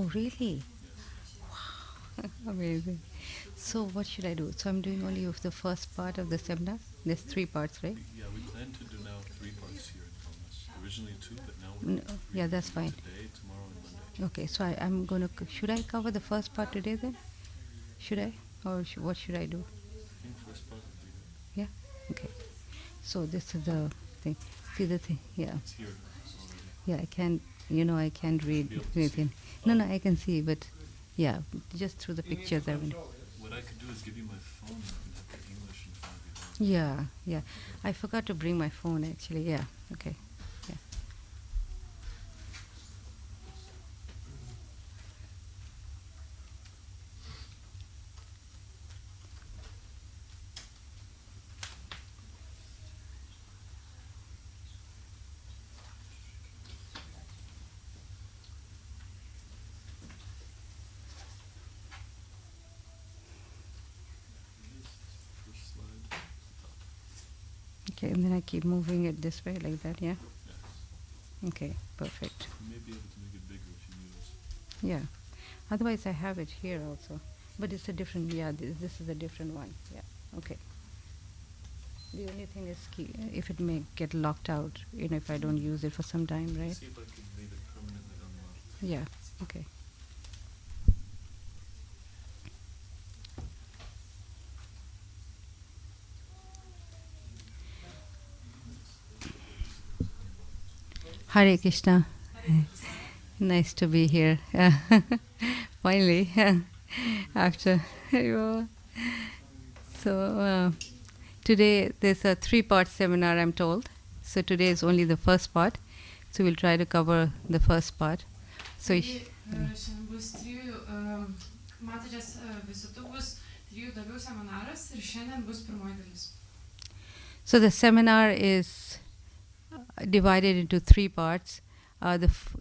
Oh, really? Wow. Amazing. So what should I do? So I'm doing only of the first part of the seminar? There's 3 parts, right? Yeah, we plan to do now 3 parts here in Kaunas. Originally 2, but now we're No, yeah, that's fine. today, tomorrow, and Monday. Okay, so I'm going to... Should I cover the first part today then? Should I? Or what should I do? I think first part would be good. Yeah? Okay. So this is the thing. See the thing? Yeah. It's here already. Yeah, I can't, I can't read Be able to anything. see. No, I can see, but yeah, just through the pictures. What I could do is give you my phone and you can have the English in front of you. Yeah. I forgot to bring my phone actually. Yeah, okay. Yeah. First slide. Okay, and then I keep moving it this way like that, yeah? Yes. Okay, perfect. You may be able to make it bigger if you need us. Yeah. Otherwise I have it here also. But it's a different, this is a different one. Yeah, okay. The only thing is if it may get locked out, if I don't use it for some time, right? See if I can leave it permanently unlocked. Yeah, okay. Hare Krishna. Nice to be here. Finally, after. So today there's a 3-part seminar, I'm told. So today is only the first part. So we'll try to cover the first part. So Šiandien bus 3 matačias visitų bus 3 dalių seminaras ir šiandien bus pirmoji dalis. So the seminar is divided into 3 parts.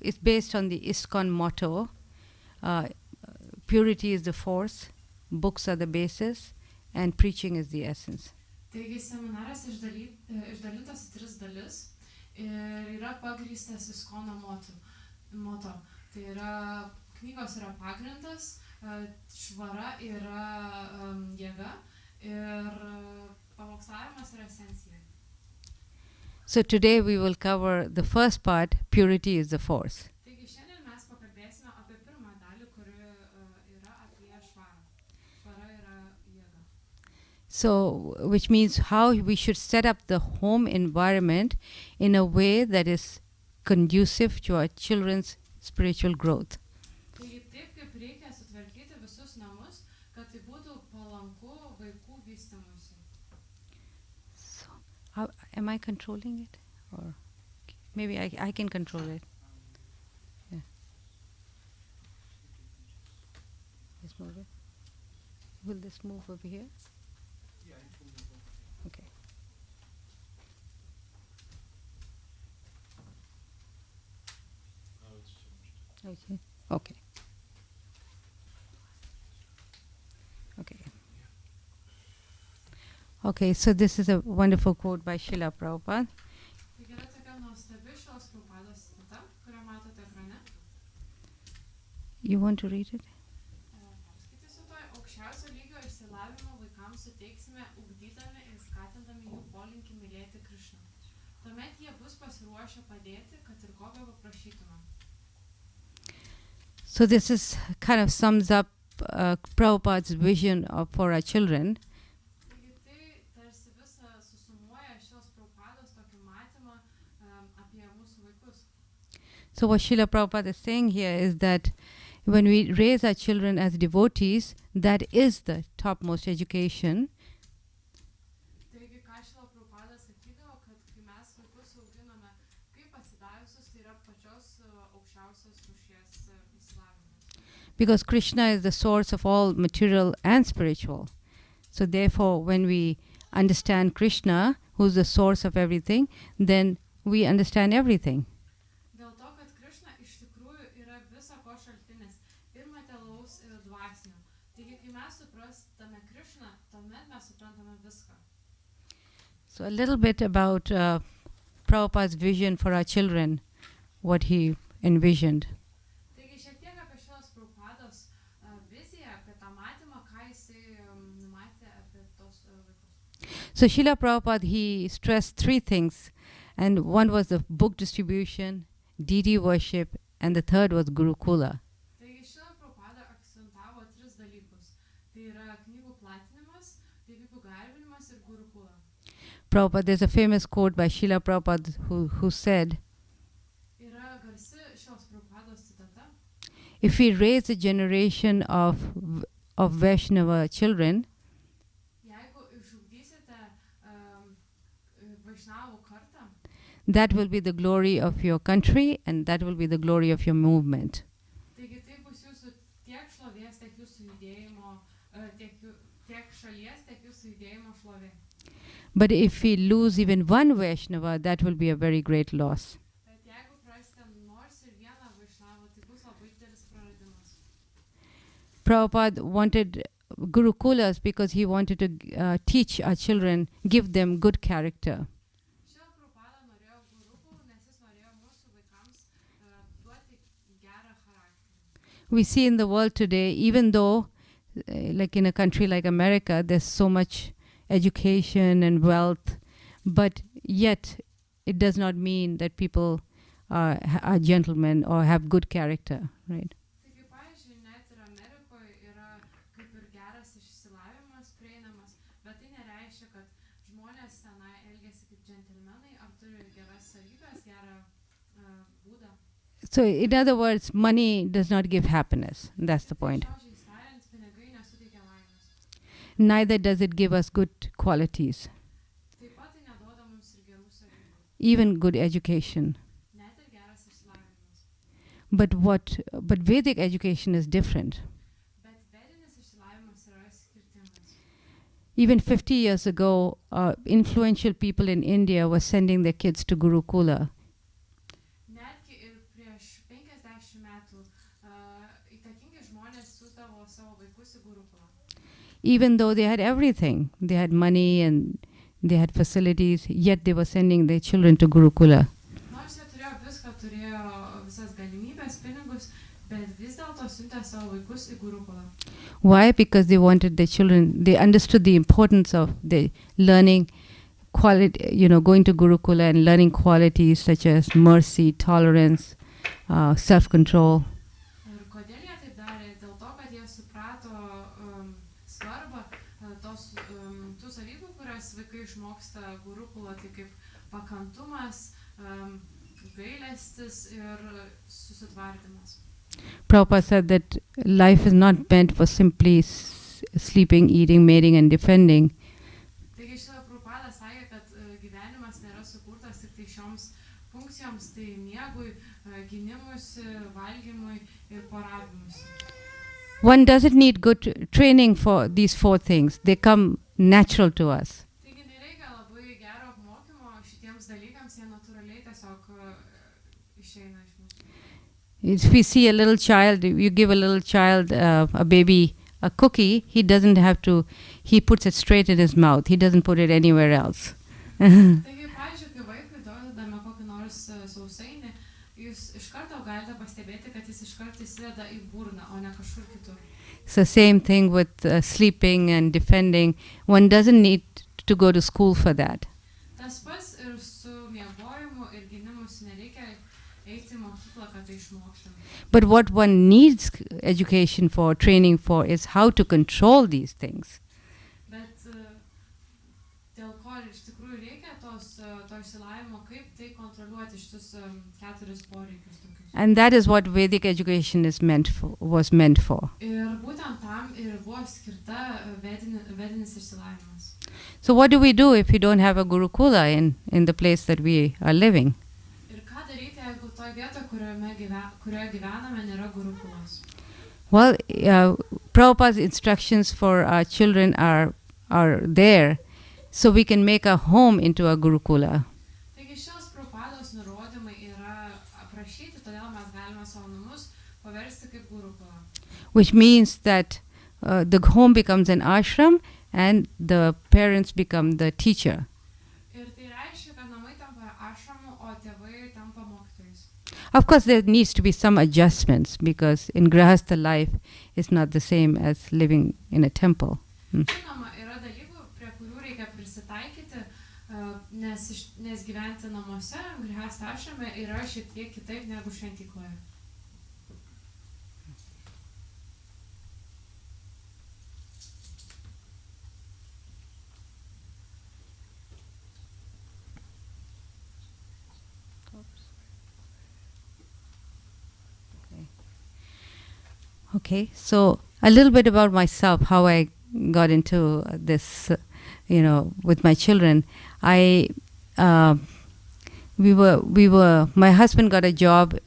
It's based on the ISKCON motto. Purity is the force, books are the basis, and preaching is the essence. Taigi seminaras išdalintas į 3 dalis ir yra pagrįstas ISKCON moto. Tai yra, knygos yra pagrindas, švara yra jėga ir pamokslavimas yra esencija. So today we will cover the first part, purity is the force. Taigi šiandien mes pakalbėsime apie pirmą dalį, kuri yra apie švarą. Švara yra jėga. So, which means how we should set up the home environment in a way that is conducive to our children's spiritual growth. Taigi taip, kaip reikia sutvarkyti visus namus, kad tai būtų palanku vaikų vystymuisi. So, am I controlling it? Or maybe I can control it. Yeah. Just move it. Will this move over here? Yeah, you can move on. Okay. Oh, it's changed. Okay. Okay. Okay, so this is a wonderful quote by Srila Prabhupada. Taigi yra tokia nuostabi šios Prabhupados citata, kurią matote ekrane. You want to read it? Perskaitysiu to. Aukščiausio lygio išsilavinimą vaikams suteiksime, ugdydami ir skatindami jų polinkį mylėti Krišną. Tuomet jie bus pasiruošę padėti, kad ir ko bepaprašytume. So this is kind of sums up Prabhupada's vision for our children. Taigi tai tarsi visą susumuoja šios Prabhupados tokį matymą apie mūsų vaikus. So what Srila Prabhupada is saying here is that when we raise our children as devotees, that is the topmost education. Taigi, ką šila Prabhupada sakydavo, kad kai mes vaikus auginame kaip pasidavusius, tai yra pačios aukščiausios rūšies išsilavinimas. Because Krishna is the source of all material and spiritual. So therefore, when we understand Krishna, who is the source of everything, then we understand everything. Dėl to, kad Krišna iš tikrųjų yra visa ko šaltinis ir materialaus ir dvasinio. Taigi, kai mes suprastame Krišną, tuomet mes suprantame viską. So a little bit about Prabhupada's vision for our children, what he envisioned. Taigi, šiek tiek apie šios Prabhupados viziją apie tą matymą, ką jisai numatė apie tos vaikus. So Srila Prabhupada, he stressed three things, and one was the book distribution, deity worship, and the third was Gurukula. Taigi Srila Prabhupada akcentavo tris dalykus. Tai yra knygų platinimas, dievybų garbinimas ir Gurukula. Prabhupada, there's a famous quote by Srila Prabhupada who said, Yra garsi šios Prabhupados citata. if we raise a generation of Vaishnava children, Jeigu išugdysite Vaishnavų kartą, that will be the glory of your country and that will be the glory of your movement. taigi tai bus jūsų tiek šlovės, tiek jūsų judėjimo, tiek šalies, tiek jūsų judėjimo šlovė. But if we lose even one Vaishnava, that will be a very great loss. Bet jeigu prarasite nors ir vieną Vaishnavą, tai bus labai didelis praradimas. Prabhupada wanted Gurukulas because he wanted to teach our children, give them good character. Srila Prabhupada norėjo Gurukulų, nes jis norėjo mūsų vaikams duoti gerą charakterį. We see in the world today, even though, like in a country like America, there's so much education and wealth, but yet it does not mean that people are gentlemen or have good character, right? Taigi, pavyzdžiui, net ir Amerikoje yra kaip ir geras išsilavinimas prieinamas, bet tai nereiškia, kad žmonės tenai elgiasi kaip džentelmenai ar turi geras savybės, gerą būdą. So in other words, money does not give happiness. That's the point. Žodžiais tariant, pinigai nesuteikia laimės. Neither does it give us good qualities, Taip pat tai neduoda mums ir gerų savybių, even good education. net ir geras išsilavinimas. But Vedic education is different. Bet vedinis išsilavinimas yra skirtingas. Even 50 years ago, influential people in India were sending their kids to Gurukula. Netgi ir prieš 50 metų įtakingi žmonės siųsdavo savo vaikus į Gurukulą. Even though they had everything, they had money and they had facilities, yet they were sending their children to Gurukula. Nors jie turėjo viską, turėjo visas galimybės, pinigus, bet vis dėlto siuntė savo vaikus į Gurukulą. Why? Because they wanted their children, they understood the importance of the learning quality, going to Gurukula and learning qualities such as mercy, tolerance, self-control. Ir kodėl jie taip darė? Dėl to, kad jie suprato svarbą tų savybių, kurias vaikai išmoksta Gurukulo, tai kaip pakantumas, gailestis ir susitvardymas. Prabhupada said that life is not meant for simply sleeping, eating, mating and defending. Taigi Srila Prabhupada sakė, kad gyvenimas nėra sukurtas tik tai šioms funkcijoms, tai miegui, gynimuisi, valgymui ir poravimuisi. One doesn't need good training for these four things. They come natural to us. Taigi nereikia labai gero apmokymo šitiems dalykams, jie natūraliai tiesiog išeina iš mūsų. If we see a little child, you give a little child, a baby, a cookie, he doesn't have to, he puts it straight in his mouth. He doesn't put it anywhere else. Taigi, pavyzdžiui, kai vaikui duodame kokį nors sausainį, jūs iš karto galite pastebėti, kad jis iš karto įsideda į burną, o ne kažkur kitur. It's the same thing with sleeping and defending. One doesn't need to go to school for that. Tas pats ir su miegojimu ir gynimus nereikia eiti į mokyklą, kad tai išmoktum. But what one needs education for, training for, is how to control these things. Bet dėl ko iš tikrųjų reikia to išsilavinimo, kaip tai kontroliuoti šitus keturis poreikius tokius. And that is what Vedic education was meant for. Ir būtent tam ir buvo skirta vedinis išsilavinimas. So what do we do if we don't have a Gurukula in the place that we are living? Ir ką daryti, jeigu toje vietoje, kurioje gyvename, nėra Gurukulos? Well, Prabhupada's instructions for our children are there, so we can make our home into a Gurukula. Taigi šios Prabhupados nurodymai yra aprašyti, todėl mes galime savo namus paversti kaip Gurukulą. Which means that the home becomes an ashram and the parents become the teacher. Ir tai reiškia, kad namai tampa ašramu, o tėvai tampa mokytojais. Of course, there needs to be some adjustments because in Grahastha life is not the same as living in a temple. Žinoma, yra dalykų, prie kurių reikia prisitaikyti, nes gyventi namuose, grihastha ašrame yra šiek tiek kitaip negu šventykloje. Okay, so a little bit about myself, how I got into this, with my children. My husband got a job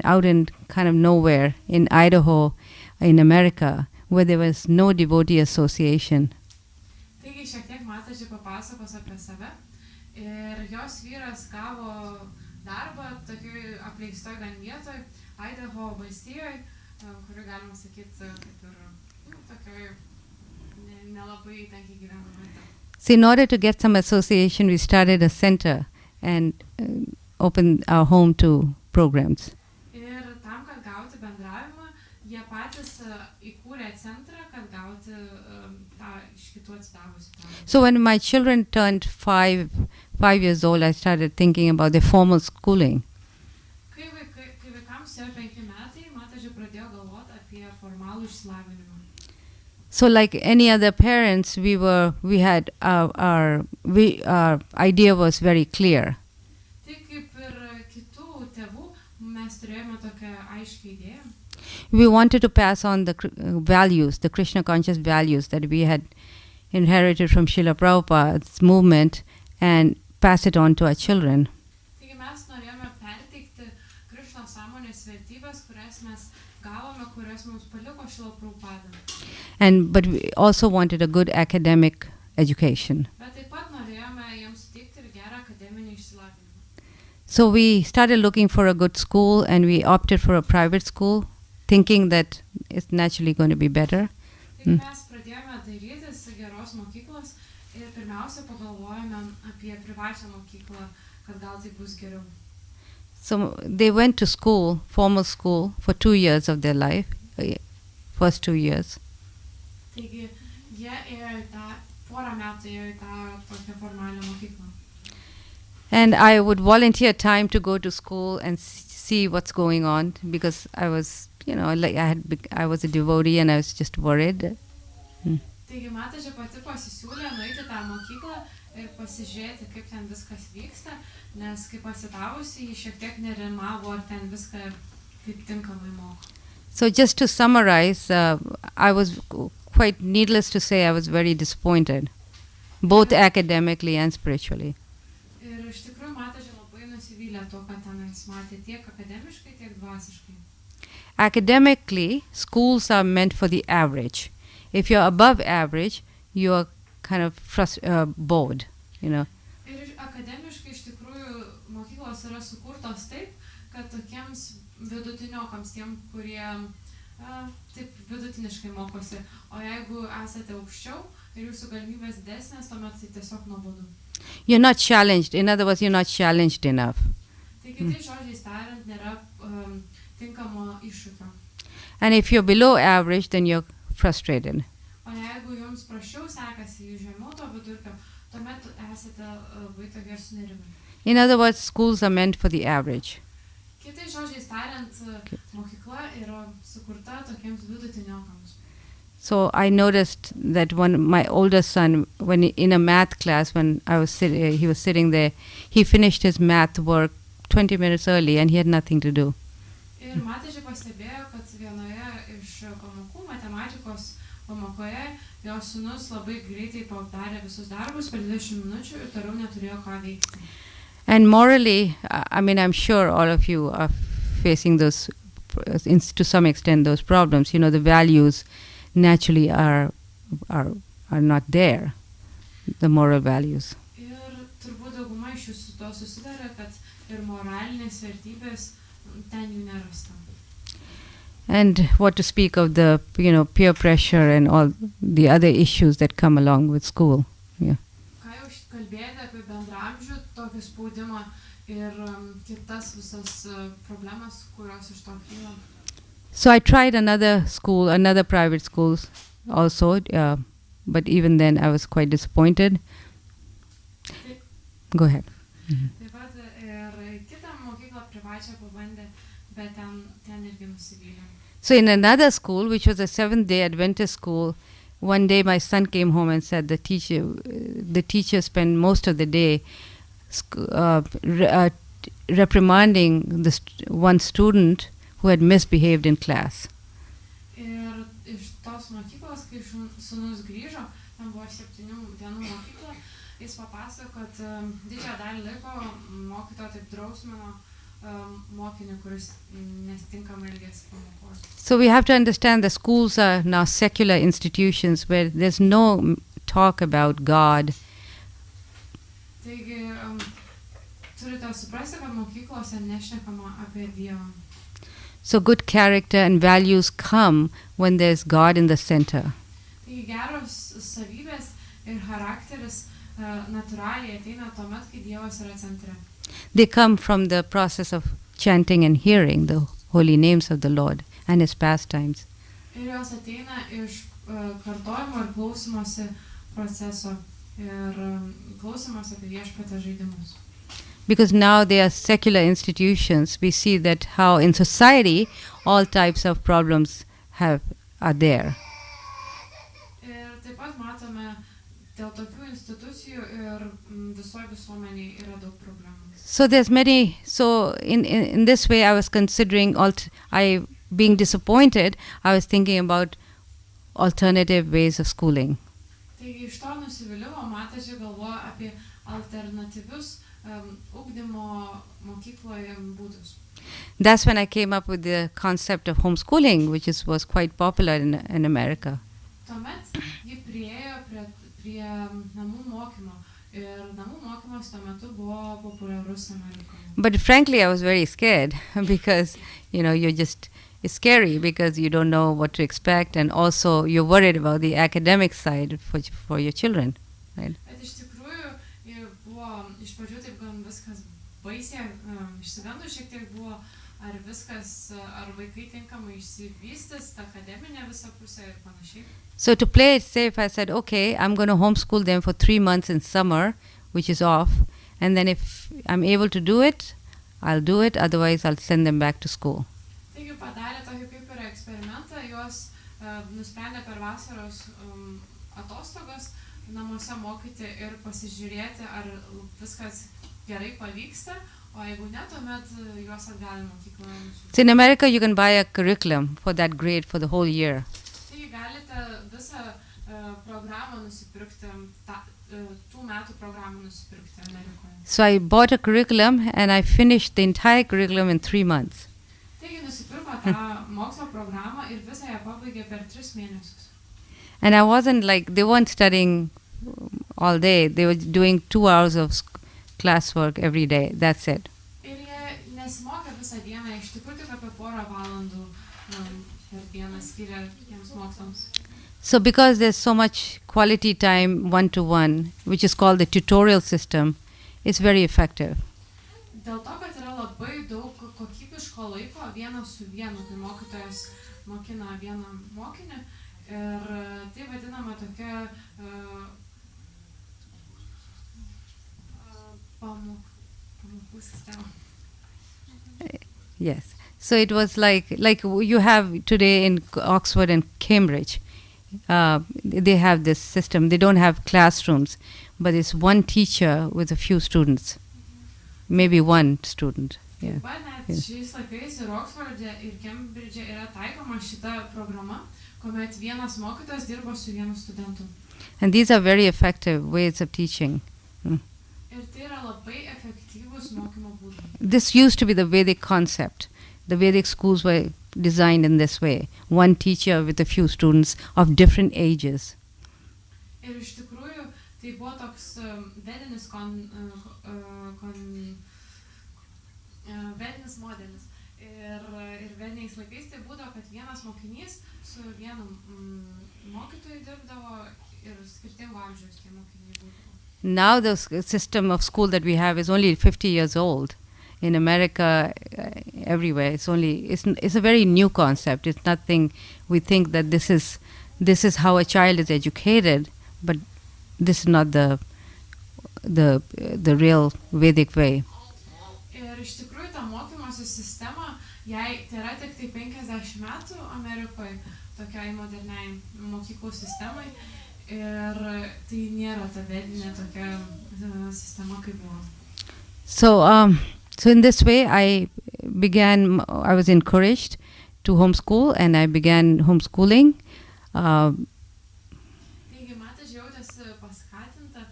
out in kind of nowhere in Idaho, in America, where there was no devotee association. Taigi šiek tiek mataji papasakos apie save. Ir jos vyras gavo darbą tokioj apleistoj gan vietoj, Idaho valstijoje, kuri galima sakyti kaip ir tokioj nelabai tankiai gyvenama vieta. So in order to get some association, we started a center and opened our home to programs. Ir tam, kad gauti bendravimą, jie patys įkūrė centrą, kad gauti tą iš kitų atsidavusių. So when my children turned 5 years old, I started thinking about their formal schooling. Kai vaikams jau 5 metai, mataji pradėjo galvoti apie formalų išsilavinimą. So like any other parents, our idea was very clear. Tai kaip ir kitų tėvų, mes turėjome tokią aiškią idėją. We wanted to pass on the values, the Krishna conscious values that we had inherited from Srila Prabhupada's movement and pass it on to our children. Taigi mes norėjome perteikti Krišnos sąmonės vertybės, kurias mes gavome, kurias mums paliko Srila Prabhupada. But we also wanted a good academic education. Bet taip pat norėjome jiems suteikti ir gerą akademinį išsilavinimą. So we started looking for a good school and we opted for a private school, thinking that it's naturally going to be better. Taigi mes pradėjome dairytis geros mokyklos ir pirmiausia pagalvojome apie privačią mokyklą, kad gal tai bus geriau. So they went to school, formal school, for 2 years of their life, first 2 years. Taigi jie ėjo į tą, porą metų ėjo į tą tokią formalią mokyklą. And I would volunteer time to go to school and see what's going on because I was, I was a devotee and I was just worried. Taigi mataji pati pasisiūlė nueiti tą mokyklą ir pasižiūrėti, kaip ten viskas vyksta, nes kaip pasitavusi, ji šiek tiek nerimavo, ar ten viską kaip tinkamai moko. So just to summarize, I was quite needless to say, I was very disappointed, both academically and spiritually. Ir iš tikrųjų mataji labai nusivylė to, ką tenais matė tiek akademiškai, tiek dvasiškai. Academically, schools are meant for the average. If you're above average, you're kind of bored, Ir akademiškai iš tikrųjų mokyklos yra sukurtos taip, kad tokiems vidutiniokams, tiem, kurie taip vidutiniškai mokosi, o jeigu esate aukščiau ir jūsų galimybės didesnės, tuomet tai tiesiog nuobodu. You're not challenged. In other words, you're not challenged enough. Taigi tai žodžiais tariant nėra tinkamo iššūkio. And if you're below average, then you're frustrated. O jeigu jums prašiau sekasi, jūs žemiau to vidurkio, tuomet esate labai tokie sunerimai. In other words, schools are meant for the average. Kitai žodžiais tariant, mokykla yra sukurta tokiems vidutiniokams. So I noticed that when my older son, when in a math class, when he was sitting there, he finished his math work 20 minutes early and he had nothing to do. Ir mataji pastebėjo, kad vienoje iš pamokų, matematikos pamokoje, jo sūnus labai greitai padarė visus darbus per 20 minučių ir toliau neturėjo ką veikti. And morally, I'm sure all of you are facing those, to some extent, those problems. The values naturally are not there, the moral values. Ir turbūt dauguma iš jūsų su to susidarė, kad ir moralinės vertybės ten jų nerasta. And what to speak of the, peer pressure and all the other issues that come along with school. Yeah. Ką jau kalbėti apie bendramžių tokį spaudimą ir kitas visas problemas, kurios iš to kyla. So I tried another private schools also, but even then I was quite disappointed. Go ahead. Taip pat ir kitą mokyklą privačią pabandė, bet ten irgi nusivylė. So in another school, which was a Seventh-day Adventist school, one day my son came home and said the teacher spent most of the day reprimanding one student who had misbehaved in class. Ir iš tos mokyklos, kai sūnus grįžo, ten buvo 7 dienų mokykla, jis papasakojo, kad didžiąją dalį laiko mokytoja taip drausmino mokinį, kuris netinkamai elgėsi pamokoje. So we have to understand the schools are now secular institutions where there's no talk about God. Taigi, turite suprasti, kad mokyklose nešnekama apie Dievą. So good character and values come when there's God in the center. Taigi geros savybės ir charakteris natūraliai ateina tuomet, kai Dievas yra centre. They come from the process of chanting and hearing the holy names of the Lord and His pastimes. Ir jos ateina iš kartojimo ir klausymosi proceso ir klausymosi apie Viešpaties žaidimus. Because now they are secular institutions, we see that how in society all types of problems are there. Ir taip pat matome, dėl tokių institucijų ir visoje visuomenėje yra daug problemų. So there's many. So in this way, I was considering being disappointed. I was thinking about alternative ways of schooling. Taigi iš to nusivylimo mataji galvoja apie alternatyvius ugdymo mokykloje būdus. That's when I came up with the concept of homeschooling, which was quite popular in America. Tuomet ji priėjo prie namų mokymo. Ir namų mokymas tuo metu buvo populiarus Amerikoje. But frankly, I was very scared because, it's scary because you don't know what to expect and also you're worried about the academic side for your children, right? Bet iš tikrųjų buvo iš pradžių taip gan viskas baisiai, išsigandus šiek tiek buvo, ar vaikai tinkamai išsivystys, ta akademinė visa pusė ir panašiai. So to play it safe, I said, okay, I'm going to homeschool them for 3 months in summer, which is off. And then if I'm able to do it, I'll do it. Otherwise, I'll send them back to school. Taigi padarė tokį kaip ir eksperimentą, juos nusprendė per vasaros atostogas namuose mokyti ir pasižiūrėti, ar viskas gerai pavyksta, o jeigu ne, tuomet juos atgal į mokyklą. So in America, you can buy a curriculum for that grade for the whole year. Taigi galite visą programą nusipirkti, tų metų programą nusipirkti Amerikoje. So I bought a curriculum and I finished the entire curriculum in 3 months. Taigi nusipirko tą mokslo programą ir visą ją pabaigė per 3 mėnesius. And I wasn't they weren't studying all day. They were doing 2 hours of classwork every day. That's it. Ir jie nesimokė visą dieną, iš tikrųjų tik apie 4 valandų per dieną skiria tiems mokslams. So because there's so much quality time one-to-one, which is called the tutorial system, it's very effective. Dėl to, kad yra labai daug kokybiško laiko vienas su vienu, kai mokytojas mokina vieną mokinį ir tai vadinama tokia pamokų sistema. Yes. So it was like you have today in Oxford and Cambridge. They have this system. They don't have classrooms, but it's one teacher with a few students, maybe one student. Yeah. Taip pat net šiais laikais ir Oksforde ir Kembridže yra taikoma šita programa, kuomet vienas mokytojas dirba su vienu studentu. And these are very effective ways of teaching. Ir tai yra labai efektyvūs mokymo būdai. This used to be the Vedic concept. The Vedic schools were designed in this way. One teacher with a few students of different ages. Ir iš tikrųjų tai buvo toks vedinis vedinis modelis. Ir vediniais laikais tai būdavo, kad vienas mokinys su vienu mokytoju dirbdavo ir skirtingo amžiaus tie mokiniai būdavo. now the system of school that we have is only 50 years old. In America, everywhere, it's a very new concept. It's nothing. We think that this is how a child is educated, but this is not the real Vedic way. Ir iš tikrųjų ta mokymosi sistema, jai tai yra tik tai 50 metų Amerikoje, tokiai moderniai mokyklų sistemai, ir tai nėra ta vedinė tokia sistema kaip buvo. So in this way, I was encouraged to homeschool, and I began homeschooling. Taigi mataji jautėsi paskatinta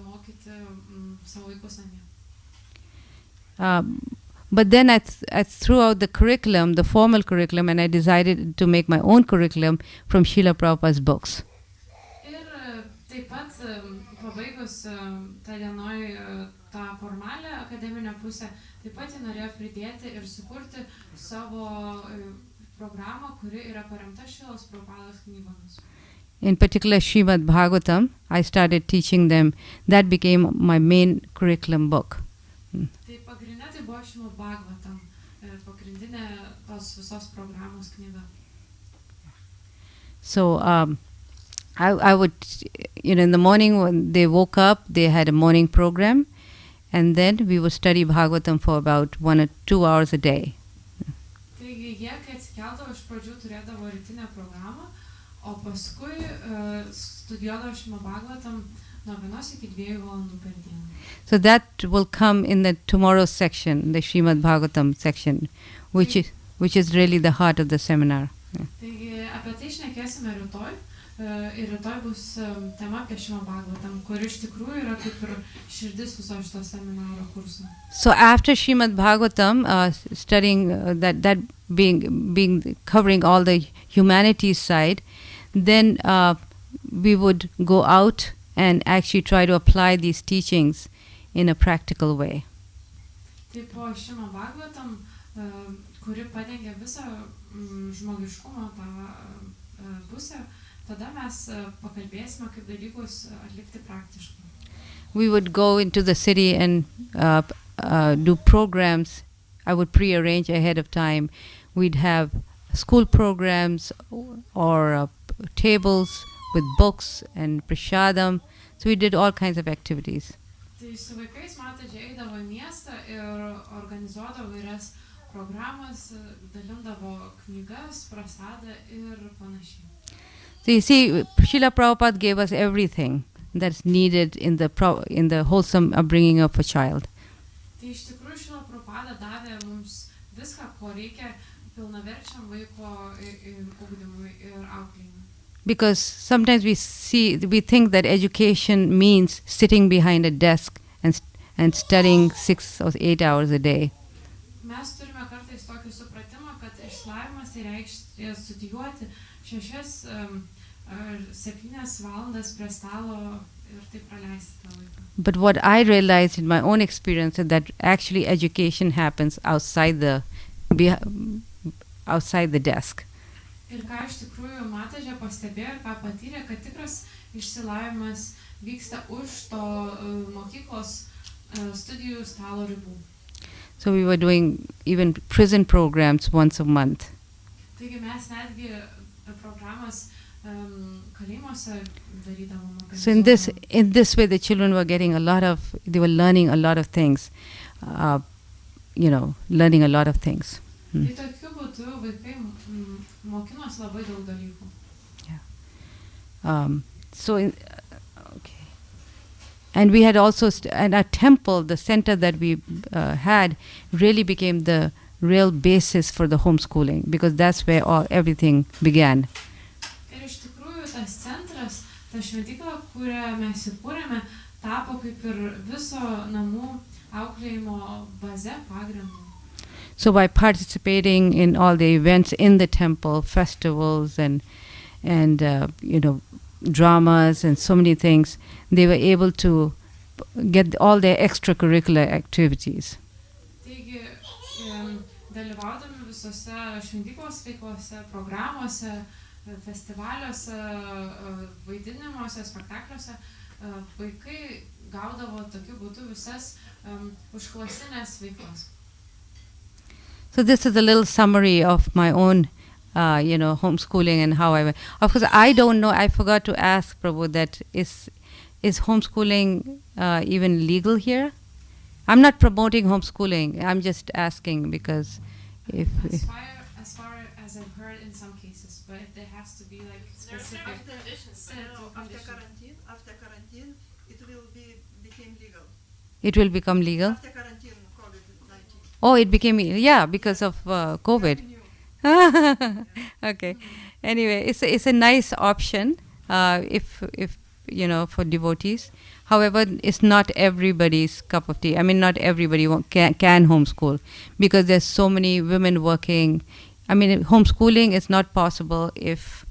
mokyti savo vaikus namie. But then I threw out the curriculum, the formal curriculum, and I decided to make my own curriculum from Srila Prabhupada's books. Ir taip pat pabaigus tą dienoj tą formalią akademinę pusę, taip pat jie norėjo pridėti ir sukurti savo programą, kuri yra paremta Srilos Prabhupados knygomis. In particular, Srimad Bhagavatam, I started teaching them. That became my main curriculum book. Tai pagrindinė tai buvo Srimad Bhagavatam, pagrindinė tos visos programos knyga. So I would, in the morning when they woke up, they had a morning program, and then we would study Bhagavatam for about 1 or 2 hours a day. Taigi jie, kai atsikeldavo, iš pradžių turėdavo rytinę programą, o paskui studijuodavo Srimad Bhagavatam nuo 1 iki 2 valandų per dieną. So that will come in the tomorrow's section, the Srimad Bhagavatam section, which is really the heart of the seminar. Taigi apie tai šnekėsime rytoj. Ir rytoj bus tema apie Srimad Bhagavatam, kuri iš tikrųjų yra kaip ir širdis viso šito seminaro kurso. So after Srimad Bhagavatam, studying that being covering all the humanities side, then we would go out and actually try to apply these teachings in a practical way. Tai po Srimad Bhagavatam, kuri padengia visą žmogiškumo tą pusę, tada mes pakalbėsime, kaip dalykus atlikti praktiškai. We would go into the city and do programs. I would pre-arrange ahead of time. We'd have school programs or tables with books and prashadam. So we did all kinds of activities. Tai su vaikais mataji eidavo į miestą ir organizuodavo įvairias programas, dalindavo knygas, prasadą ir panašiai. So you see, Srila Prabhupada gave us everything that's needed in the wholesome upbringing of a child. Tai iš tikrųjų Srila Prabhupada davė mums viską, ko reikia pilnaverčiam vaiko ugdymui ir auklėjimui. Because sometimes we think that education means sitting behind a desk and studying 6 or 8 hours a day. Mes turime kartais tokį supratimą, kad išsilavinimas tai reiškia studijuoti 6 ar 7 valandas prie stalo ir taip praleisti tą laiką. But what I realized in my own experience is that actually education happens outside the desk. Ir ką iš tikrųjų mataji pastebėjo ir ką patyrė, kad tikras išsilavinimas vyksta už to mokyklos studijų stalo ribų. So we were doing even prison programs once a month. Taigi mes netgi programas kalėjimuose darydavom. So in this way the children were getting they were learning a lot of things, learning a lot of things. Tai tokiu būdu vaikai mokinosi labai daug dalykų. Yeah. And we had also, and our temple, the center that we had, really became the real basis for the homeschooling, because that's where everything began. Ir iš tikrųjų tas centras, ta šventykla, kurią mes įkūrėme, tapo kaip ir viso namų auklėjimo baze pagrindu. So by participating in all the events in the temple, festivals and dramas and so many things, they were able to get all their extracurricular activities. Taigi, dalyvaudami visose šventyklos veiklose, programuose, festivaliuose, vaidinimuose, spektakliuose vaikai gaudavo tokiu būdu visas užklasinės veiklas. So this is a little summary of my own, homeschooling and how I went. Of course, I don't know. I forgot to ask Prabhu that is homeschooling even legal here? I'm not promoting homeschooling. I'm just asking because As far as I've heard in some cases, but there has to be like specific conditions. After quarantine, it will became legal. it will become legal. After quarantine, COVID-19. Oh, it became because of COVID. Okay. Anyway, it's a nice option if for devotees. However, it's not everybody's cup of tea. I mean, not everybody can homeschool because there's so many women working. I mean, homeschooling is not possible if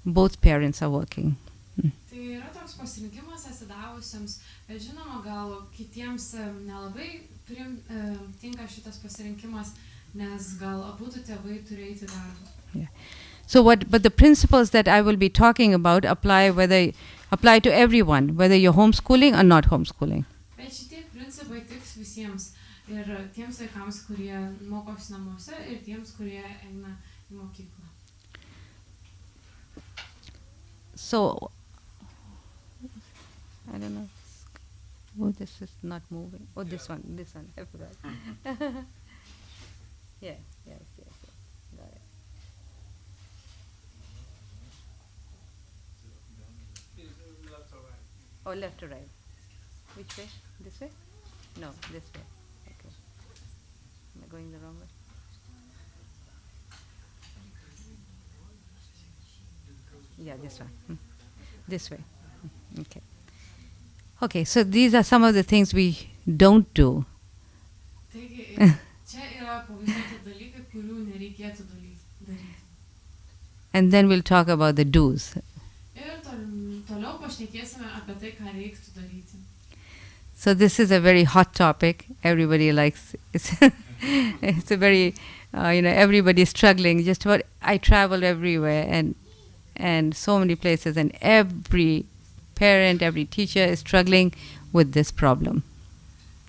both parents are working. Tai yra toks pasirinkimas atsidavusiems, bet žinoma, gal kitiems nelabai tinka šitas pasirinkimas, nes gal abu tėvai turi eiti darbą. Yeah. So but the principles that I will be talking about apply to everyone, whether you're homeschooling or not homeschooling. Bet šitie principai tiks visiems, ir tiems vaikams, kurie mokosi namuose, ir tiems, kurie eina į mokyklą. So, I don't know. Oh, this is not moving. Oh, this one, I forgot. Yes. Got it. Oh, left or right? Which way? This way? No, this way. Okay. Am I going the wrong way? Yeah, this one. This way. Okay. Okay, so these are some of the things we don't do. Taigi, čia yra pavaizduoti dalykai, kurių nereikėtų daryti. And then we'll talk about the do's. Ir toliau pašnekėsime apie tai, ką reiktų daryti. So this is a very hot topic. Everybody likes it's a very everybody is struggling. Just about I travel everywhere and so many places, and every parent, every teacher is struggling with this problem.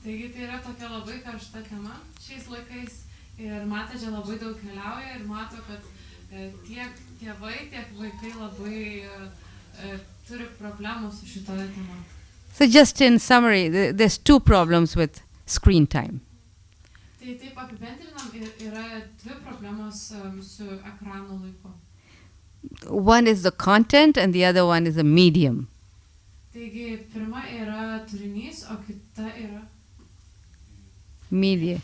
Taigi tai yra tokia labai karšta tema šiais laikais, ir mataji labai daug keliauja ir mato, kad tiek tėvai, tiek vaikai labai turi problemų su šitoje tema. So just in summary, there's two problems with screen time. Tai taip apibendrinam, yra dvi problemos su ekrano laiku. One is the content and the other one is the medium. Taigi pirma yra turinys, o kita yra Media.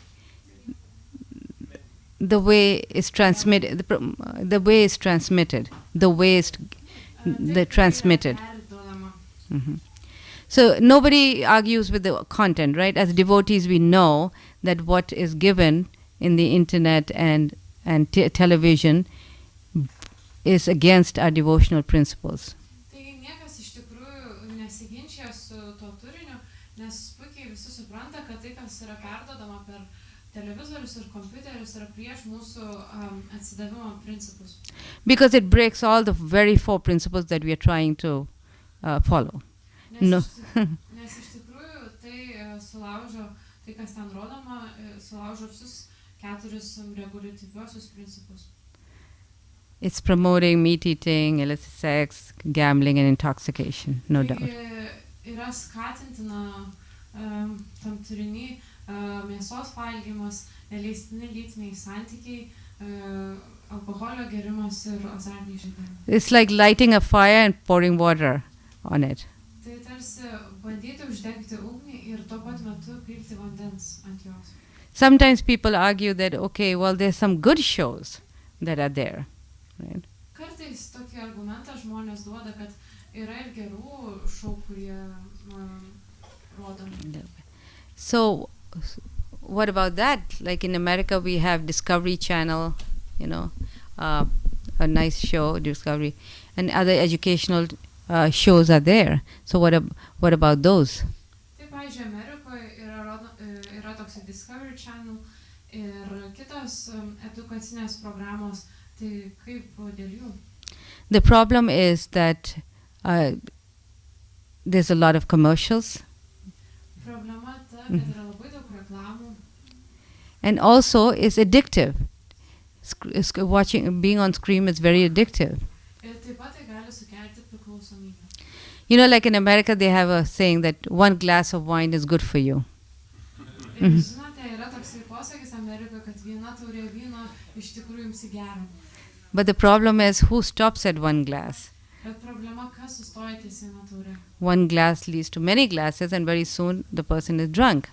The way it's transmitted, the way it's transmitted, the transmitted. Mm-hmm. So nobody argues with the content, right? As devotees, we know that what is given in the internet and television is against our devotional principles. Taigi niekas iš tikrųjų nesiginčia su tuo turiniu, nes puikiai visi supranta, kad tai, kas yra perdodama per televizorius ir kompiuterius, yra prieš mūsų atsidavimo principus. Because it breaks all the very four principles that we are trying to follow. Nes iš tikrųjų tai sulaužo, tai kas ten rodoma, sulaužo visus keturis reguliatyviuosius principus. It's promoting meat eating, illicit sex, gambling and intoxication, no doubt. Yra skatintina tam turiny mėsos valgymas, neleistini lytiniai santykiai, alkoholio gėrimas ir azartiniai žaidimai. It's like lighting a fire and pouring water on it. Tai tarsi bandyti uždegti ugnį ir tuo pat metu pilti vandens ant jos. Sometimes people argue that, okay, well, there's some good shows that are there. Right? Kartais tokį argumentą žmonės duoda, kad yra ir gerų šou, kurie rodomi. So, what about that? Like in America, we have Discovery Channel, a nice show, Discovery, and other educational shows are there. So, what about those? Taip, pavyzdžiui, Amerikoje yra toks Discovery Channel ir kitos edukacinės programos. Tai kaip dėl jų? The problem is that there's a lot of commercials, Problema ta, kad yra labai daug reklamų and also it's addictive. Being on screen is very addictive. ir taip pat tai gali sukelti priklausomybę. You know, like in America, they have a saying that 1 glass of wine is good for you. Ir žinote, yra toksai posakis Amerikoje, kad viena taurė vyno iš tikrųjų jums į gerą. But the problem is, who stops at 1 glass? Bet problema, kas sustoja ties viena taurė. 1 glass leads to many glasses, and very soon the person is drunk.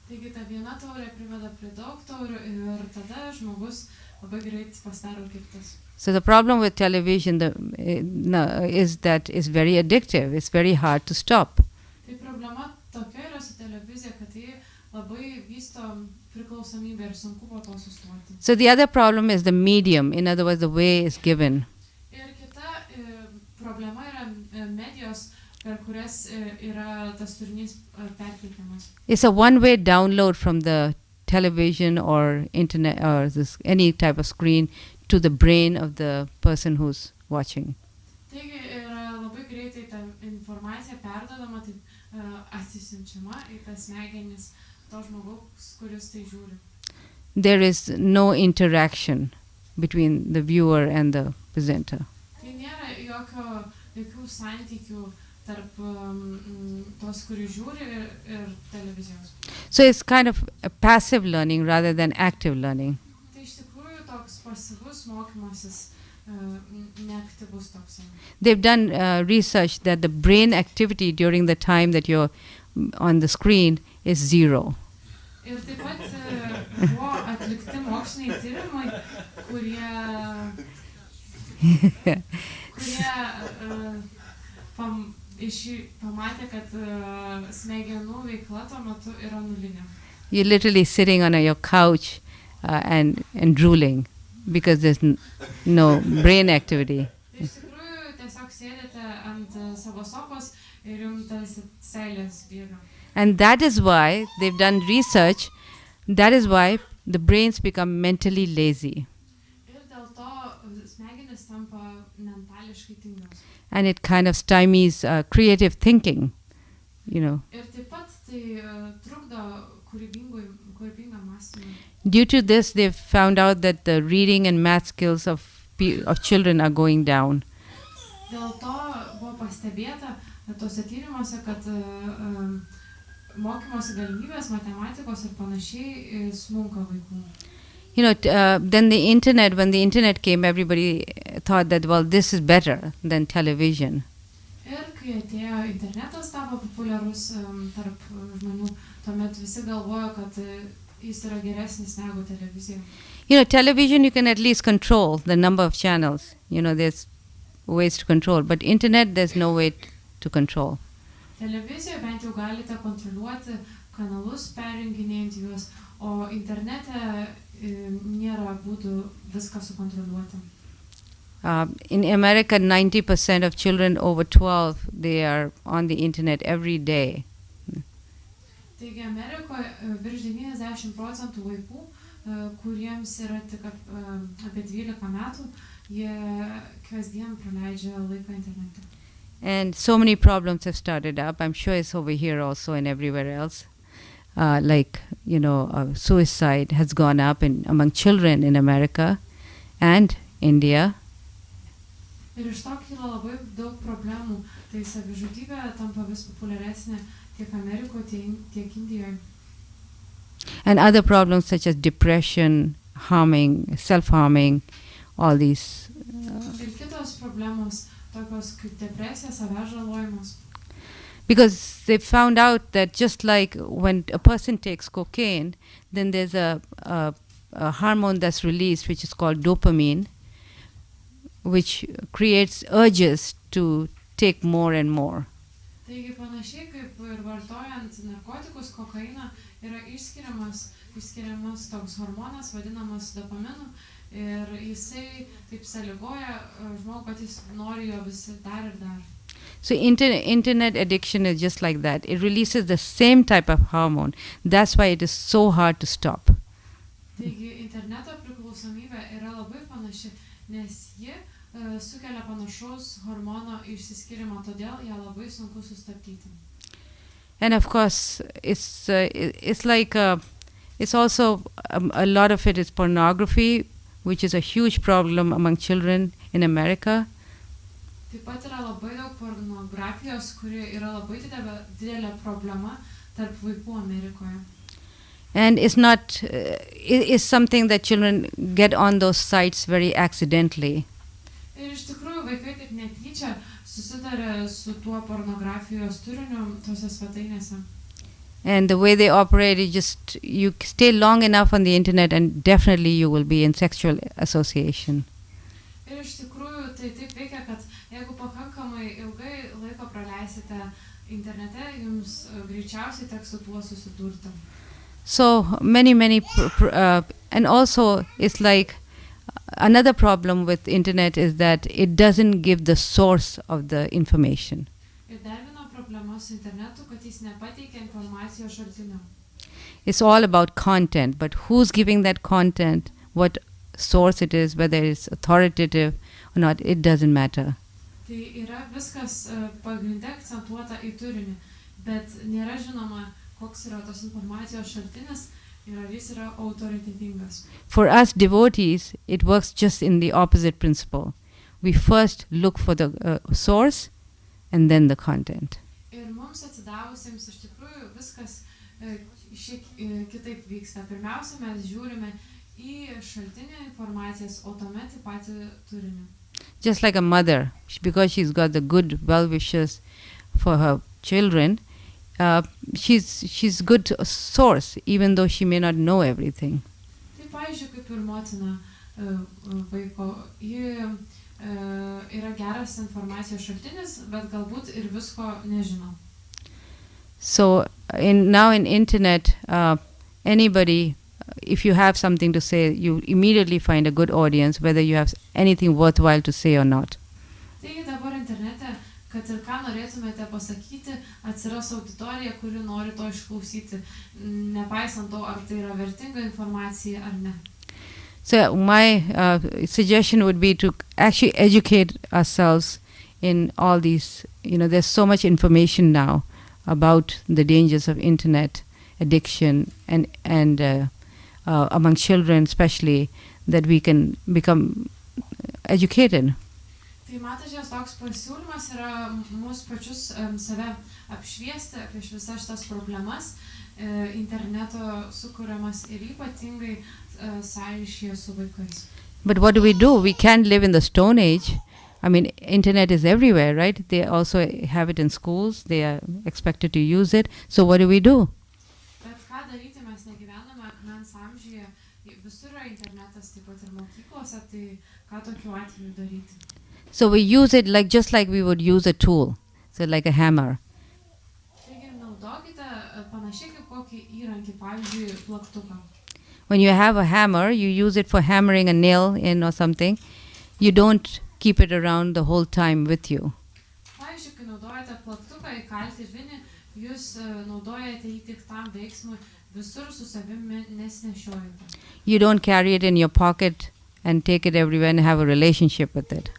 Taigi ta viena taurė priveda prie daug taurių ir tada žmogus labai greit pasidaro kaip tas. So the problem with television is that it's very addictive. It's very hard to stop. Tai problema tokia yra su televizija, kad tai labai vysto priklausomybę ir sunku po to sustoti. So the other problem is the medium, in other words, the way it's given. Ir kita problema yra medijos, per kurias yra tas turinys perteikiamas. It's a one-way download from the television or internet or any type of screen to the brain of the person who's watching. Taigi yra labai greitai ta informacija perduodama, tai atsisiunčiama į tas smegenis to žmogaus, kuris tai žiūri. There is no interaction between the viewer and the presenter. Tai nėra jokių santykių tarp tos, kuris žiūri ir televizijos. So it's kind of a passive learning rather than active learning. Tai iš tikrųjų toks pasyvus mokymasis, neaktyvus toks. They've done research that the brain activity during the time that you're on the screen is 0. Ir taip pat buvo atlikti moksliniai tyrimai, kurie pamatė, kad smegenų veikla tuo metu yra nulinė. You're literally sitting on your couch and drooling because there's no brain activity. Tai iš tikrųjų tiesiog sėdite ant savo sofos ir jums tarsi seilės bėga. And that is why they've done research. That is why the brains become mentally lazy. Ir dėl to smegenys tampa mentališkai tingios. And it kind of stymies creative thinking, you know. Ir taip pat tai trukdo kūrybingą mąstymą. Due to this, they've found out that the reading and math skills of children are going down. Dėl to buvo pastebėta tose tyrimuose, kad mokymosi galimybės, matematikos ir panašiai smunka vaikų. You know, then when the internet came, everybody thought that, well, this is better than television. Ir kai atėjo internetas, tapo populiarus tarp žmonių, tuomet visi galvojo, kad jis yra geresnis negu televizija. You know, television you can at least control the number of channels. You know, there's ways to control. But internet, there's no way to control. Televizijoje bent jau galite kontroliuoti kanalus, perjunginėjant juos, o internete nėra būdų viską sukontroliuoti. In America, 90% of children over 12, they are on the internet every day. Taigi Amerikoje virš 90% vaikų, kuriems yra tik apie 12 metų, jie kasdien praleidžia laiką internete. And so many problems have started up. I'm sure it's over here also and everywhere else. Like, you know, suicide has gone up among children in America and India. Ir iš to kyla labai daug problemų. Tai savižudybė tampa vis populiaresnė tiek Amerikoje, tiek Indijoje. And other problems such as depression, harming, self-harming, all these. Ir kitos problemos, tokios kaip depresija, savęs žalojimas. Because they found out that just like when a person takes cocaine, then there's a hormone that's released which is called dopamine, which creates urges to take more and more. Taigi panašiai kaip ir vartojant narkotikus, kokainą, yra išskiriamas toks hormonas vadinamas dopaminu ir jisai taip sąlygoja žmogų, kad jis nori jo vis dar ir dar. So internet addiction is just like that. It releases the same type of hormone. That's why it is so hard to stop. Taigi interneto priklausomybė yra labai panaši, nes ji sukelia panašaus hormono išsiskirimą, todėl ją labai sunku sustabdyti. And of course, it's like it's also a lot of it is pornography, which is a huge problem among children in America. Taip pat yra labai daug pornografijos, kuri yra labai didelė problema tarp vaikų Amerikoje. And it's not, it's something that children get on those sites very accidentally. Ir iš tikrųjų vaikai taip netyčia susiduria su tuo pornografijos turiniu tose svetainėse. And the way they operate is just, you stay long enough on the internet and definitely you will be in sexual association. Ir iš tikrųjų tai taip veikia, kad jeigu pakankamai ilgai laiko praleisite internete, jums greičiausiai teks su tuo susidurti. So many, and also it's like another problem with internet is that it doesn't give the source of the information. Ir dar viena problema su internetu, kad jis nepateikia informacijos šaltinių. It's all about content, but who's giving that content, what source it is, whether it's authoritative or not, it doesn't matter. Tai yra viskas pagrinde akcentuota į turinį, bet nėra žinoma, koks yra tos informacijos šaltinis ir ar jis yra autoritetingas. For us devotees, it works just in the opposite principle. We first look for the source and then the content. Ir mums atsidavusiems iš tikrųjų viskas šiek kitaip vyksta. Pirmiausia, mes žiūrime į šaltinį informacijas, o tuomet į patį turinį. Just like a mother, because she's got the good well-wishes for her children, she's good source, even though she may not know everything. Tai pavyzdžiui, kaip ir motina vaiko, ji yra geras informacijos šaltinis, bet galbūt ir visko nežino. So now in internet, anybody, if you have something to say, you immediately find a good audience, whether you have anything worthwhile to say or not. Taigi dabar internete, kad ir ką norėtumėte pasakyti, atsiras auditorija, kuri nori to išklausyti, nepaisant to, ar tai yra vertinga informacija ar ne. So my suggestion would be to actually educate ourselves in all these, there's so much information now about the dangers of internet addiction and among children especially, that we can become educated. Tai matažės toks pasiūlymas yra mūsų pačius save apšviesti apie visas šitas problemas interneto sukūriamas ir ypatingai sąryšyje su vaikais. But what do? We can't live in the Stone Age. I mean, internet is everywhere, right? They also have it in schools. They are expected to use it. So what do? Bet ką daryti, mes negyvename akmens amžiuje, visur yra internetas, taip pat ir mokyklose, tai ką tokiu atveju daryti? So we use it just like we would use a tool, so like a hammer. Taigi naudokite panašiai kaip kokį įrankį, pavyzdžiui, plaktuką. When you have a hammer, you use it for hammering a nail in or something. You don't keep it around the whole time with you. Pavyzdžiui, kai naudojate plaktuką įkalti vinį, jūs naudojate jį tik tam veiksmui, visur su savimi nesnešiojate. You don't carry it in your pocket and take it everywhere and have a relationship with it.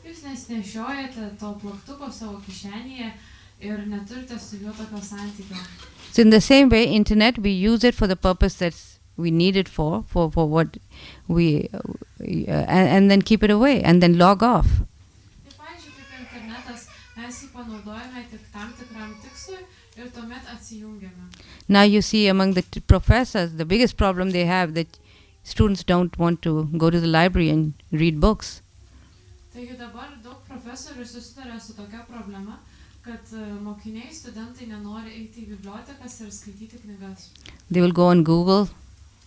Jūs nesnešiojate to plaktuko savo kišenėje ir neturite su juo tokio santykio. So in the same way, internet, we use it for the purpose that we need it for what we, and then keep it away and then log off. Tai pavyzdžiui, kaip internetas, mes jį panaudojame tik tam tikram tikslui ir tuomet atsijungiame. Now you see among the professors, the biggest problem they have that students don't want to go to the library and read books. Taigi dabar daug profesorių susiduria su tokia problema, kad mokiniai, studentai nenori eiti į bibliotekas ir skaityti knygas. They will go on Google,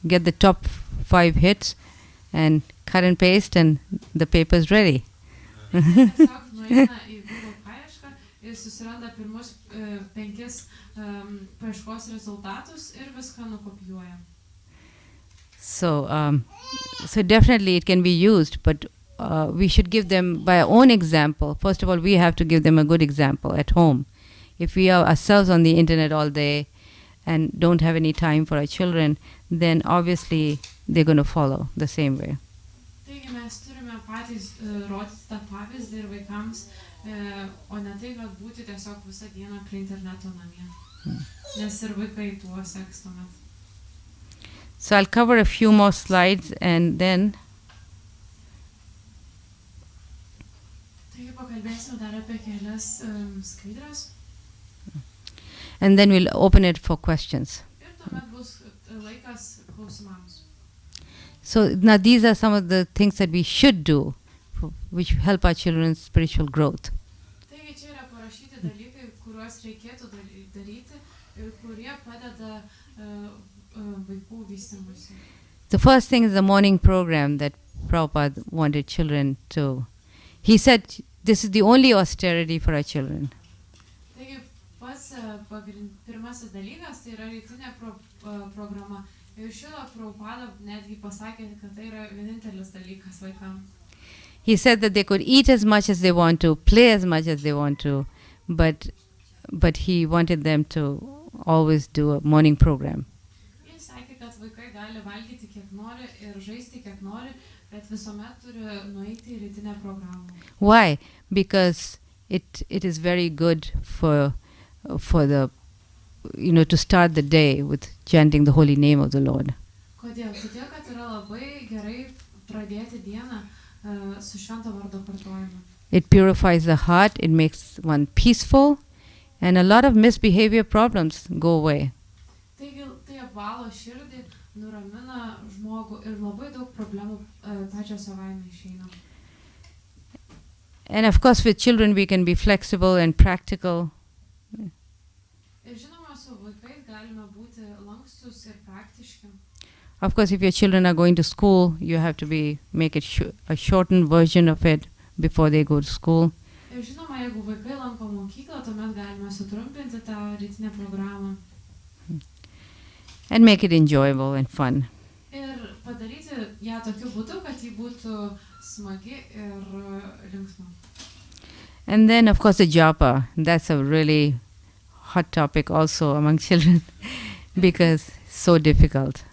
get the top 5 hits and cut and paste and the paper is ready. Tiesiog nueina į Google paiešką ir susiranda pirmus 5 paieškos rezultatus ir viską nukopijuoja. So definitely it can be used, but we should give them by our own example. First of all, we have to give them a good example at home. If we are ourselves on the internet all day and don't have any time for our children, then obviously they're going to follow the same way. Taigi mes turime patys rodyti tą pavyzdį ir vaikams, o ne tai, kad būti tiesiog visą dieną prie interneto namie. Nes ir vaikai tuo seks tuomet. So I'll cover a few more slides and then Taigi pakalbėsime dar apie kelias skaidres. and then we'll open it for questions. Ir tuomet bus laikas klausimams. So now these are some of the things that we should do which help our children's spiritual growth. Taigi čia yra parašyti dalykai, kuriuos reikėtų daryti ir kurie padeda vaikų vystymuisi. The first thing is the morning program that Prabhupada wanted children to. He said this is the only austerity for our children. Taigi pats pirmasis dalykas tai yra rytinė programa. Ir šilo Prabhupada netgi pasakė, kad tai yra vienintelis dalykas vaikams. He said that they could eat as much as they want to, play as much as they want to, but he wanted them to always do a morning program. Jis sakė, kad vaikai gali valgyti kiek nori ir žaisti kiek nori, bet visuomet turi nueiti į rytinę programą. Why? Because it is very good for the to start the day with chanting the holy name of the Lord. Kodėl? Todėl, kad yra labai gerai pradėti dieną su švento vardo kartojimu. It purifies the heart, it makes one peaceful, and a lot of misbehavior problems go away. Taigi tai apvalo širdį, nuramina žmogų ir labai daug problemų pačio savaime išeina. And of course with children we can be flexible and practical. Ir žinoma, su vaikais galime būti lankstus ir praktiški. Of course, if your children are going to school, you have to make it a shortened version of it before they go to school. Ir žinoma, jeigu vaikai lanko mokyklą, tuomet galime sutrumpinti tą rytinę programą. And make it enjoyable and fun. Ir padaryti ją tokiu būdu, kad ji būtų smagi ir linksma. And then, of course, the japa. That's a really hot topic also among children because it's so difficult.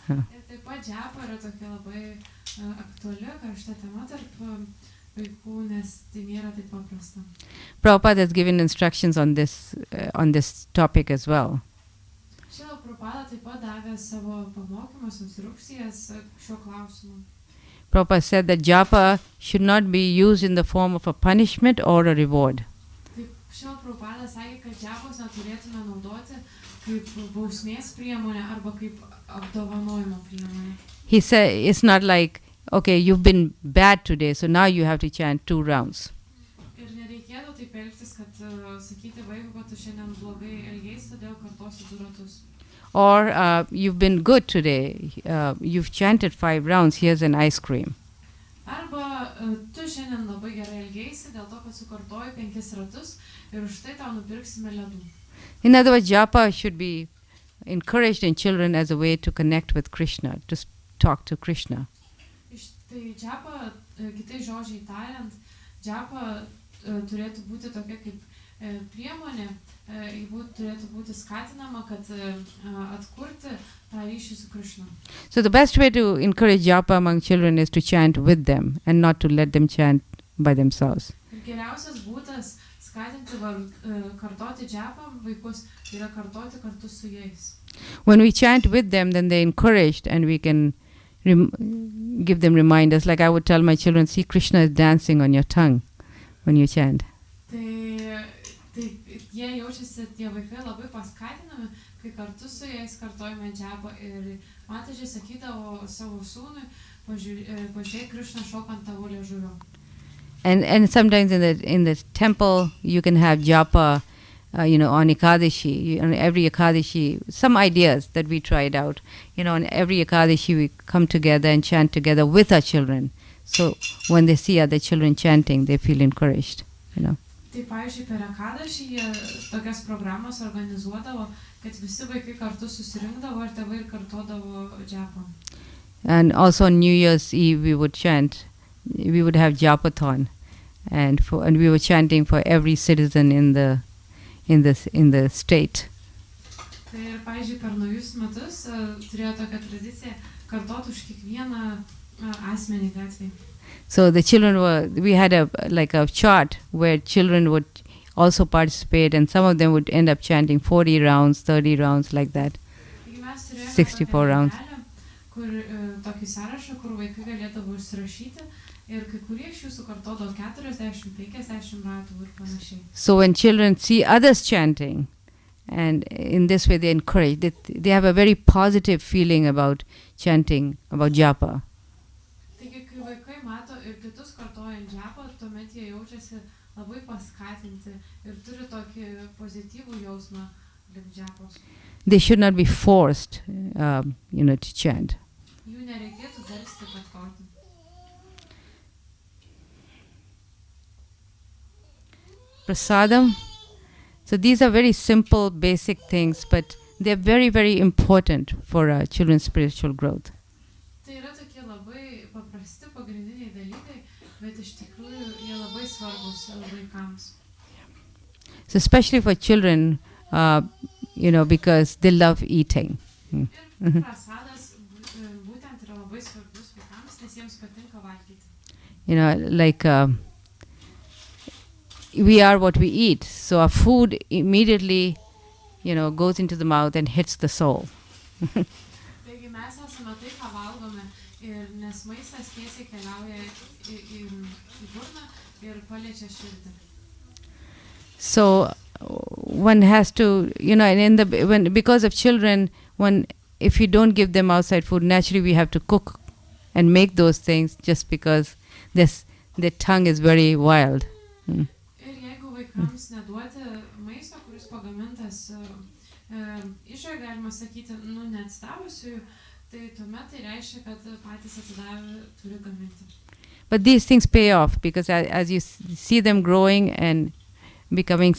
Džiapa yra tokia labai aktuali, karšta tema tarp vaikų, nes tai nėra taip paprasta. Prabhupada has given instructions on this topic as well. Šila Prabhupada taip pat davė savo pamokymus, instrukcijas šiuo klausimu. Prabhupada said that japa should not be used in the form of a punishment or a reward. Taip, Šila Prabhupada sakė, kad džiapos neturėtume naudoti kaip bausmės priemonė arba kaip apdovanojimo priemonė. He said it's not like, okay, you've been bad today, so now you have to chant 2 rounds. Ir nereikėtų taip elgtis, kad sakyti vaikui, kad tu šiandien blogai elgeisi, todėl kartosi 2 ratus. Or you've been good today, you've chanted 5 rounds, here's an ice cream. Arba tu šiandien labai gerai elgeisi, dėl to, kad sukartoji 5 ratus ir už tai tau nupirksime ledų. In other words, japa should be encouraged in children as a way to connect with Krishna, to talk to Krishna. Tai džiapa, kitai žodžiai tariant, džiapa turėtų būti tokia kaip priemonė, turėtų būti skatinama, kad atkurti tą ryšį su Krišna. So the best way to encourage japa among children is to chant with them and not to let them chant by themselves. Ir geriausias būdas skatinti kartoti džiapą vaikus yra kartoti kartu su jais. When we chant with them, then they're encouraged and we can give them reminders. Like I would tell my children, see, Krishna is dancing on your tongue when you chant. Tai jie jaučiasi, tie vaikai labai paskatinami, kai kartu su jais kartojame džiapą. Ir mataji sakydavo savo sūnui, pažiūrėk Krišną šokant tavo liežuvio. And sometimes in the temple you can have japa, on Ekadashi. On every Ekadashi, some ideas that we tried out. On every Ekadashi we come together and chant together with our children. So when they see other children chanting, they feel encouraged. Tai pavyzdžiui, per Ekadašį jie tokias programas organizuodavo, kad visi vaikai kartu susirinkdavo ir tėvai kartodavo džiapą. And also on New Year's Eve we would chant. We would have japathon, and we were chanting for every citizen in the state. Tai ir pavyzdžiui, per naujus metus turėjo tokią tradiciją kartoti už kiekvieną asmenį gatvėje. So the children we had a chart where children would also participate, and some of them would end up chanting 40 rounds, 30 rounds, like that. Taigi mes turėjome 64 tokią rounds. lentelę, tokį sąrašą, kur vaikai galėdavo užsirašyti ir kai kurie iš jų sukartodavo 40-50 ratų ir panašiai. So when children see others chanting, and in this way they encourage, they have a very positive feeling about chanting, about japa. Taigi, kai vaikai mato ir kitus kartojant džapą, tuomet jie jaučiasi labai paskatinti ir turi tokį pozityvų jausmą link džapos. They should not be forced, to chant. Jų nereikėtų versti kartoti. Prasadam. So these are very simple, basic things, but they're very, very important for children's spiritual growth. Tai yra tokie labai paprasti pagrindiniai dalykai, bet iš tikrųjų jie labai svarbus vaikams. So especially for children, because they love eating. Ir prasadas būtent yra labai svarbus vaikams, nes jiems patinka valgyti. We are what we eat. So our food immediately, goes into the mouth and hits the soul. Taigi mes esame tai, ką valgome, ir nes maistas tiesiai keliauja į burną ir paliečia širdį. So one has to, and because of children, if you don't give them outside food, naturally we have to cook and make those things just because their tongue is very wild. Vaikams neduoti maisto, kuris pagamintas išorėje, galima sakyti, neatstavusiųjų, tai tuomet tai reiškia, kad patys atsidavę turi gaminti. But these things pay off because as you see them growing and becoming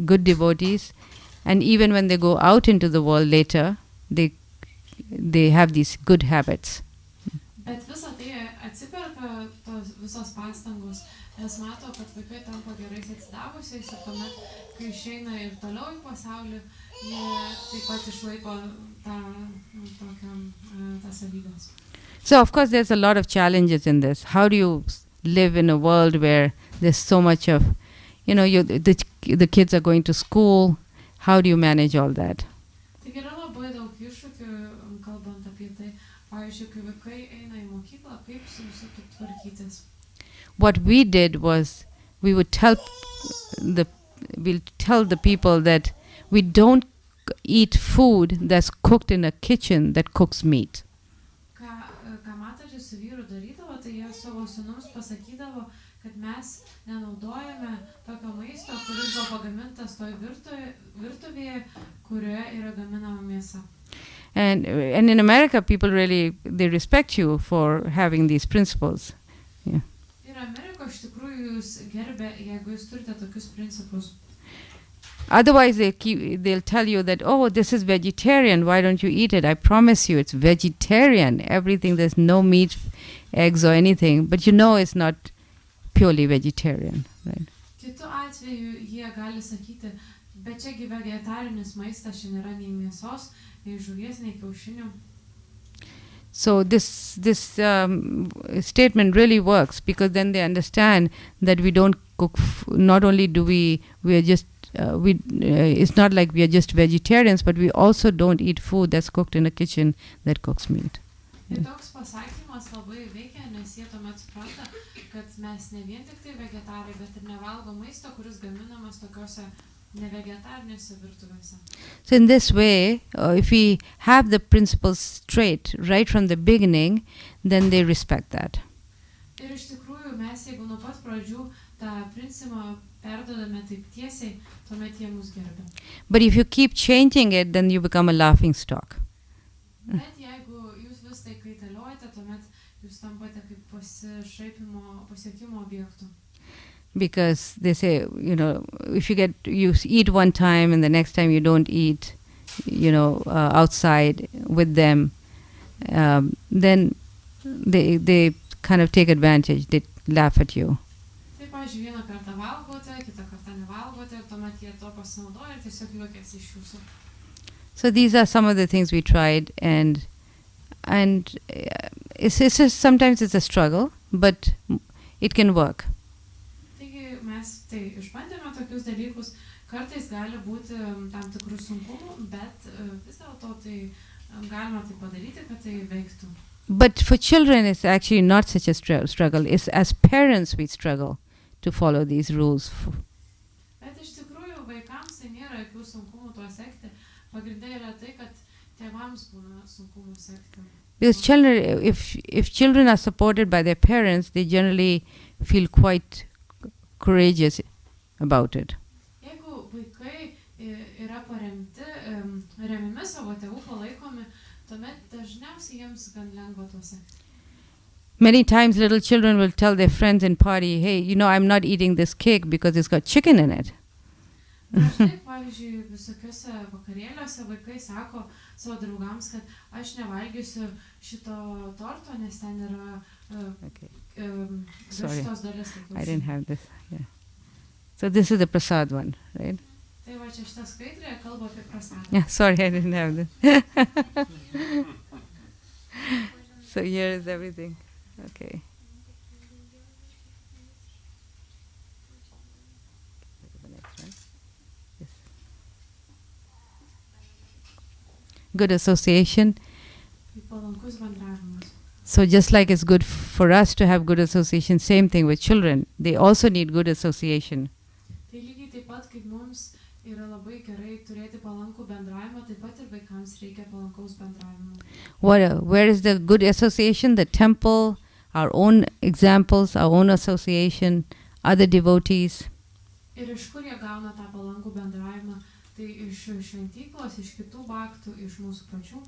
good devotees, and even when they go out into the world later, they have these good habits. Bet visą tai atsiperka, tos visos pastangos. Nes mato, kad vaikai tampa gerais atsidavusiais ir tuomet, kai išeina ir toliau į pasaulį, jie taip pat išlaiko tas savybes. So of course there's a lot of challenges in this. How do you live in a world where there's so much of, the kids are going to school? How do you manage all that? Taigi yra labai daug iššūkių, kalbant apie tai. Pavyzdžiui, kai vaikai eina į mokyklą, kaip su visu taip tvarkytis. What we did was we would tell the people that we don't eat food that's cooked in a kitchen that cooks meat. Ką mataji su vyru darydavo, tai jie savo sūnums pasakydavo, kad mes nenaudojame tokio maisto, kuris buvo pagamintas toj virtuvėje, kurioje yra gaminama mėsa. And in America, people really, they respect you for having these principles. Yeah. Amerikos iš tikrųjų jūs gerbė, jeigu jūs turite tokius principus. Otherwise, they'll tell you that, oh, this is vegetarian, why don't you eat it? I promise you, it's vegetarian. Everything, there's no meat, eggs or anything. But it's not purely vegetarian. Right? Kitu atveju jie gali sakyti, bet čiagi vegetarinis maistas, čia nėra nei mėsos, nei žuvies, nei kiaušinių. So this statement really works because then they understand that we don't cook. Not only do we are just it's not like we are just vegetarians, but we also don't eat food that's cooked in a kitchen that cooks meat. Ir toks pasakymas labai veikia, nes jie tuomet supranta, kad mes ne vien tik tai vegetarai, bet ir nevalgo maisto, kuris gaminamas tokiuose nevegetarinėse virtuvėse. So in this way, if we have the principles straight right from the beginning, then they respect that. Ir iš tikrųjų mes, jeigu nuo pat pradžių tą principą perdodame taip tiesiai, tuomet jie mus gerbia. But if you keep changing it, then you become a laughing stock. Bet jeigu jūs vis tai kaitaliojate, tuomet jūs tampate kaip pasiekimo objektų. Because they say, if you eat one time and the next time you don't eat, outside with them, then they kind of take advantage. They laugh at you. Tai pavyzdžiui, vieną kartą valgote, kitą kartą nevalgote, ir tuomet jie to pasinaudoja ir tiesiog juokiasi iš jūsų. So these are some of the things we tried, and it's just, sometimes it's a struggle but it can work. Taigi mes tai išbandėme tokius dalykus, kartais gali būti tam tikrų sunkumų, bet vis dėlto tai galima tai padaryti, kad tai veiktų. But for children, it's actually not such a struggle. It's as parents we struggle to follow these rules. Bet iš tikrųjų vaikams tai nėra jokių sunkumų tuo sekti. Pagrindai yra tai, kad tėvams būna sunkumų sekti. Because children, if children are supported by their parents, they generally feel quite courageous about it. Jeigu vaikai yra paremti, remimi savo tėvų palaikomi, tuomet dažniausiai jiems gan lengva tuo sekti. Many times little children will tell their friends in party, hey, you know, I'm not eating this cake because it's got chicken in it. Dažnai, pavyzdžiui, visokiuose vakarėliuose vaikai sako savo draugams, kad aš nevalgysiu šito torto, nes ten yra Sorry, vištos dalis. I didn't have this. Yeah. So this is the prasad one, right? Tai va čia šitą skaidrę kalba apie prasadą. Yeah, sorry, I didn't have this. So here is everything. Okay. The next one. Yes. Good association. Palankus bendravimas. So just like it's good for us to have good association, same thing with children. They also need good association. Tai lygiai taip pat, kaip mums yra labai gerai turėti palankų bendravimą, taip pat ir vaikams reikia palankaus bendravimo. Where is the good association? The temple, our own examples, our own association, other devotees. Ir iš kur jie gauna tą palankų bendravimą? Tai iš šventyklos, iš kitų baktų, iš mūsų pačių.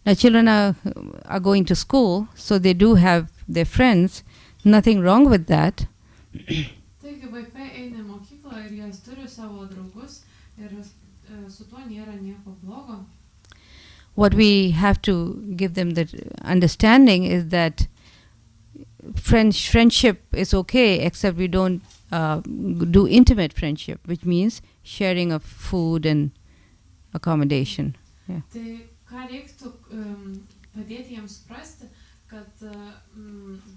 Now children are going to school, so they do have their friends. Nothing wrong with that. Taigi vaikai eina į mokyklą ir jie turi savo draugus ir su tuo nėra nieko blogo. What we have to give them the understanding is that friendship is okay, except we don't do intimate friendship, which means sharing of food and accommodation. Yeah. Tai ką reiktų padėti jiems suprasti, kad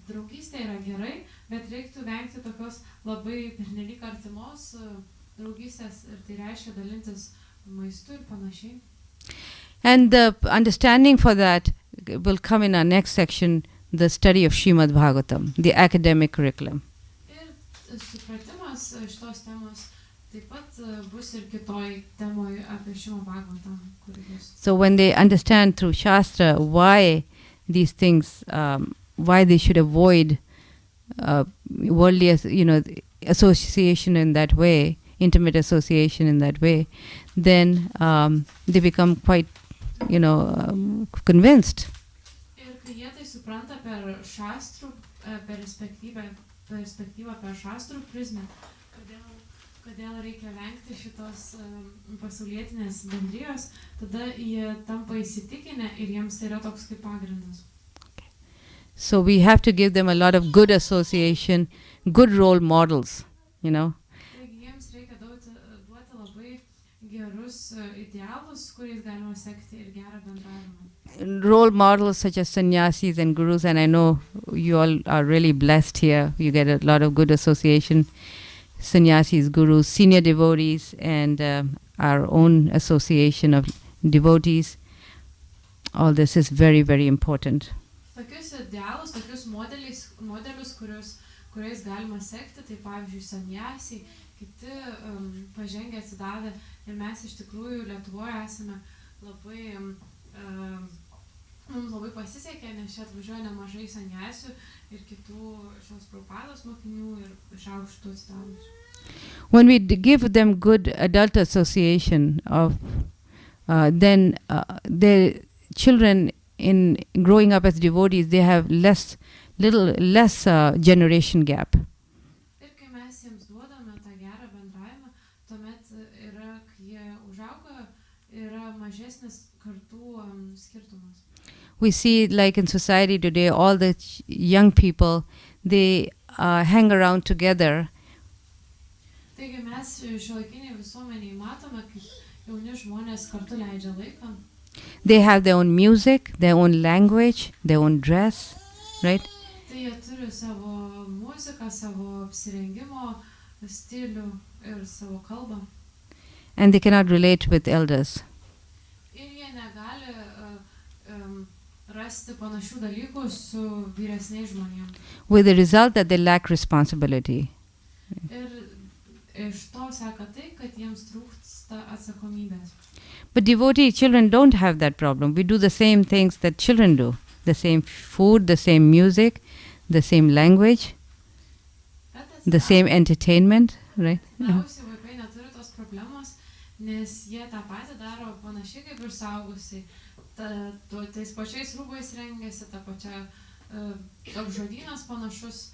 draugystė yra gerai, bet reiktų vengti tokios labai pernelyg artimos draugystės ir tai reiškia dalintis maistu ir panašiai. And the understanding for that will come in our next section, the study of Srimad Bhagavatam, the academic curriculum. Ir supratimas šitos temos taip pat bus ir kitoj temoj apie Srimad Bhagavatam, kuri bus. So when they understand through Shastra why these things, why they should avoid worldly, association in that way, intimate association in that way, then they become quite, convinced. Ir kai jie tai supranta per šastrų perspektyvą, per šastrų prizmę, kodėl reikia vengti šitos pasaulietinės bendrijos, tada jie tampa įsitikinę ir jiems tai yra toks kaip pagrindas. So we have to give them a lot of good association, good role models, Taigi jiems reikia duoti labai gerus idealus, kuriais galima sekti ir gerą bendravimą. Role models such as sannyasis and gurus, and I know you all are really blessed here. You get a lot of good association. Sannyasis, gurus, senior devotees, and our own association of devotees. All this is very, very important. Tokius idealus, tokius modelius, kuriais galima sekti, tai pavyzdžiui sanyasiai, kiti pažengę atsidavę ir mes iš tikrųjų Lietuvoje esame mums labai pasisekė, nes čia atvažiuoja nemažai sanyasių ir kitų šios Prabhupados mokinių ir iš aukštų atsidavusių. When we give them good adult association of, then the children in growing up as devotees, they have less generation gap. Ir kai mes jiems duodame tą gerą bendravimą, tuomet yra, kai jie užauga, yra mažesnis kartų skirtumas. We see like in society today, all the young people, they hang around together. Taigi mes šiuolaikiniai visuomeniai matome, kaip jauni žmonės kartu leidžia laiką. They have their own music, their own language, their own dress, right? Tai jie turi savo muziką, savo apsirengimo stilių ir savo kalbą. And they cannot relate with elders. Ir jie negali rasti panašių dalykų su vyresniais žmonėmis. With the result that they lack responsibility. Ir iš to seka tai, kad jiems trūksta atsakomybės. But devotee children don't have that problem. We do the same things that children do. The same food, the same music, the same language, the same entertainment, right? Suaugusi vaikai neturi tos problemos, nes jie tą patį daro panašiai kaip ir suaugusiai. Tais pačiais rūbais rengiasi, ta pačia toks žodynas panašus,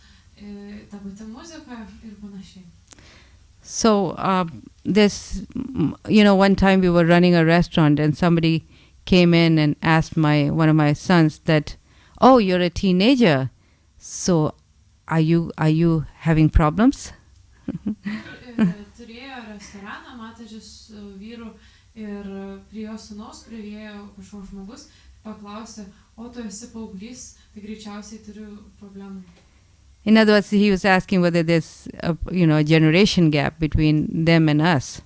ta pati muzika ir panašiai. So this, one time we were running a restaurant and somebody came in and asked one of my sons that, "Oh, you're a teenager, so are you having problems?" Turėjo restoraną, mataji su vyru ir prie jo sūnaus prieėjo kažkoks žmogus, paklausė, "O tu esi paauglys, tai greičiausiai turiu problemų." In other words, he was asking whether there's a generation gap between them and us.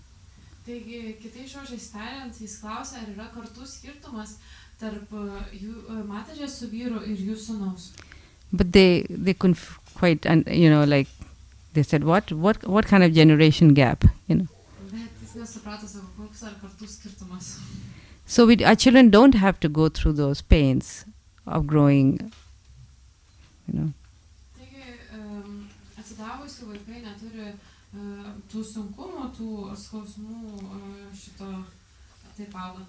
Taigi, kitais žodžiais tariant, jis klausė, ar yra kartų skirtumas tarp mataji su vyru ir jų sūnaus. But they couldn't quite, they said, what kind of generation gap, Bet jis nesuprato savo, koks ar kartų skirtumas. So our children don't have to go through those pains of growing, Atsidavusi vaikai neturi tų sunkumų, tų skausmų šito taip augant.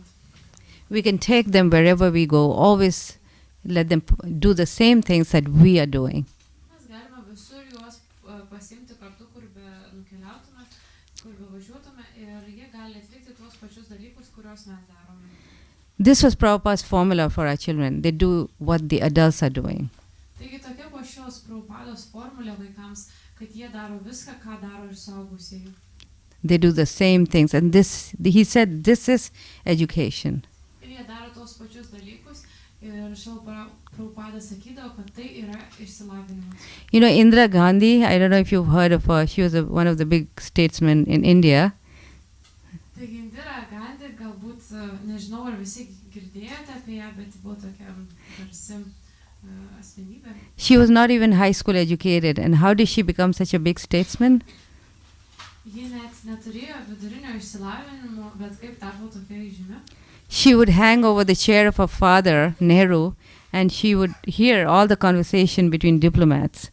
We can take them wherever we go, always let them do the same things that we are doing. Mes galime visur juos pasimti kartu, kur be nukeliautume, kur be važiuotume ir jie gali atlikti tuos pačius dalykus, kuriuos mes darome. This was Prabhupada's formula for our children. They do what the adults are doing. Taigi tokia buvo šios Prabhupados formulė vaikams, kad jie daro viską, ką daro ir suaugusieji. They do the same things, and he said, this is education. Ir jie daro tos pačius dalykus ir Prabhupada sakydavo, kad tai yra išsilavinimas. Indira Gandhi, I don't know if you've heard of her, she was one of the big statesmen in India. Taigi Indira Gandhi, galbūt, nežinau, ar visi girdėjote apie ją, bet buvo tokia garsi asmenybė. She was not even high school educated, and how did she become such a big statesman? Ji net neturėjo vidurinio išsilavinimo, bet kaip tapo tokia žymia? She would hang over the chair of her father, Nehru, and she would hear all the conversation between diplomats.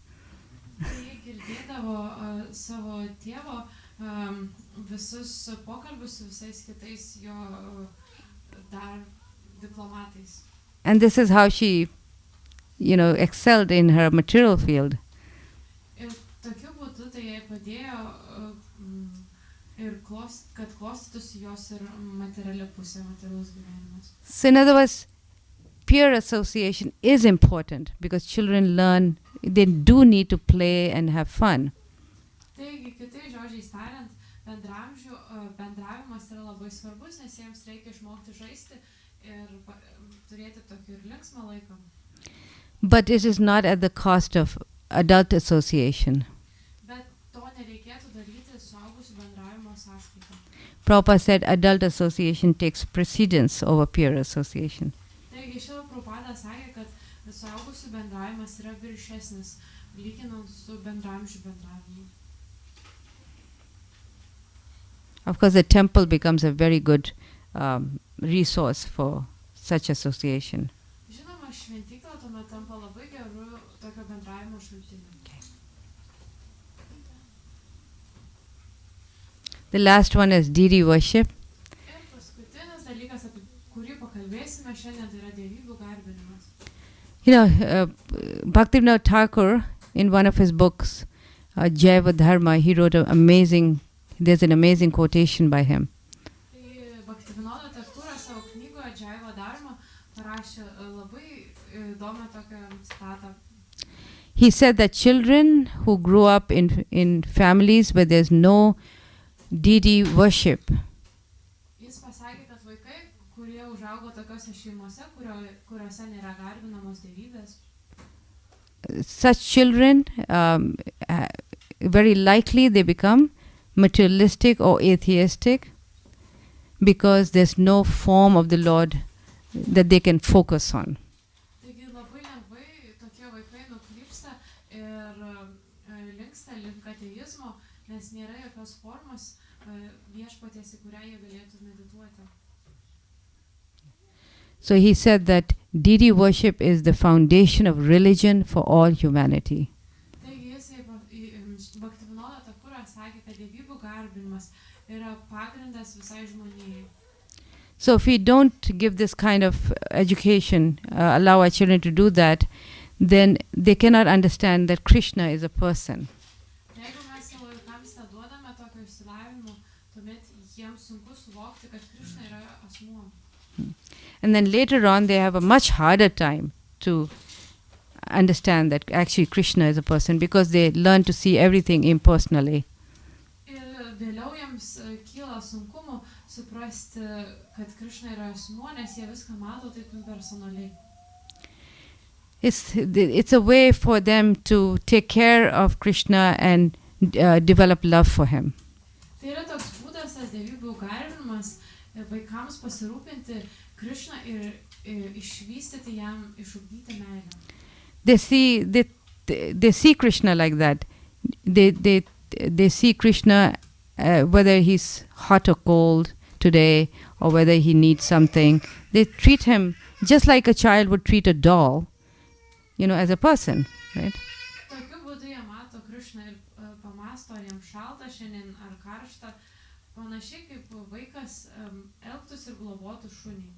Ji girdėdavo savo tėvo visus pokalbius su visais kitais jo dar diplomatais. And this is how she, excelled in her material field. Ir tokiu būdu tai jai padėjo ir kad klostytųsi jos ir materiali pusė, materialus gyvenimas. So in other words, peer association is important because children learn, they do need to play and have fun. Taigi, kitais žodžiais tariant, bendravimas yra labai svarbus, nes jiems reikia išmokti žaisti ir turėti tokį ir linksmą laiką. But it is not at the cost of adult association. Bet to nereikėtų daryti suaugusių bendravimo sąskaitą. Prabhupada said adult association takes precedence over peer association. Taigi, šio Prabhupada sakė, kad suaugusių bendravimas yra viršesnis, lyginant su bendraamžių bendravimu. Of course, the temple becomes a very good resource for such association. Žinoma, šventykla tuomet tampa labai geru tokio bendravimo šaltiniu. The last one is deity worship. Ir paskutinis dalykas, apie kurį pakalbėsime šiandien, tai yra dievybių garbinimas. Bhaktivinoda Thakur, in one of his books, Jaiva Dharma, he wrote there's an amazing quotation by him. Tai Bhaktivinoda Thakur savo knygoje Jaiva Dharma parašė labai įdomią tokią citatą. He said that children who grow up in families where there's no deity worship, Jis pasakė, kad vaikai, kurie užaugo tokiose šeimose, kuriuose nėra garbinamos dievybės, such children, very likely they become materialistic or atheistic because there's no form of the Lord that they can focus on. Taigi labai lengvai tokie vaikai nukrypsta ir linksta link ateizmo, nes nėra jokios formos viešpaties, į kurią jie galėtų medituoti. So he said that deity worship is the foundation of religion for all humanity. Taigi jisai Bhaktivinoda Thakura sakė, kad dievybių garbinimas yra pagrindas visai žmonijai. So if we don't give this kind of education, allow our children to do that, then they cannot understand that Krishna is a person. Jeigu mes savo vaikams neduodame tokio išsilavinimo, tuomet jiems sunku suvokti, kad Krishna yra asmuo. And then later on they have a much harder time to understand that actually Krishna is a person because they learn to see everything impersonally. Ir vėliau jiems kyla sunkumų suprasti, kad Krishna yra asmuo, nes jie viską mato taip impersonaliai. It's a way for them to take care of Krishna and develop love for him. Tai yra toks būdas, tas dievybių garbinimas, vaikams pasirūpinti Krishna ir išvystyti jam, išugdyti meilę. They see Krishna like that. They see Krishna whether he's hot or cold today or whether he needs something. They treat him just like a child would treat a doll, as a person, right? Tokiu būdu jie mato Krishna ir pamasto, ar jam šalta šiandien ar karšta, panašiai kaip vaikas elgtųsi ir globotų šunį.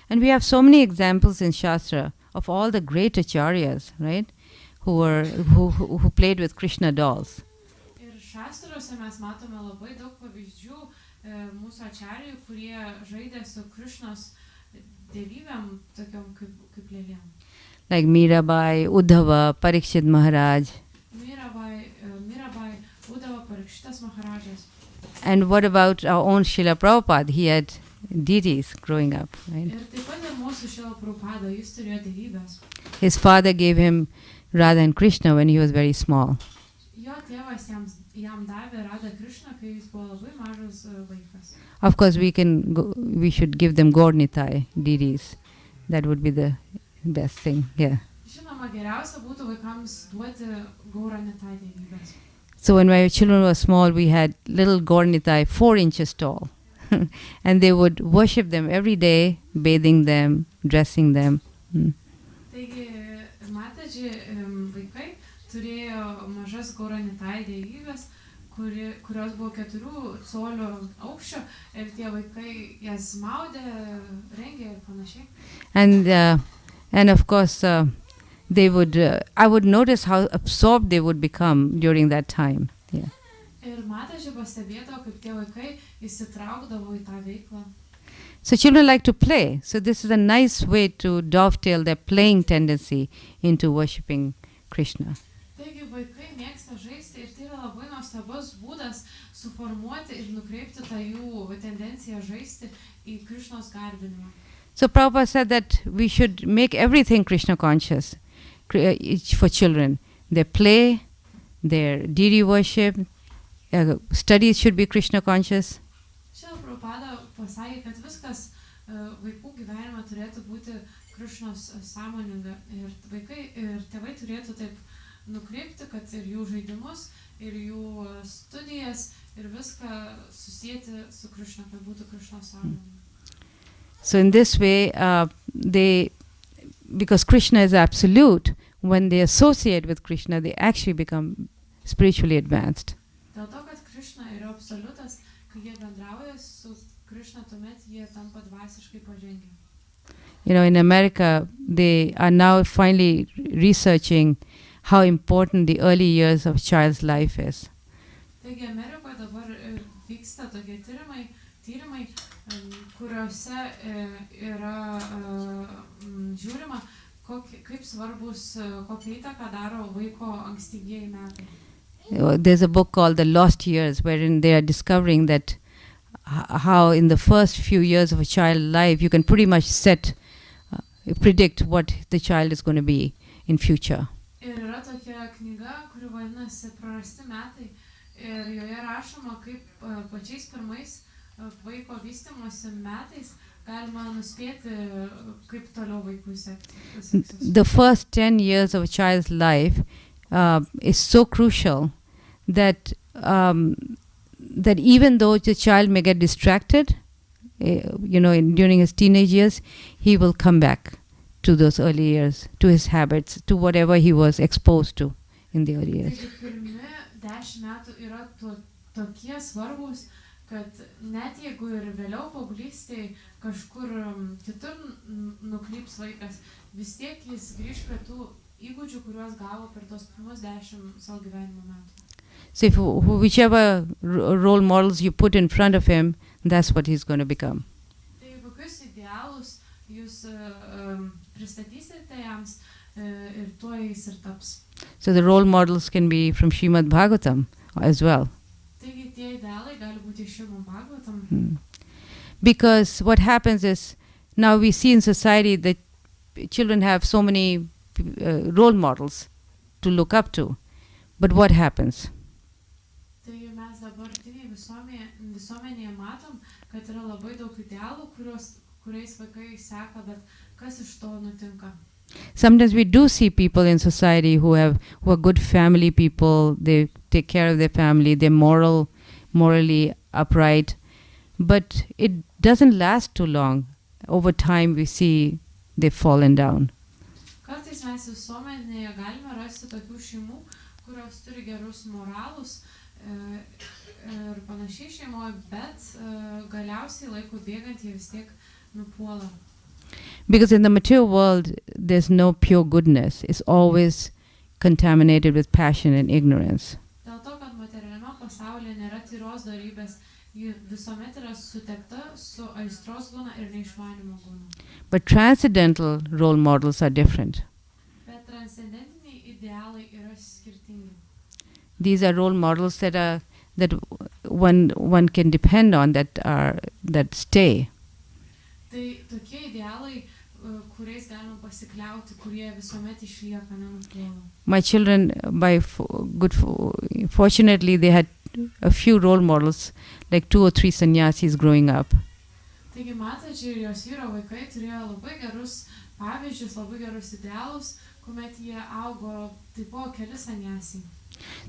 And we have so many examples in Shastra of all the great acharyas, right, who played with Krishna dolls. Ir šastruose mes matome labai daug pavyzdžių mūsų acharijų, kurie žaidė su Krishnos dievybėm, tokiom kaip lėlėm. Like Mirabai, Uddhava, Parikshit Maharaj. Mirabai, Uddhava, Parikshitas Maharajas. And what about our own Srila Prabhupada? He had deities growing up, right? Ir taip pat ir mūsų Srila Prabhupada, jis turėjo dievybės. His father gave him Radha and Krishna when he was very small. Jo tėvas jam davė Radha Krishna, kai jis buvo labai mažas vaikas. Of course, we should give them Gaurnitai deities. That would be the best thing, yeah. Žinoma, geriausia būtų vaikams duoti Gauranitai dievybės. So when my children were small, we had little Gaurnitai 4 inches tall. And they would worship them every day, bathing them, dressing them. Taigi, mataji vaikai turėjo mažas Gauranitai dievybės, kurios buvo 4 colių aukščio ir tie vaikai jas maudė, rengė ir panašiai. And of course, they would. I would notice how absorbed they would become during that time. Yeah. Ir mataji pastebėdavo, kaip tie vaikai įsitraukdavo į tą veiklą. So children like to play. So this is a nice way to dovetail their playing tendency into worshipping Krishna. Taigi vaikai mėgsta žaisti ir tai yra labai nuostabus būdas suformuoti ir nukreipti tą jų tendenciją žaisti į Krishnos garbinimą. So Prabhupada said that we should make everything Krishna conscious for children. Their play, their deity worship, studies should be Krishna conscious. Srila Prabhupada pasakė, kad viskas vaikų gyvenime turėtų būti Krishnos sąmoninga ir vaikai ir tėvai turėtų taip nukreipti, kad ir jų žaidimus, ir jų studijas, ir viską susijęti su Krishna, kad būtų Krishnos sąmoninga. So in this way, because Krishna is absolute, when they associate with Krishna, they actually become spiritually advanced. Dėl to, kad Krishna yra absoliutas, kai jie bendrauja su Krishna, tuomet jie tampa dvasiškai pažengę. In America, they are now finally researching how important the early years of a child's life is. Taigi Amerikoje dabar vyksta tokie tyrimai, kuriuose yra žiūrima, kaip svarbus, kokią įtaką daro vaiko ankstyvieji metai. There's a book called The Lost Years, wherein they are discovering that how in the first few years of a child's life, you can pretty much predict what the child is going to be in future. Ir Ir yra tokia knyga, kuri vadinasi Prarasti metai. Ir joje rašoma, kaip pačiais pirmais vaiko vystymosi metais galima nuspėti, kaip toliau vaikų seksis. The first 10 years of a child's life is so crucial that that even though the child may get distracted, during his teenage years, he will come back to those early years, to his habits, to whatever he was exposed to in the early years. Taigi pirmi 10 metų yra tokie svarbus, kad net jeigu ir vėliau paauglystėje kažkur kitur nukryps vaikas, vis tiek jis grįž prie tų įgūdžių, kuriuos gavo per tos pirmus 10 savo gyvenimo metų. So if whichever role models you put in front of him, that's what he's going to become. Tai kokius idealus jūs pristatysite jiems ir tuo jis ir taps. So the role models can be from Srimad Bhagavatam as well. Taigi tie idealai gali būti iš Srimad Bhagavatam. Because what happens is, now we see in society that children have so many role models to look up to. But what happens? Tai mes dabartinėje visuomenėje matom, kad yra labai daug idealų, kuriais vaikai seka, bet kas iš to nutinka? Sometimes we do see people in society who are good family people, they take care of their family, they're morally upright, but it doesn't last too long. Over time we see they've fallen down. Kartais mes visuomenėje galime rasti tokių šeimų, kurios turi gerus moralus ir panašiai šeimoje, bet galiausiai laikų bėgant jie vis tiek nupuola. Because in the material world, there's no pure goodness. It's always contaminated with passion and ignorance. Dėl to, kad materialiame pasaulyje nėra tyros dorybės, ji visuomet yra sutekta su aistros guna ir neišmanimo guna. But transcendental role models are different. Bet transcendentiniai idealai yra skirtingi. These are role models that one can depend on, that stay. Tai tokie idealai, kuriais galima pasikliauti, kurie visuomet išlieka, nenupuola. My children, fortunately, they had a few role models, like 2 or 3 sannyasis growing up. Taigi mataji ir jos vyro vaikai turėjo labai gerus pavyzdžius, labai gerus idealus, kuomet jie augo, tai buvo keli sannjasiai.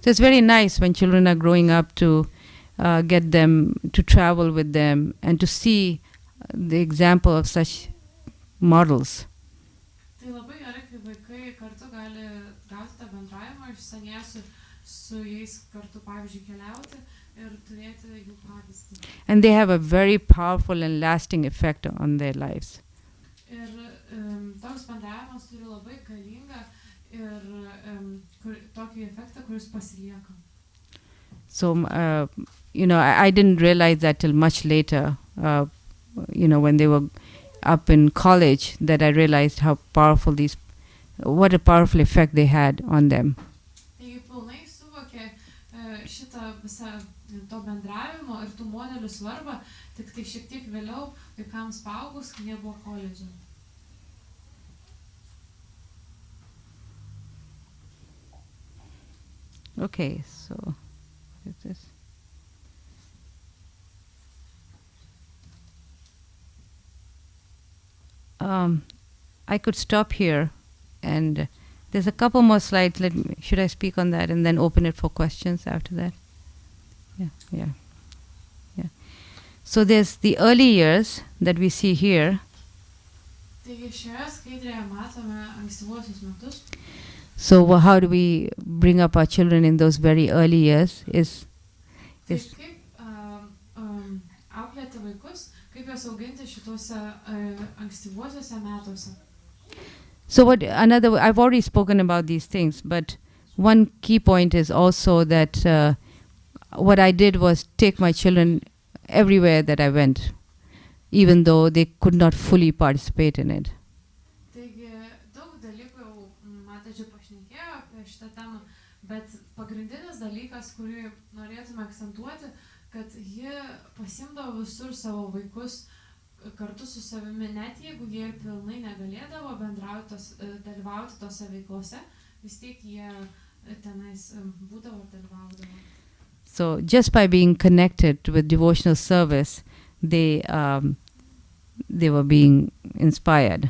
So it's very nice when children are growing up to get them to travel with them and to see the example of such models. Tai labai gerai, kai vaikai kartu gali gauti tą bendravimą iš sannjasių, su jais kartu, pavyzdžiui, keliauti ir turėti jų pavyzdį. And they have a very powerful and lasting effect on their lives. Ir toks bendravimas turi labai galingą ir tokį efektą, kuris pasilieka. So, I didn't realize that till much later, when they were up in college, that I realized what a powerful effect they had on them. Taigi pilnai suvokė šitą visą to bendravimo ir tų modelių svarbą, tik tai šiek tiek vėliau vaikams paaugus, kai jie buvo koledže. Okay, so what is this? I could stop here, and there's a couple more slides. Should I speak on that and then open it for questions after that? Yeah. So there's the early years that we see here. Taigi šioje skaidrėje matome ankstyvuosius metus. So how do we bring up our children in those very early years? Tai kaip auklėti vaikus, kaip juos auginti šituose ankstyvuosiuose metuose? So I've already spoken about these things, but one key point is also that what I did was take my children everywhere that I went, even though they could not fully participate in it. Taigi daug dalykų jau mataji pašnekėjo apie šitą temą, bet pagrindinis dalykas, kurį norėtume akcentuoti, kad ji pasimdavo visur savo vaikus kartu su savimi, net jeigu jie pilnai negalėdavo dalyvauti tose veiklose, vis tiek jie tenais būdavo ir dalyvaudavo. So just by being connected with devotional service, they were being inspired.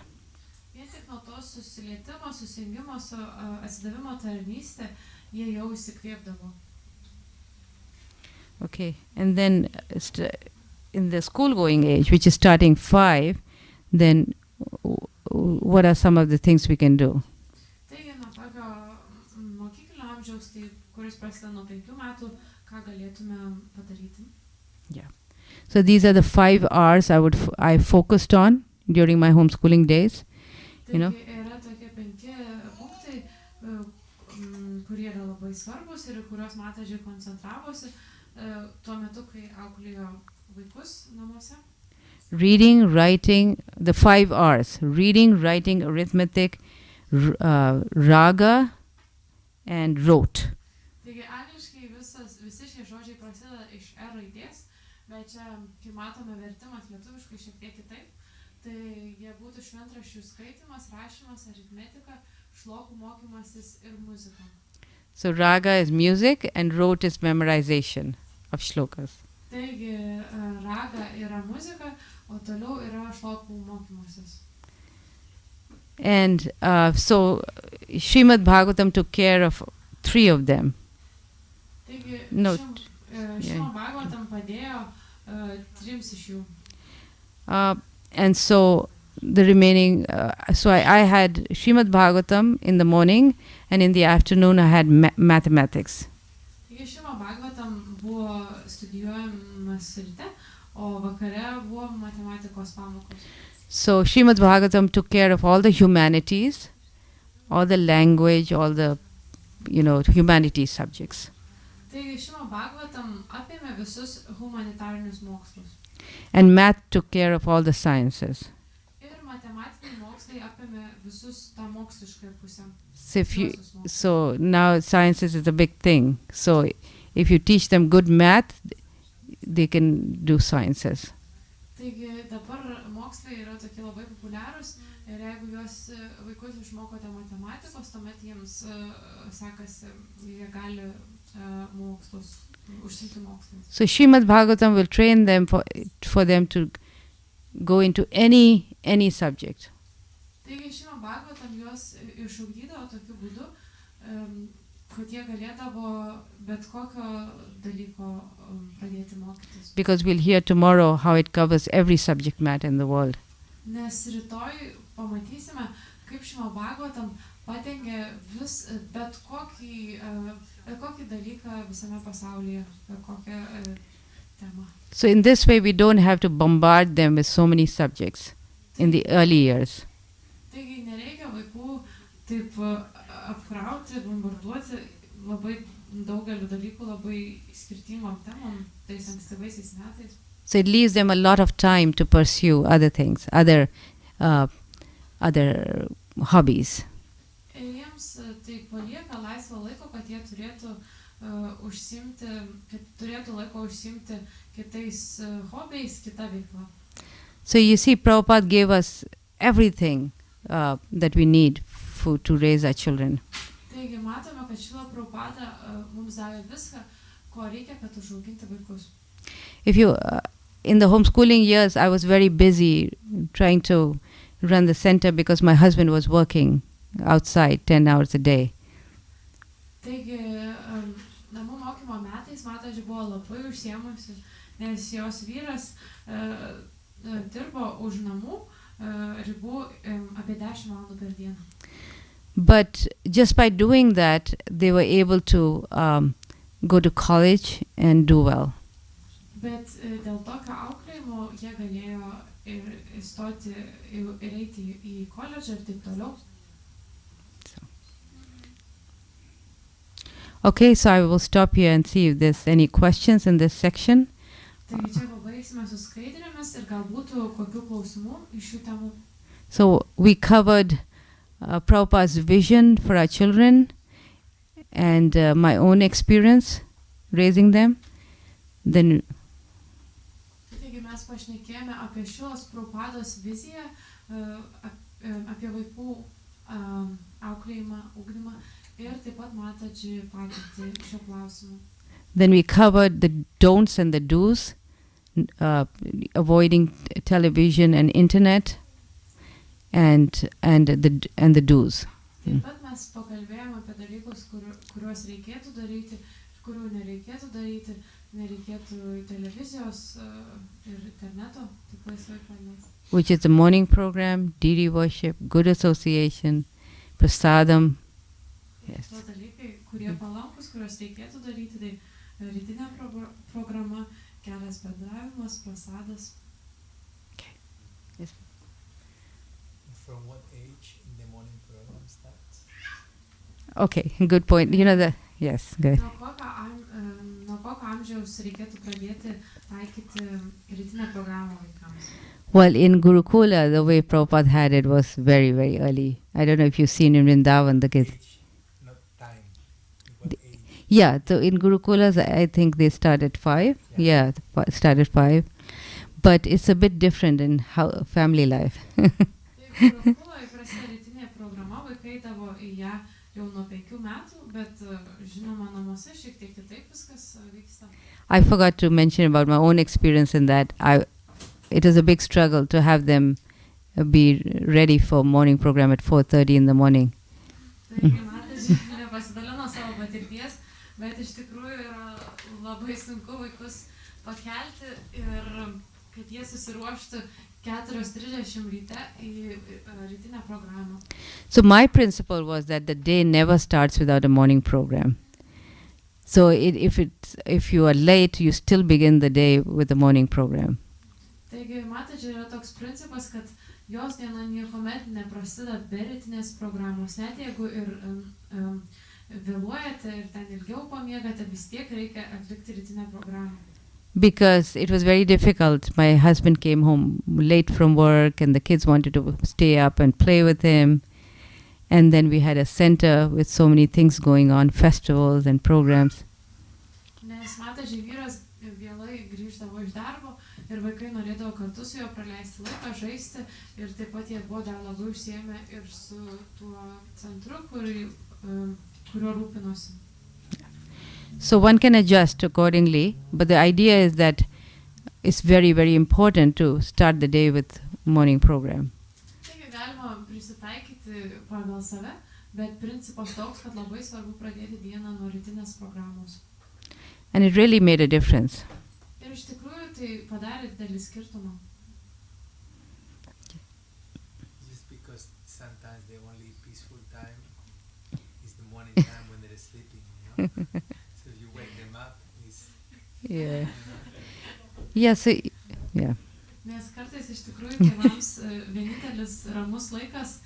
Vien tik nuo to susilietimo, susijungimo su atsidavimo tarnystė, jie jau įsikvėpdavo. Okay, and then in the school-going age, which is starting 5, then what are some of the things we can do? Taigi, nuo tokio mokyklinio amžiaus, tai, kuris prasideda nuo 5 metų, ką galėtume padaryti? Yeah. So these are the 5 R's I focused on during my homeschooling days. Taigi, You know? yra tokie 5 punktai, kurie yra labai svarbus ir kuriuos mataji koncentravosi tuo metu, kai auklėjo vaikus namuose. Reading, writing, the 5 R's. Reading, writing, arithmetic, raga, and rote. Taigi, angliškai visi šie žodžiai prasideda iš R raidės, bet čia, kai matome vertimas lietuviškai šiek tiek kitaip, tai jie būtų šventraščių skaitimas, rašymas, aritmetika, šlokų mokymasis ir muzika. So raga is music and rote is memorization of shlokas. Taigi, raga yra muzika, o toliau yra šlokų mokymasis. And so Srimad Bhagavatam took care of 3 of them. Taigi, No, Srimad Bhagavatam padėjo 3 iš jų. And so the remaining, so I had Srimad Bhagavatam in the morning, and in the afternoon I had mathematics. Taigi, Srimad Bhagavatam buvo studijuojamas ryte, o vakare buvo matematikos pamokos. So Srimad Bhagavatam took care of all the humanities, all the language, all the, humanities subjects. Taigi, Srimad Bhagavatam apėmė visus humanitarinius mokslus. And math took care of all the sciences. Ir matematiniai mokslai apėmė visus tą mokslišką pusę. So now sciences is a big thing. So if you teach them good math, they can do sciences. Taigi dabar mokslai yra tokie labai populiarūs ir jeigu juos vaikus išmokote matematikos, tuomet jiems sekasi, jie gali mokslus, užsiimti mokslus. So Srimad Bhagavatam will train them for them to go into any subject. Taigi Srimad Bhagavatam juos išugdydavo tokiu būdu, kad jie galėdavo bet kokio dalyko pradėti mokytis. Because we'll hear tomorrow how it covers every subject matter in the world. Nes rytoj pamatysime, kaip Srimad Bhagavatam padengia bet kokį dalyką visame pasaulyje, bet kokią temą. So in this way we don't have to bombard them with so many subjects in the early years. Taigi nereikia vaikų taip apkrauti, bombarduoti labai daugeliu dalykų, labai skirtingom temom, tais ankstyvaisiais metais. So it leaves them a lot of time to pursue other things, other hobbies. Ir jiems tai palieka laisvą laiko, kad jie turėtų laiko užsiimti kitais hobiais, kita veikla. So you see, Prabhupada gave us everything that we need to raise our children. Taigi matome, kad Šrila Prabhupada mums davė viską, ko reikia, kad užauginti vaikus. If you, in the homeschooling years, I was very busy trying to run the center because my husband was working outside 10 hours a day. Taigi, namų mokymo metais mataji buvo labai užsiėmusi, nes jos vyras dirbo už namų ribų apie 10 valandų per dieną. But just by doing that, they were able to go to college and do well. Bet dėl tokio auklėjimo jie galėjo ir įstoti ir eiti į koledžą ir taip toliau. Okay, so I will stop here and see if there's any questions in this section. Taigi čia pabaigsime su skaidrėmis ir gal būtų kokių klausimų iš šių temų. So we covered Prabhupada's vision for our children and my own experience raising them. Then Taigi mes pašnekėjome apie Šrilos Prabhupados viziją, apie vaikų auklėjimą, ugdymą Ir taip pat mataji patirtį šio klausimu. Then we covered the don'ts and the do's, avoiding television and internet, and the do's. Taip pat mes pakalbėjome apie dalykus, kuriuos reikėtų daryti, kurių nereikėtų daryti, nereikėtų televizijos ir interneto, tik laisvai praleisti. Which is the morning program, deity worship, good association, prasadam. Yes. Tuo dalykai, kurie palankus, kuriuos reikėtų daryti, tai rytinė programa, geras bendravimas, prasadas. Okay. Yes. From what age in the morning program starts? Okay, good point. You know that. Yes, good. Nuo kokio amžiaus reikėtų pradėti taikyti rytinę programą vaikams? Well, in Gurukula, the way Prabhupada had it was very, very early. I don't know if you've seen in Vrindavan, the kids. Age, not time. What age? Yeah, so in Gurukulas, I think they start at 5. Yeah, start at 5. But it's a bit different in how family life. Tai Gurukuloje prasideda rytinė programa, vaikai eidavo į ją jau nuo 5 metų, bet žinoma namuose šiek tiek kitaip viskas vyksta. I forgot to mention about my own experience in that. It was a big struggle to have them be ready for morning program at 4:30 in the morning. Taigi mataji nepasidalino savo patirties, bet iš tikrųjų yra labai sunku vaikus pakelti ir kad jie susiruoštų 4:30 ryte į rytinę programą. So my principle was that the day never starts without a morning program. So if you are late, you still begin the day with the morning program. Taigi mataji yra toks principas, kad jos diena niekuomet neprasideda be rytinės programos, net jeigu ir vėluojate ir ten ilgiau pamiegate, vis tiek reikia atlikti rytinę programą. Because it was very difficult. My husband came home late from work and the kids wanted to stay up and play with him. And then we had a center with so many things going on, festivals and programs. Nes mataji vyras vėlai grįždavo iš darbo ir vaikai norėdavo kartu su juo praleisti laiką, žaisti ir taip pat jie buvo dar labai užsiėmę ir su tuo centru, kuriuo rūpinosi. So one can adjust accordingly, but the idea is that it's very, very important to start the day with morning program. Taigi galima prisitaikyti pagal save, bet principas toks, kad labai svarbu pradėti dieną nuo rytinės programos. And it really made a difference. Ir iš tikrųjų tai padarė didelį skirtumą. Just because sometimes the only peaceful time is the morning time when they're sleeping, you know? So if you wake them up, it's... Yeah. Yeah, so, yeah. Nes kartais iš tikrųjų tėvams vienintelis ramus laikas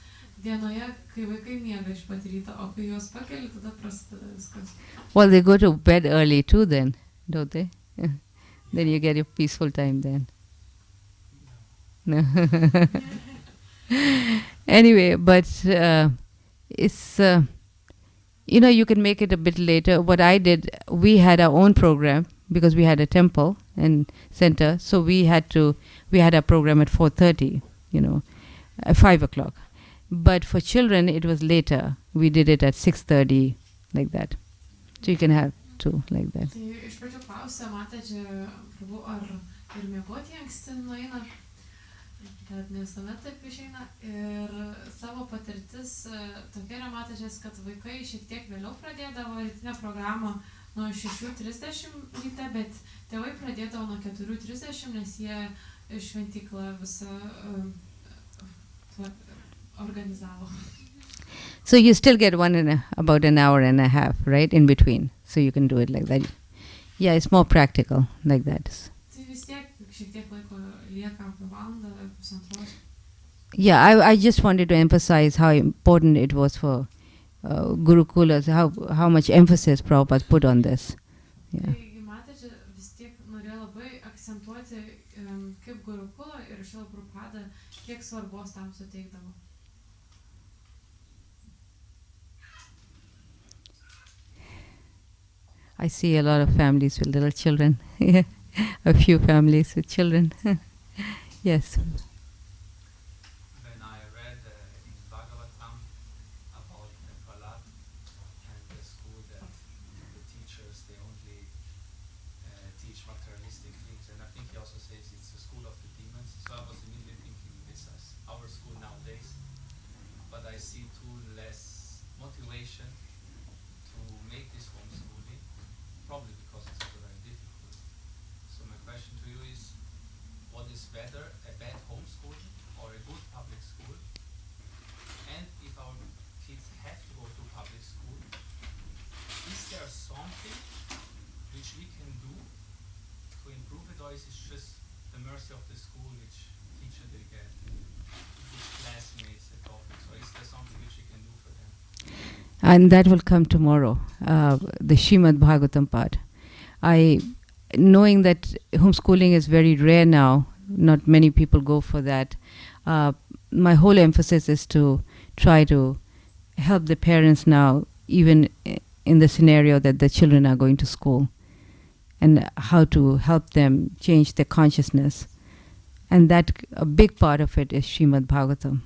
dienoje, kai vaikai miega iš pat ryto, o kai juos pakeli, tada prasideda viskas. Well, they go to bed early too then, don't they? Yeah. Then you get a peaceful time then. No. Anyway, but it's, you can make it a bit later. What I did, we had our own program because we had a temple and center. So we had a program at 4:30, at 5 o'clock. But for children, it was later. We did it at 6:30, like that. So you can have two, like that. Tai iš pradžių klausė, mataji, ar ir miegoti anksti nueina, bet ne visuomet taip išeina. Ir savo patirtis tokia yra, matažės, kad vaikai šiek tiek vėliau pradėdavo rytinę programą nuo 6:30 ryte, bet tėvai pradėdavo nuo 4:30, nes jie šventyklą visą organizavo. So you still get about an hour and a half, right, in between. So you can do it like that. Yeah, it's more practical like that. Tai vis tiek šiek tiek laiko lieka apie valandą, pusantros. Yeah, I just wanted to emphasize how important it was for Gurukulas, how much emphasis Prabhupada put on this. Yeah. Tai mataji, vis tiek norėjo labai akcentuoti, kaip Gurukula ir Šrila Prabhupada, kiek svarbos tam suteikdavo. I see a lot of families with little children. Yeah, a few families with children. Yes. When I read in Bhagavatam about the Prahlad choice is just the mercy of the school, which teacher they get, which classmates they talk with. So is there something which you can do for them? And that will come tomorrow, the Srimad Bhagavatam part. Knowing that homeschooling is very rare now, not many people go for that, my whole emphasis is to try to help the parents now, even in the scenario that the children are going to school, and how to help them change their consciousness. And that a big part of it is Srimad Bhagavatam.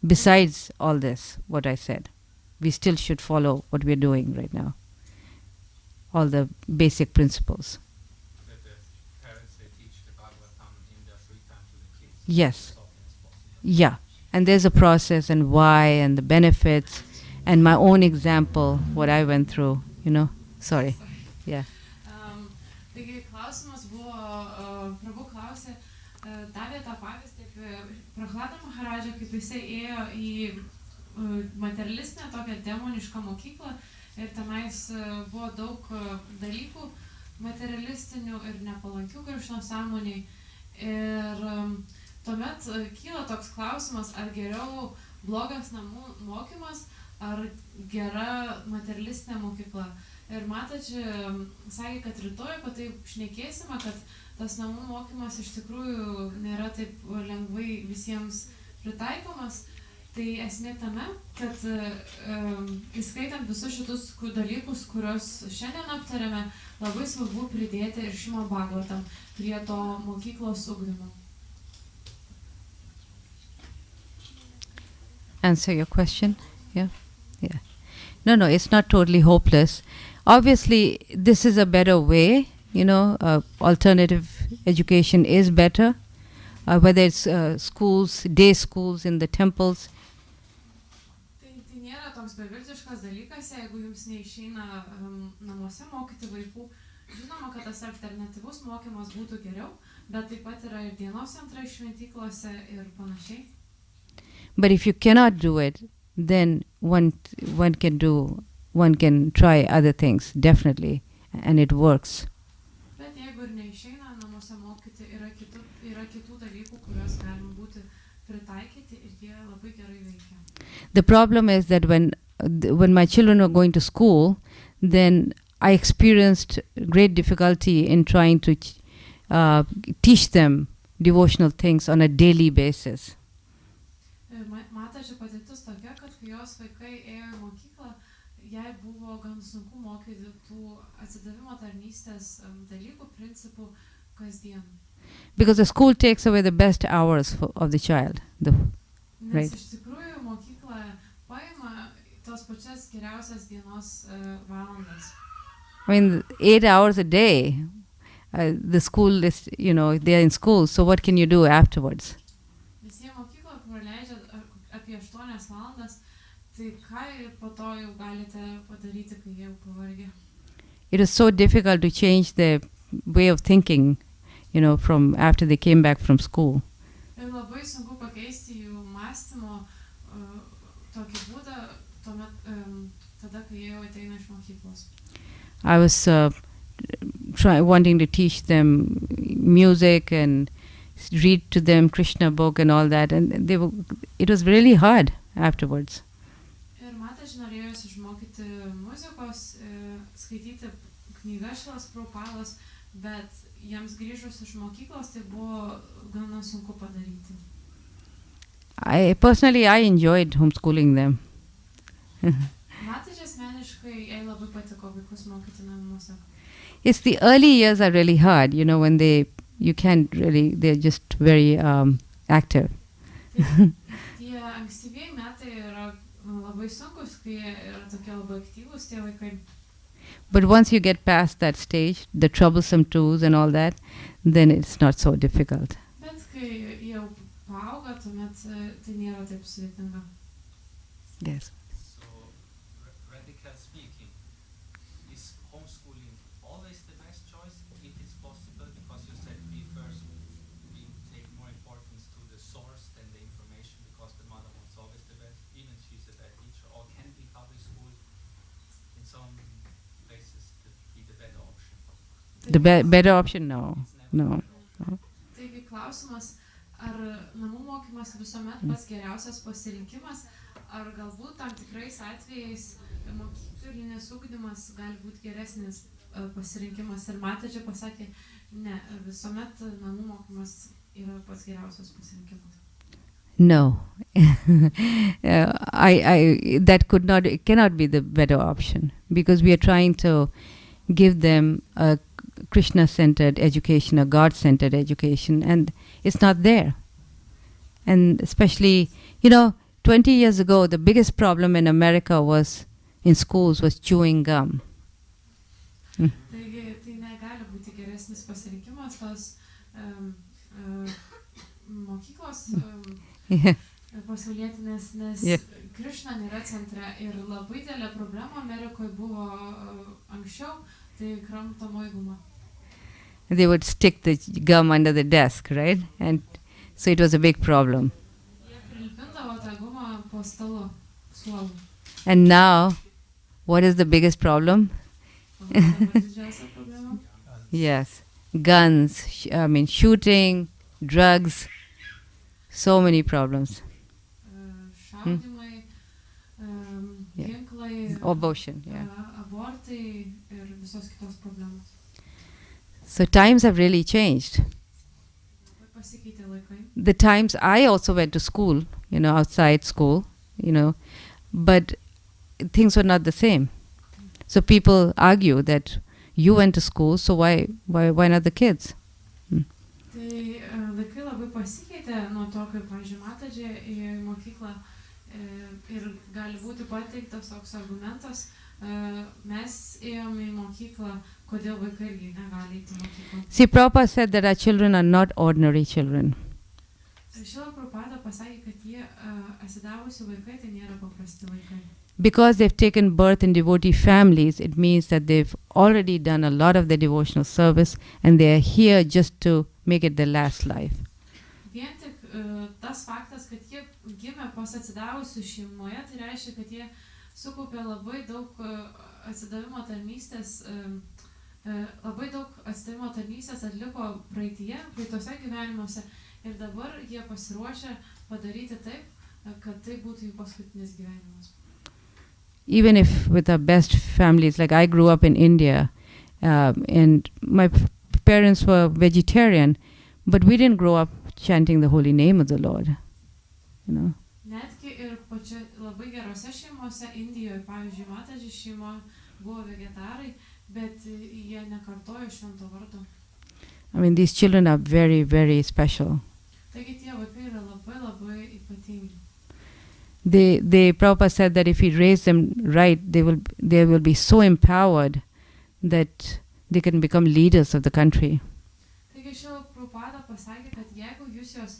Besides all this, what I said, we still should follow what we're doing right now. All the basic principles. That the parents they teach the Bhagavatam in their free time to the kids. Yes. As often as possible. Yeah. And there's a process and why and the benefits and my own example, what I went through, Sorry. Yeah. Taigi klausimas buvo, Prabhu klausė, davė tą pavyzdį apie Prahlada Maharadžą, kaip jisai ėjo į materialistinę tokią demonišką mokyklą ir tenais buvo daug dalykų materialistinių ir nepalankių Krišnos sąmonėj. Ir tuomet kyla toks klausimas, ar geriau blogas namų mokymas, ar gera materialistinė mokykla. Ir mataji sakė, kad rytoj apie tai šnekėsime, kad tas namų mokymas iš tikrųjų nėra taip lengvai visiems pritaikomas. Tai esmė tame, kad įskaitant visus šitus dalykus, kuriuos šiandien aptarėme, labai svarbu pridėti ir Srimad Bhagavatam prie to mokyklos ugdymo. Answer your question? Yeah? Yeah. No, it's not totally hopeless. Obviously, this is a better way, alternative education is better, whether it's schools, day schools in the temples. Tai nėra toks beviltiškas dalykas, jeigu jums neišeina namuose mokyti vaikų. Žinoma, kad tas alternatyvus mokymas būtų geriau, bet taip pat yra ir dienos centrai šventyklose ir panašiai. But if you cannot do it, then one can try other things, definitely, and it works. Bet jeigu ir neišeina namuose mokyti, yra kitų dalykų, kuriuos galim būti pritaikyti ir jie labai gerai veikia. The problem is that when my children were going to school, then I experienced great difficulty in trying to teach them devotional things on a daily basis. Mataji padėtis tokia, kad kai jos vaikai ėjo į mokyklą, jai buvo gan sunku mokyti tų atsidavimo tarnystės dalykų, principų kasdien. Because the school takes away the best hours of the child. Nes iš tikrųjų mokykla paima tos pačias geriausias dienos valandas. I mean, 8 hours a day, the school is, they're in school, so what can you do afterwards? Visi mokykla praleidžia apie 8 valandas, tai ką po to jau galite padaryti, kai jau pavargę? It is so difficult to change their way of thinking, from after they came back from school. Ir labai sunku pakeisti jų mąstymo tokį būdą tada, kai jie jau ateina iš mokyklos. I was wanting to teach them music and read to them Krishna book and all that, and it was really hard afterwards. Ir Mataji norėjosi išmokyti muzikos, skaityti knygas Šilas Prabhupados, bet jiems grįžus iš mokyklos tai buvo gana sunku padaryti. Personally, I enjoyed homeschooling them. Mataji asmeniškai jai labai patiko vaikus mokyti namuose. It's the early years are really hard, when you can't really, they're just very active. Tie ankstyvieji metai yra labai sunkus, kai yra tokie labai aktyvūs tie vaikai. But once you get past that stage, the troublesome twos and all that, then it's not so difficult. Bet kai jau paauga, tuomet tai nėra taip sudėtinga. Yes. So, radical speaking, is homeschooling always the best choice if it's possible? Because you said we take more importance to the source than the information, because the mother wants always the best, even if she's a bad teacher, or can be public school in some places be the better option? The better option? No. It's never No. Taigi klausimas, ar namų mokymas visuomet pats geriausias pasirinkimas, ar galbūt tam tikrais atvejais mokyklinis ugdymas gali būti geresnis pasirinkimas. Ir mataji pasakė, ne, visuomet namų mokymas yra pats geriausias pasirinkimas. No. That cannot be the better option, because we are trying to give them a Krishna-centered education, a God-centered education, and it's not there. And especially, 20 years ago, the biggest problem in America in schools was chewing gum. Taigi, tai negali būti geresnis pasirinkimas tos mokyklos pasaulietinės, nes Krišna nėra centre ir labai didelė problema Amerikoje buvo anksčiau, tai kramtomoji guma. They would stick the gum under the desk, right? And so it was a big problem. Jie prilipindavo tą gumą po stalu, suolu. And now, what is the biggest problem? Dabar didžiausia problema? Yes, guns, shooting, drugs, so many problems. Šaudimai, ginklai, Abortion, abortai ir visos kitos problemos. So times have really changed. Labai pasikeitė laikai. The times I also went to school, outside school, but things were not the same. So people argue that you went to school, so why not the kids? Tai laikai labai pasikeitė nuo to, kai, pavyzdžiui, mataji į mokyklą ir gali būti pateiktas toks argumentas, mes ėjome į mokyklą, kodėl vaikai irgi negali įti mokyklą. See, Prabhupada said that our children are not ordinary children. Šila Prabhupada pasakė, kad jie asidavusi vaikai, tai nėra paprasti vaikai. Because they've taken birth in devotee families, it means that they've already done a lot of their devotional service and they are here just to make it their last life. Vien tik tas faktas, kad jie gimė pas atsidavusių šeimoje, tai reiškia, kad jie sukaupė labai daug atsidavimo tarnystės, atliko praeitose gyvenimuose ir dabar jie pasiruošę padaryti taip, kad tai būtų jų paskutinis gyvenimas. Even if with our best families, like I grew up in India, and my parents were vegetarian, but we didn't grow up chanting the holy name of the Lord, Netgi ir labai gerose šeimose, Indijoje, pavyzdžiui, mataji šeima buvo vegetarai, bet jie nekartojo švento vardo. These children are very, very special. Taigi tie vaikai yra labai, labai ypatingi. The Prabhupada said that if we raise them right, they will be so empowered that they can become leaders of the country. Taigi Šila Prabhupada pasakė, kad jeigu jūs juos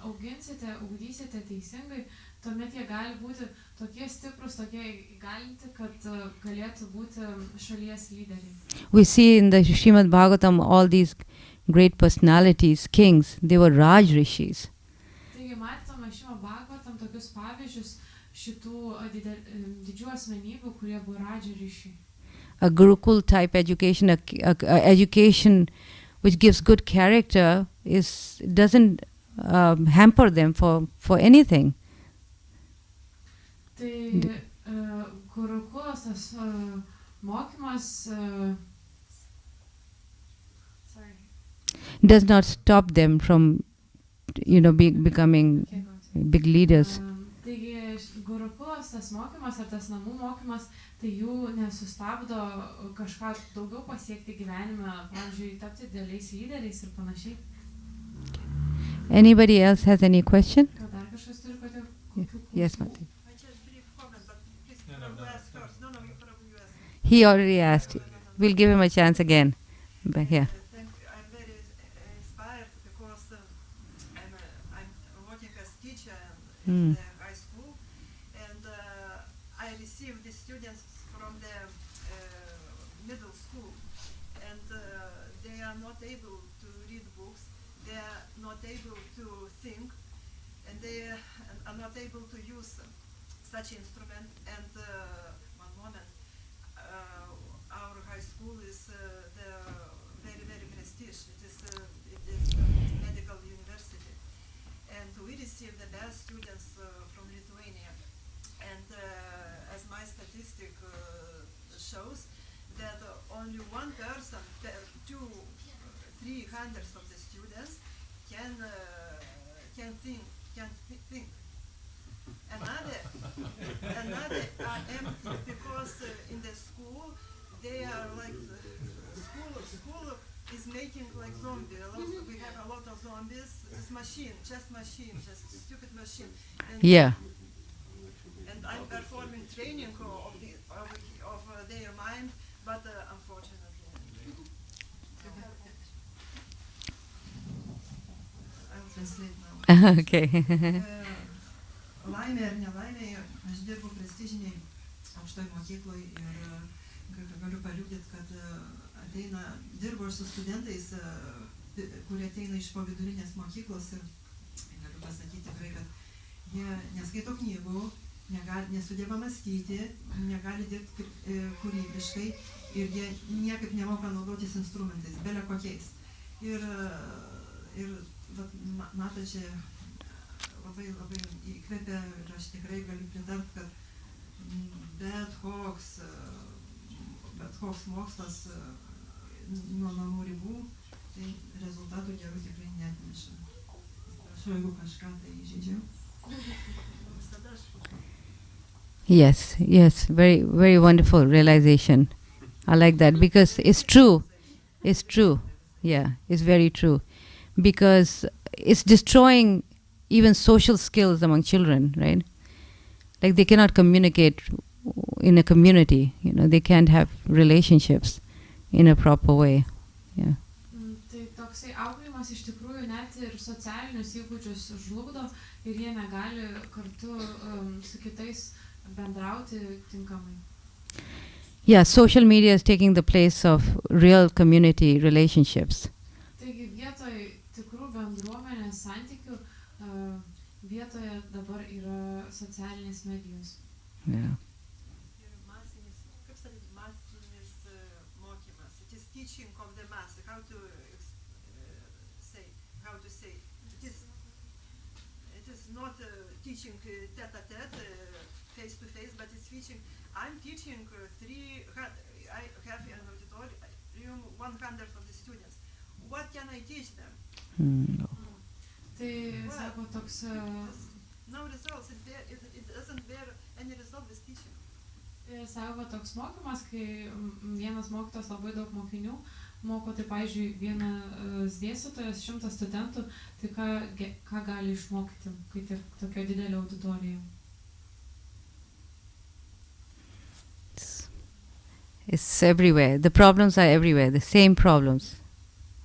auginsite, ugdysite teisingai, tuomet jie gali būti tokie stiprus, tokie įgalinti, kad galėtų būti šalies lyderiai. We see in the Srimad Bhagavatam all these great personalities, kings, they were Raj Rishis. Taigi matome Srimad Bhagavatam tokius pavyzdžius šitų didžių asmenybių, kurie buvo Raja Rishi. A Gurukul type education, a education which gives good character, doesn't hamper them for anything. Tai Gurukulas tas mokymas does not stop them from becoming big leaders. Taigi Gurukulas tas mokymas ar tas namų mokymas, tai jų nesustabdo kažką daugiau pasiekti gyvenime, pavyzdžiui, tapti dideliais lyderiais ir panašiai. Anybody else has any question? Gal dar kažkas turi kokių Yes, klausimų? Mati. I just brief comment, but please ask first. No, you probably ask. He already asked. We'll give him a chance again. But here. Thank you. I'm very inspired because I'm working as teacher in the high school, and I receive the students from the middle school, and they are not able to read books, they are not able to think, and they are not able to use such instrument. And one moment, our high school is the very, very prestige. It is only one person per 300 of the students can think. Another are empty because in the school they are like school is making like zombie. We have a lot of zombies. This machine, just stupid machine. And Yeah. And I'm performing training of their mind, but unfortunately, I'll translate now. Okay. Laimė ar nelaimė, aš dirbu prestižiniai aukštoj mokykloj ir galiu paliudyti, kad dirbu su studentais, kurie ateina iš povidurinės mokyklos ir galiu pasakyti tikrai, kad jie neskaito knygų, nesugeba mąstyti, negali dirbti kūrybiškai ir jie niekaip nemoka naudotis instrumentais, bele kokiais. Ir matai, čia labai įkvepia ir aš tikrai galiu pritart, kad bet koks mokslas nuo namų ribų, tai rezultatų gerų tikrai neatneša. Prašau, jeigu kažką tai įžeidžiau. Yes, very, very wonderful realization. I like that because it's true. Yeah, it's very true. Because it's destroying even social skills among children, right? Like they cannot communicate in a community, they can't have relationships in a proper way. Yeah. Tai toksai auklėjimas iš tikrųjų net ir socialinius įgūdžius žlugdo ir jie negali kartu su kitais bendrauti tinkamai. Yeah, social media is taking the place of real community relationships. Taigi vietoj tikrų bendruomenės santykių vietoje dabar yra socialinės medijos. Yeah. Ir masinis mokymas. It is teaching of the mass. How to say. It is not teaching tete-a-tete, face-to-face, but it's teaching. I'm teaching I have an auditorium 100 of the students. What can I teach them? Tai sako toks... No results. It doesn't bear any result with teaching. Sako toks mokymas, kai vienas mokytojas labai daug mokinių moko, tai pavyzdžiui, vienas dėstytojas 100 studentų, tai ką gali išmokyti, kai tiek tokia didelė auditorija? It's everywhere. The problems are everywhere. The same problems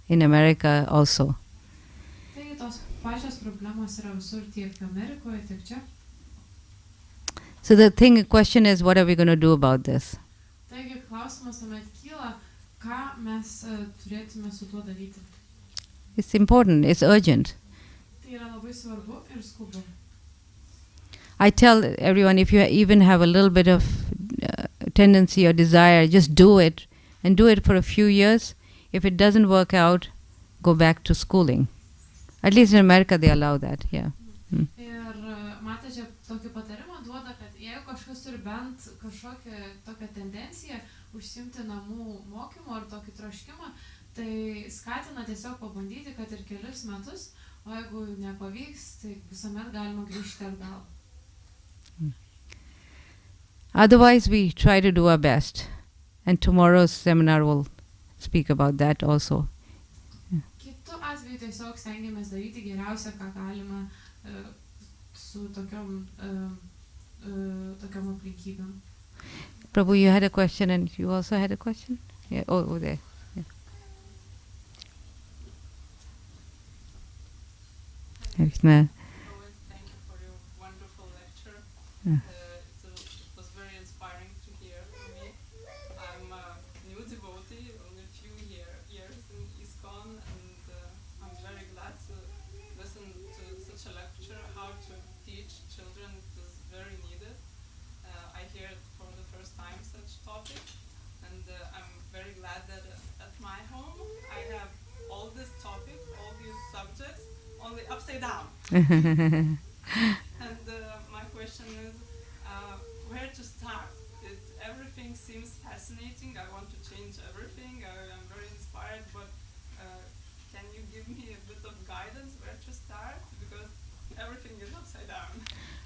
in America also. Taigi tos pačios problemos yra visur, tiek Amerikoje, tiek čia. So the question is, what are we going to do about this? Taigi klausimas tuomet kyla, ką mes turėtume su tuo daryti. It's important. It's urgent. Tai yra labai svarbu ir skubu. I tell everyone, if you even have a little bit of tendency or desire, just do it and do it for a few years. If it doesn't work out, go back to schooling. At least in America they allow that, yeah. Ir matė, čia tokį patarimą duoda, kad jeigu kažkas turi bent kažkokią tokią tendenciją užsimti namų mokymo ar tokį troškimą, tai skatina tiesiog pabandyti, kad ir kelius metus, o jeigu nepavyks, tai visuomet galima grįžti atgal. Otherwise, we try to do our best. And tomorrow's seminar will speak about that also. Kitu atveju tiesiog stengiamės daryti geriausia, ką galima su tokiom aplinkybėm. Prabhu, you had a question and you also had a question? Yeah, over there. Yeah. Thank you for your wonderful lecture. Yeah. It was very inspiring to hear for me. I'm a new devotee, only a few years in ISKCON, and I'm very glad to listen to such a lecture. How to teach children is very needed. I hear it for the first time, such topic, and I'm very glad that at my home I have all this topic, all these subjects, only upside down. And my question is, where to start? Everything seems fascinating. I want to change everything.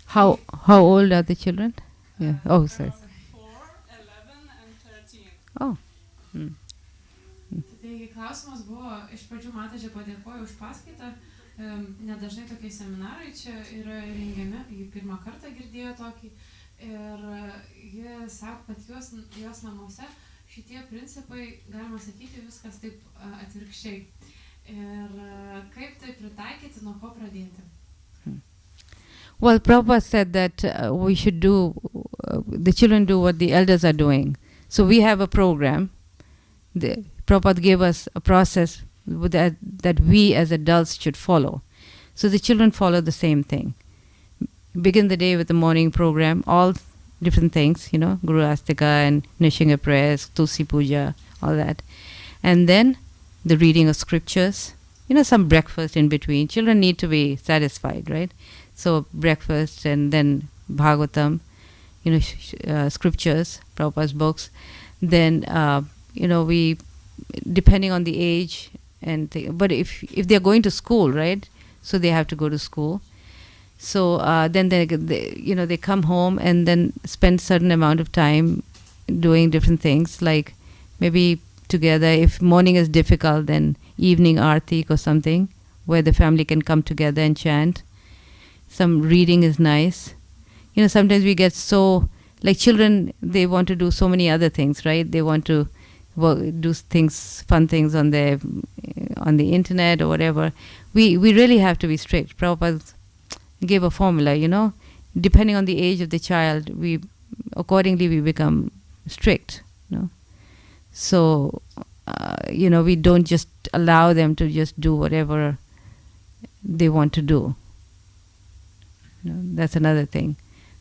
How old are the children? Yeah. Oh, sorry. 4, 11 and 13. Oh. Mm. Taigi klausimas buvo, iš pradžių Mataji padėkojo už paskaitą, nedažnai tokie seminarai čia yra rengiami, ji pirmą kartą girdėjo tokį ir ji sako, kad jos namuose šitie principai, galima sakyti, viskas taip atvirkščiai. Ir kaip tai pritaikyti, nuo ko pradėti? Well, Prabhupada said that we should do, the children do what the elders are doing. So we have a program. Prabhupada gave us a process that we as adults should follow. So the children follow the same thing. Begin the day with the morning program, all different things, Guru Astika and Nishinga prayers, Tulsi Puja, all that. And then the reading of scriptures, some breakfast in between. Children need to be satisfied, right? So breakfast and then Bhagavatam, scriptures, Prabhupada's books. Then, we, depending on the age, but if they're going to school, right? So they have to go to school. So then they come home and then spend certain amount of time doing different things, like maybe together. If morning is difficult, then evening artik or something, where the family can come together and chant. Some reading is nice. Sometimes we get so, like children, they want to do so many other things, right? They want to do things, fun things on the internet or whatever. We really have to be strict. Prabhupada gave a formula, depending on the age of the child, accordingly we become strict, So, we don't just allow them to just do whatever they want to do. That's another thing,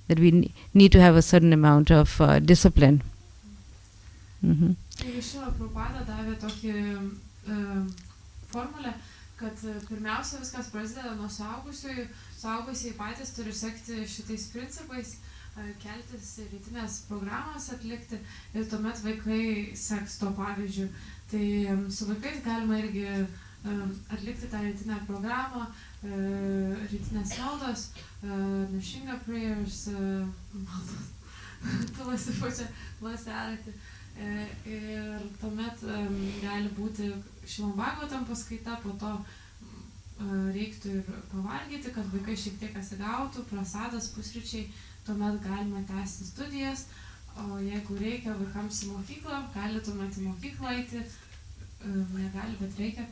that we need to have a certain amount of discipline. Mm-hmm. Taigi Šrila Prabhupada davė tokį formulę, kad pirmiausia viskas prasideda nuo suaugusiųjų. Suaugusiai patys turi sekti šitais principais, keltis rytinės programas atlikti ir tuomet vaikai seks to pavyzdžių. Tai su vaikais galima irgi atlikti tą rytinę programą, rytinės maldos, Nishinga prayers, maldos, Tulsi Puja, Arati. Ir tuomet gali būti Šrimad Bhagavatam paskaita, po to reiktų ir pavalgyti, kad vaikai šiek tiek atsigautų, prasadas, pusryčiai, tuomet galima tęsti studijas, o jeigu reikia vaikams į mokyklą, gali tuomet į mokyklą eiti, negali, bet reikia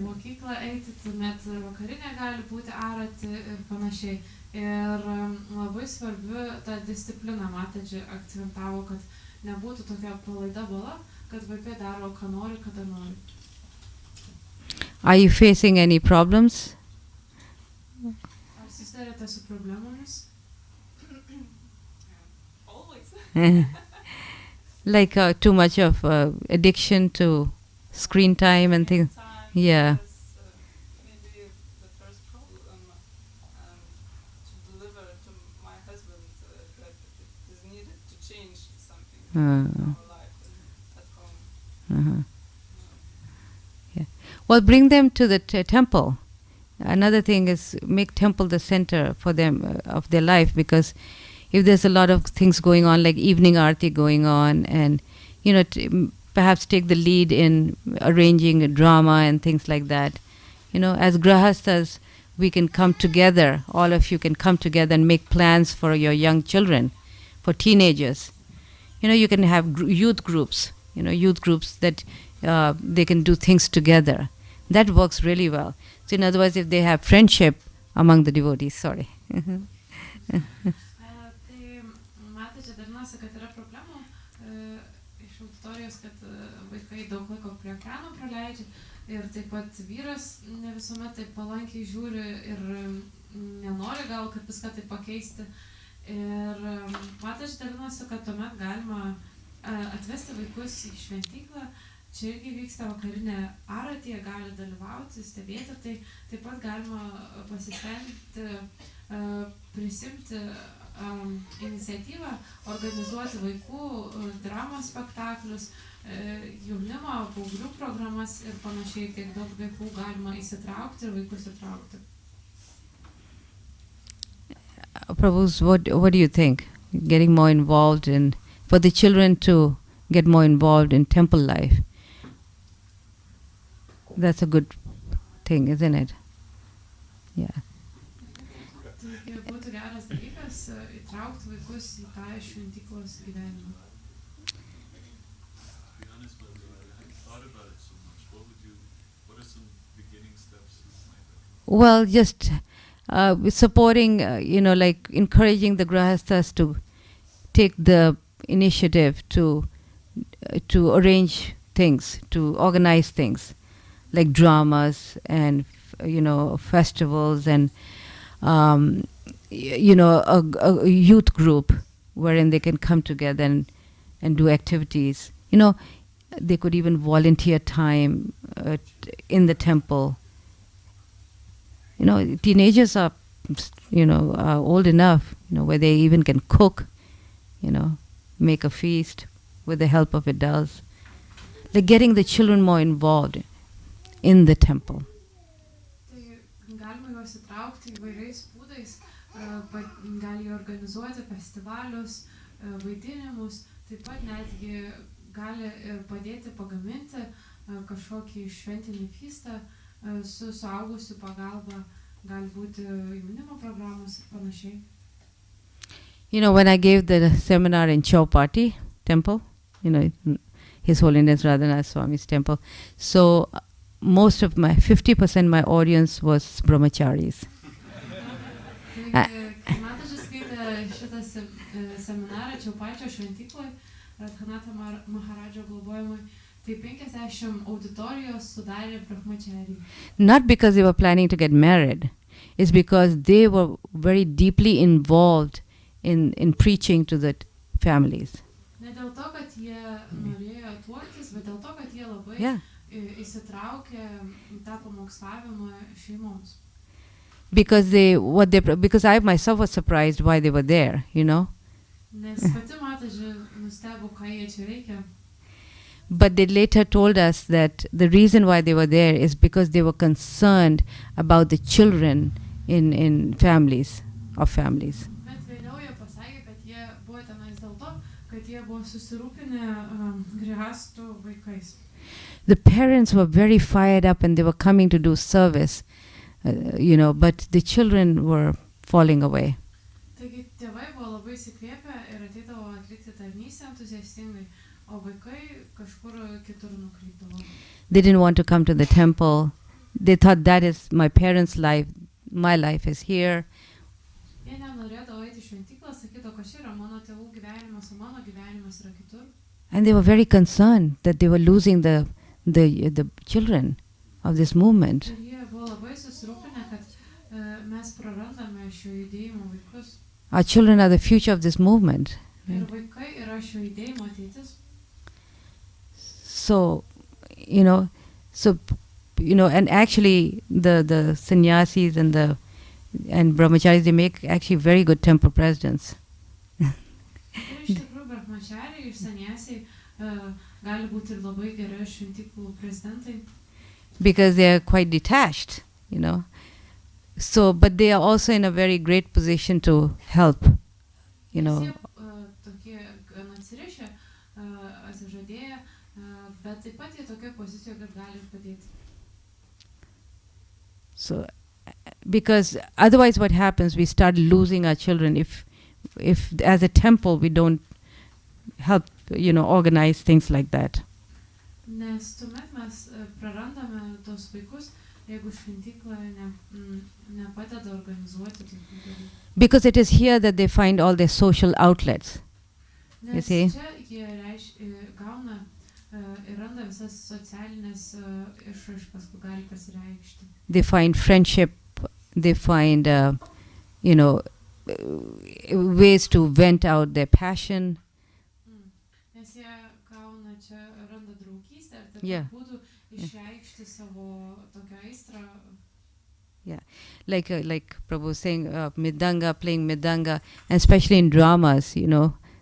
mokyklą eiti, tuomet vakarinė gali būti arati ir panašiai. Ir labai svarbi ta disciplina, Mataji akcentavo, kad nebūtų tokia palaida bala, kad vaikai daro, ką nori, kada nori. Are you facing any problems? Ar susidarėte su problemomis? Always. Like too much of addiction to screen time and things? Yeah. Maybe the first problem to deliver to my husband that it is needed to change something in our life and at home. Uh-huh. Yeah. Well, bring them to the temple. Another thing is make temple the center for them of their life, because if there's a lot of things going on, like evening aarti going on, and perhaps take the lead in arranging a drama and things like that. As grahasthas, we can come together, all of you can come together and make plans for your young children, for teenagers. You can have youth groups, that they can do things together. That works really well. So in other words, if they have friendship among the devotees, sorry. Tai Mataji dalinosi, kad yra problemų iš auditorijos, kad vaikai daug laiko prie ekrano praleidžia ir taip pat vyras ne visuomet taip palankiai žiūri ir nenori gal, kad viską taip pakeisti. Ir Mataji dalinosi, kad tuomet galima atvesti vaikus į šventyklą. Čia irgi vyksta vakarinė arati, jie gali dalyvauti, stebėti, tai taip pat galima pasistengti, prisimti iniciatyvą, organizuoti vaikų dramos spektaklius, jaunimo, paauglių programas ir panašiai, tiek daug vaikų galima įsitraukti ir vaikus įtraukti. Prabhu, what do you think? Getting more involved for the children to get more involved in temple life. That's a good thing, isn't it? Yeah. Tai būtų geras dalykas įtraukti vaikus į tą šventyklos gyvenimą. To be honest, but I haven't thought about it so much. What are some beginning steps you might recommend? Well, just supporting, like encouraging the grahasthas to take the initiative to arrange things, to organize things, like dramas and festivals and a youth group wherein they can come together and do activities. They could even volunteer time in the temple. Teenagers are old enough, where they even can cook, make a feast with the help of adults. Like getting the children more involved in the temple. Tai galima juos įtraukti įvairiais būdais, gali organizuoti festivalius, vaidinimus, taip pat netgi gali ir padėti pagaminti kažkokį šventinį feastą su suaugusių pagalba, gali būti jaunimo programos ir panašiai. When I gave the seminar in Chowpatty temple, His Holiness Radhanath Swami's temple, so most of 50% my audience was brahmacharis. Kai Mataji skaitė šitą seminarą Čiaupačio šventykloje, Radhanatha Maharadžo globojimui, tai 50 auditorijos sudarė brahmachariai. Not because they were planning to get married, it's because they were very deeply involved in preaching to the families. Ne dėl to, kad jie norėjo tuoktis, bet dėl to, kad jie labai įsitraukė į tą pamokslavimą šeimoms. Because I myself was surprised why they were there, Nes pati Mataji nustebo, ką jie čia veikia. But they later told us that the reason why they were there is because they were concerned about the children in families. Bet vėliau jie pasakė, kad jie buvo tenais dėl to, kad jie buvo susirūpinę grihastų vaikais. The parents were very fired up and they were coming to do service, but the children were falling away. Taigi tėvai buvo labai įsikvėpę ir ateidavo atlikti tarnystę entuziastingai, o vaikai kažkur kitur nukrypdavo. They didn't want to come to the temple. They thought that is my parents' life. My life is here. Jie nenorėdavo eiti į šventyklą, sakydavo, kad čia yra mano tėvų gyvenimas, o mano gyvenimas yra kitur. And they were very concerned that they were losing the children of this movement. Ir jie buvo labai susirūpinę, kad mes prarandame šio judėjimo vaikus. Our children are the future of this movement. Ir vaikai yra šio judėjimo ateitis. So, and actually the sannyasis and brahmacharis, they make actually very good temple presidents. Ir iš tikrųjų brahmachariai ir sannyasiai gali būti ir labai geri šventyklų prezidentai. Because they are quite detached, So, but they are also in a very great position to help, Jie tokie gan atsirišę, atsižadėję, bet taip pat jie tokia pozicijoje, kad gali padėti. So, because otherwise what happens, we start losing our children if as a temple we don't help, organize things like that. Nes tuomet mes prarandame tos vaikus, jeigu šventykla nepadeda organizuoti tokių dalykų. Because it is here that they find all their social outlets. Nes see? čia jie gauna ir randa visas socialinės išraiškas, kur gali pasireikšti. They find friendship, they find, ways to vent out their passion. Nes jie gauna čia, randa draugystę ir taip Yeah. būdų išreikšti savo tokią aistrą. Like Prabhu was saying, playing midanga, and especially in dramas,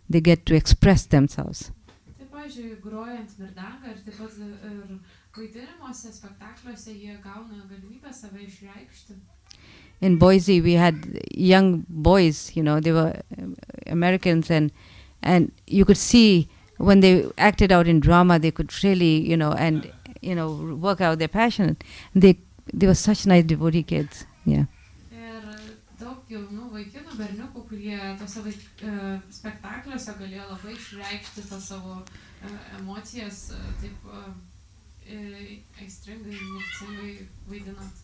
they get to express themselves. Taip, pavyzdžiui, grojant mirdangą ir taip pat ir vaidinimuose, spektakliuose jie gauna galimybę save išreikšti. in Boise, we had young boys, they were Americans, and you could see when they acted out in drama, they could really, work out their passion. They were such nice devotee kids. Yeah. Ir daug jaunų vaikinų, berniukų, kurie tose spektakliuose galėjo labai išreikšti tą savo emocijas, taip aistringai, nircingai vaidinant.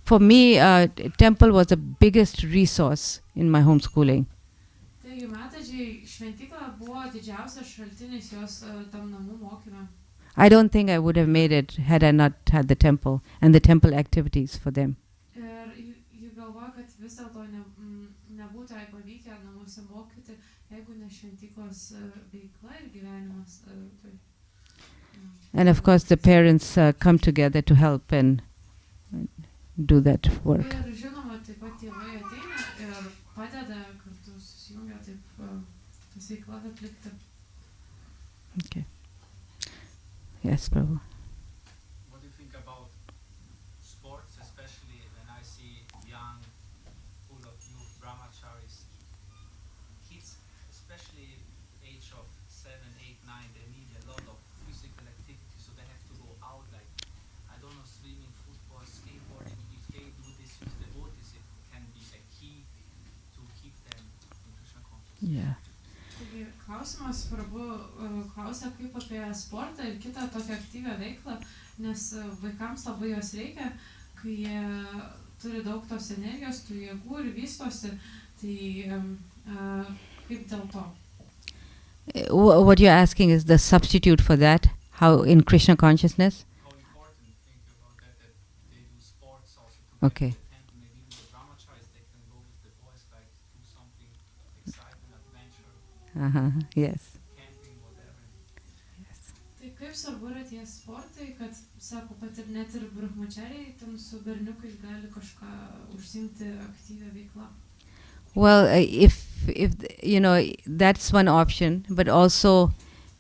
For me, temple was the biggest resource in my homeschooling. Taigi mataji šventykla buvo didžiausias šaltinis jos tam namų mokyme. I don't think I would have made it had I not had the temple and the temple activities for them. Ir ji galvoja, kad vis dėlto nebūtų jai pavykę namuose mokyti, jeigu ne šventyklos veikla ir gyvenimas. And of course, the parents come together to help and do that work. Ir žinoma, taip pat tėvai ateina ir padeda kartu susijungia taip tas veiklas atlikti. Okay. Yes, Prabhu. What do you think about sports, especially when I see young, full of youth brahmacharis, kids, especially age of 7, 8, 9, they need a lot of physical activity, so they have to go out, like, I don't know, swimming, football, skateboarding. If they do this with devotees, it can be a key to keep them in Krishna consciousness. Yeah. Taigi klausimas Prabhu klausia kaip apie sportą ir kitą tokią aktyvią veiklą, nes vaikams labai jos reikia, kai jie turi daug tos energijos, tų jėgų ir vystosi, tai kaip dėl to. What you're asking is the substitute for that, how in Krishna consciousness? How important, think about that they do sports also to Okay. and maybe with the brahmacharis they can go with the boys, like do something exciting, adventure, Yes. camping, whatever. Tai kaip svarbu yra tie sportai, kad, sako, pat ir net ir brahmachariai ten su berniukais gali kažką užsiimti aktyvią veiklą. Well, if that's one option, but also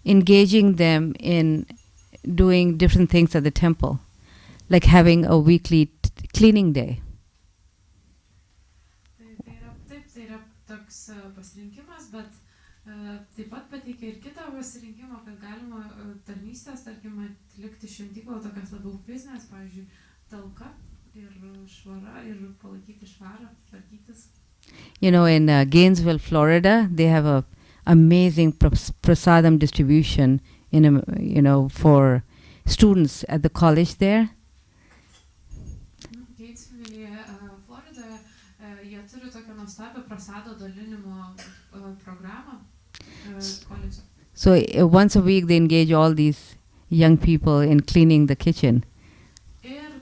engaging them in doing different things at the temple, like having a weekly cleaning day. Tai yra toks pasirinkimas, bet taip pat pateikia ir kitą pasirinkimą, kad galima tarnystės, tarkim, atlikti šventykloje tokias labiau fizinės, pavyzdžiui, talka ir švara ir palaikyti švarą, tvarkytis. In Gainesville, Florida, they have a amazing prasadam distribution for students at the college there. Gainesville, Floridoje, jie turi tokią nuostabią prasado dalinimo programą koledže. So once a week they engage all these young people in cleaning the kitchen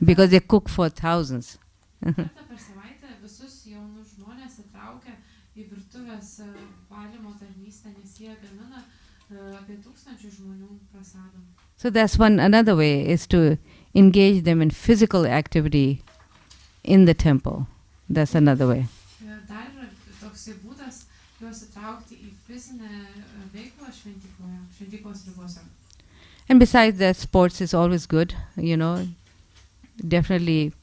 because they cook for thousands. Kartą per savaitę visus jaunus žmonės įtraukia į virtuvės valymo tarnystę, nes jie gamina apie 1000 žmonių prasadom. So that's another way is to engage them in physical activity in the temple. That's another way. Dar yra toksai būdas juos įtraukti į fizinę veiklą šventykloje, šventyklos ribose. And besides that, sports is always good, Definitely,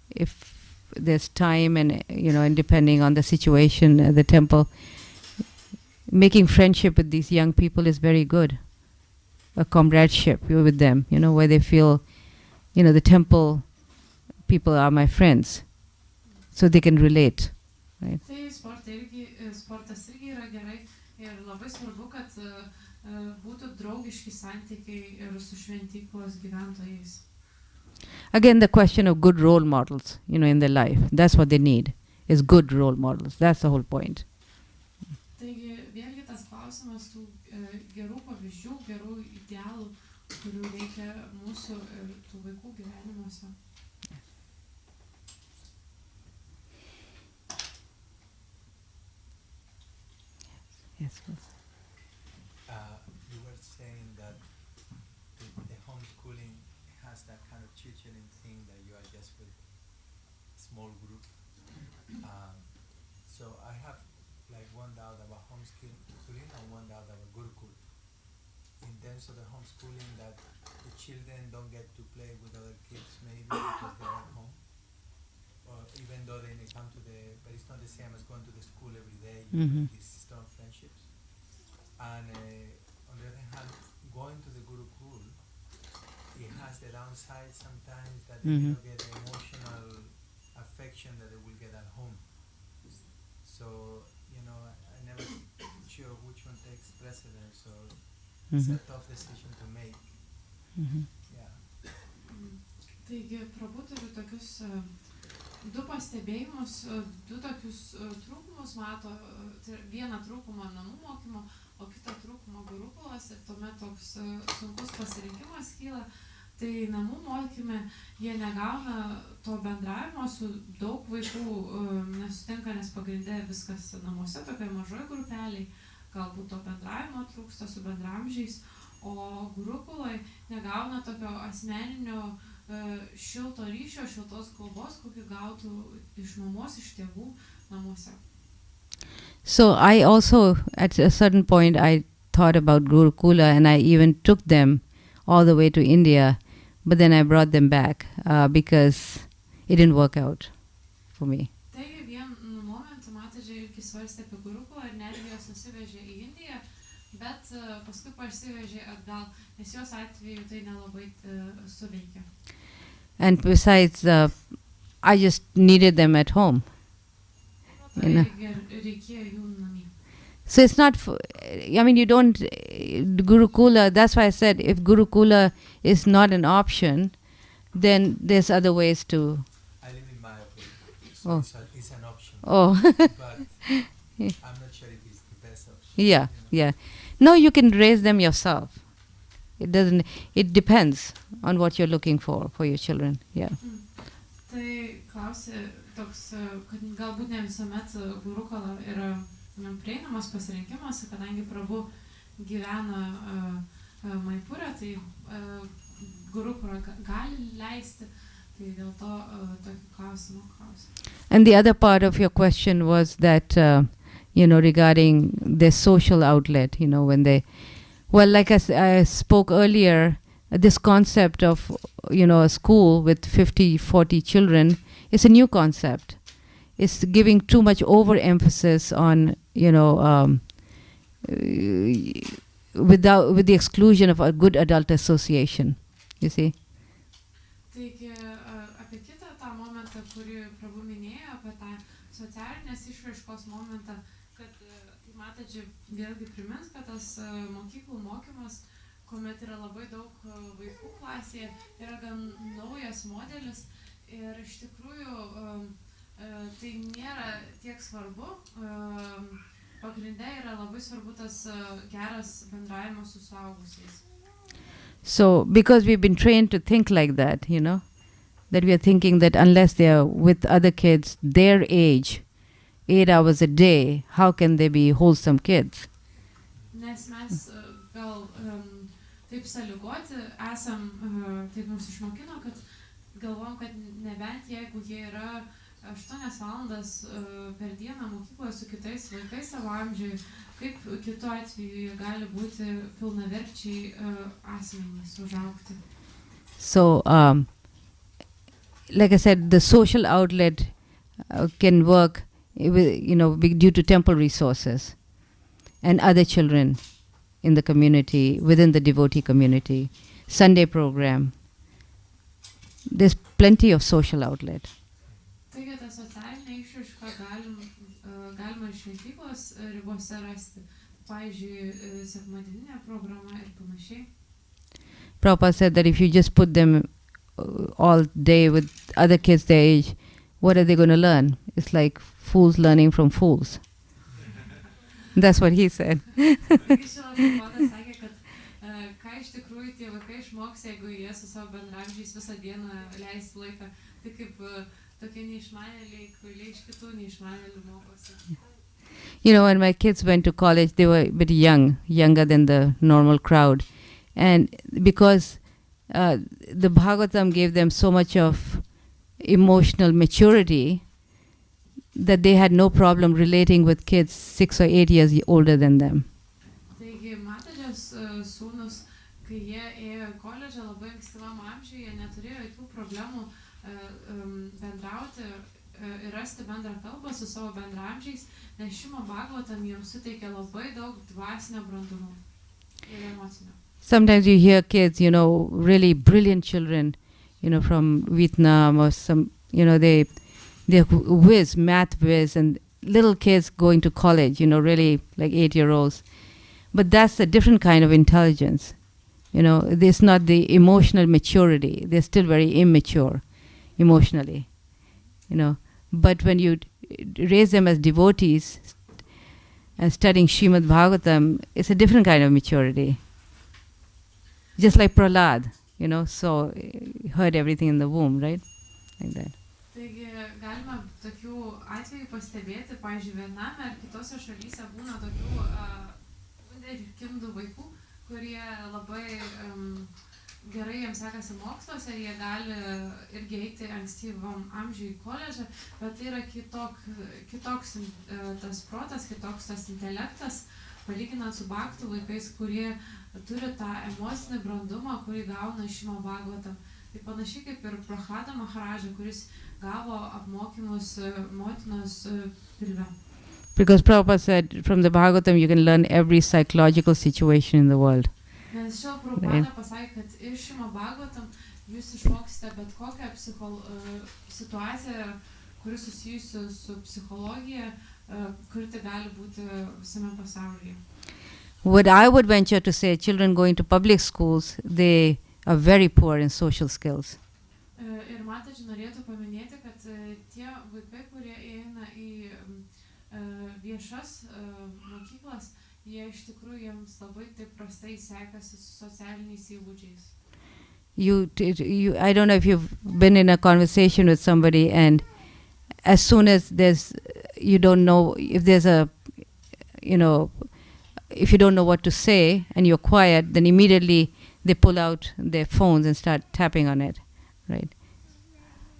if there's time and and depending on the situation at the temple, making friendship with these young people is very good. A comradeship with them, where they feel, the temple people are my friends, so they can relate, right? Tai sportas irgi yra gerai ir labai svarbu, kad būtų draugiški santykiai ir su šventyklos gyventojais. Again, the question of good role models, in their life. That's what they need, is good role models. That's the whole point. Taigi, vėlgi tas klausimas tų gerų pavyzdžių, gerų idealų, kurių reikia mūsų ir tų vaikų gyvenimuose. Yes, please. You were saying that the homeschooling has that kind of tutoring thing that you are just with small group. So I have like one doubt about homeschooling and one doubt about Gurukul. In terms of the homeschooling, that the children don't get to play with other kids maybe because they're at home, or even though they may come the same as going to the school every day. You Mhm. make these strong friendships. And on the other hand, going to the Gurukul, it has the downside sometimes that they Mhm. don't get the emotional affection that they will get at home. So, I never sure which one takes precedence, so it's a tough decision to make. Mhm. Yeah. Taigi, prabu turiu tokius du pastebėjimus, du tokius trūkumus mato, tai vieną trūkumą namų mokymo, o kitą trūkumą gurukulos ir tuomet toks sunkus pasirinkimas kyla. Tai namų mokyme jie negauna to bendravimo su daug vaikų, nesutinka, nes pagrindė viskas namuose, tokia mažoji grupeliai, galbūt to bendravimo trūksta su bendramžiais, o gurukuloj negauna tokio asmeninio šilto ryšio, šiltos kalbos, kokį gautų iš mamos, iš tėvų namuose. So I also, at a certain point, I thought about Gurukula, and I even took them all the way to India, but then I brought them back because it didn't work out for me. Taigi vienu momentu mataji irgi svarstė apie Gurukulą ir netgi jos nusivežė į Indiją, bet paskui parsivežė atgal, nes jos atveju tai nelabai suveikė. And besides, I just needed them at home. Tai You know. reikėjo jų namie. So it's not, you don't, Gurukula, that's why I said if Gurukula is not an option, then there's other ways to, I live in Mayapur, so Oh. it's an option. oh, But I'm not sure if it's the best option. yeah, yeah. No, you can raise them yourself. It depends on what you're looking for your children, yeah. Tai klausė toks, kad galbūt ne visuomet Gurukula yra prieinamas pasirinkimas, kadangi prabu gyvena Maipūre, tai Gurukula gali leisti, tai dėl to tokį klausimą klausia. And the other part of your question was that, regarding their social outlet, when they, well, like I spoke earlier, this concept of, a school with 50, 40 children is a new concept. It's giving too much overemphasis on, with the exclusion of a good adult association, you see. Taigi apie kitą tą momentą, kurį prabu minėjo, apie tą socialinės išraiškos momentą, kad tai mataji vėlgi primins, kad tas mokyklų mokymas, kuomet yra labai daug vaikų klasėje, yra gan naujas modelis ir iš tikrųjų tai nėra tiek svarbu. Pagrinde yra labai svarbu tas geras bendravimas su suaugusiais. So, because we've been trained to think like that, that we are thinking that unless they are with other kids their age, 8 hours a day, how can they be wholesome kids? Nes mes gal taip sąlygoti esam, taip mums išmokino, kad galvom, kad nebent jeigu jie yra 8 valandas per dieną mokykloje su kitais vaikais savo amžiui, kaip kitu atveju jie gali būti pilnaverčiai asmenys užaugti. So, like I said, the social outlet can work, due to temple resources and other children in the community, within the devotee community, Sunday program. There's plenty of social outlet. Taigi tą socialinę išraišką galima ir šventyklos ribose rasti. Pavyzdžiui, sekmadieninė programa ir panašiai. Prabhupada said that if you just put them all day with other kids their age, what are they going to learn? It's like fools learning from fools. That's what he said. Prabhupada sakė, kad ką iš tikrųjų tie vaikai išmoks, jeigu jie su savo bendramžiais visą dieną leis laiką. Tai kaip tokie neišmanėliai, kurie iš kitų neišmanėlių mokosi. When my kids went to college, they were a bit younger than the normal crowd. And because the Bhagavatam gave them so much of emotional maturity that they had no problem relating with kids 6 or 8 years older than them. Taigi, Matažės sūnus, kai jie ėjo į koledžą labai ankstyvam amžiuje, jie neturėjo jokių problemų bendrauti ir rasti bendrą kalbą su savo bendramžiais, nes Šimo Bhagavatam jiems suteikia labai daug dvasinio brandumo ir emocinio. Sometimes you hear kids, really brilliant children, from Vietnam or some, they're whiz, math whiz, and little kids going to college, really like 8-year-olds. But that's a different kind of intelligence. It's not the emotional maturity. They're still very immature emotionally, But when you raise them as devotees and studying Srimad Bhagavatam, it's a different kind of maturity. Just like Prahlad, so he heard everything in the womb, right? Like that. Taigi galima tokių atvejų pastebėti, pavyzdžiui, Vietname ar kitose šalyse būna tokių kindų vaikų, kurie labai gerai jiems sekasi moksluose ir jie gali irgi eiti ankstyvam amžiui į koledžą, bet tai yra kitoks tas protas, kitoks tas intelektas, palyginant su bhaktų vaikais, kurie turi tą emocinį brandumą, kurį gauna Šimo Bhagavatam. Tai panašiai kaip ir Prahlada Maharaja, kuris gavo apmokymus motinos pilve. Because Prabhupada said, from the Bhagavatam you can learn every psychological situation in the world. Nes šio Prabhupada pasakė, kad iš Šimo Bhagavatam jūs išmoksite bet kokią situaciją, kuri susijusi su psichologija, kuri tai gali būti visame pasaulyje. What I would venture to say, children going to public schools, they are very poor in social skills. Ir mataji norėtų paminėti, kad tie vaikai, kurie eina į viešas mokyklas, jie iš tikrųjų jiems labai taip prastai sekasi su socialiniais įgūdžiais. I don't know if you've been in a conversation with somebody and as soon as you don't know if there's if you don't know what to say and you're quiet, then immediately they pull out their phones and start tapping on it, right?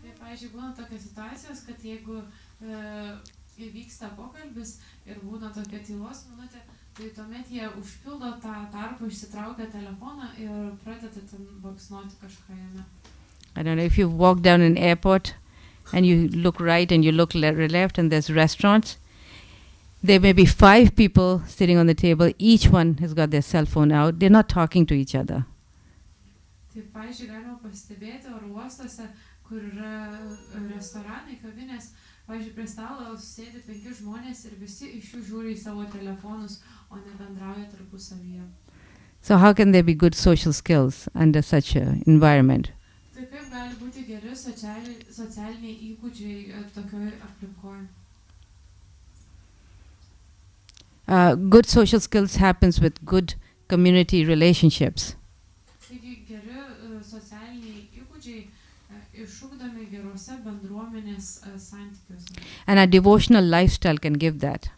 Tai, pavyzdžiui, būna tokia situacijos, kad jeigu įvyksta pokalbis ir būna tokia tylos minutė, tai tuomet jie užpildo tą tarpą, išsitraukia telefoną ir pradeda ten baksnoti kažką jame. I don't know if you walk down an airport and you look right and you look left and there's restaurants. There may be 5 people sitting on the table. Each one has got their cell phone out. They're not talking to each other. Tai, pavyzdžiui, galima pastebėti oro uostuose, kur yra restoranai, kavinės, pavyzdžiui, prie stalo sėdi 5 žmonės ir visi iš jų žiūri į savo telefonus, o ne bendrauja tarpusavyje. So how can there be good social skills under such an environment? Tai kaip gali būti geri socialiniai įgūdžiai tokioj aplinkoje? Good social skills happens with good community relationships. Taigi geri socialiniai įgūdžiai išugdomi gerose bendruomenės santykiuose. And a devotional lifestyle can give that.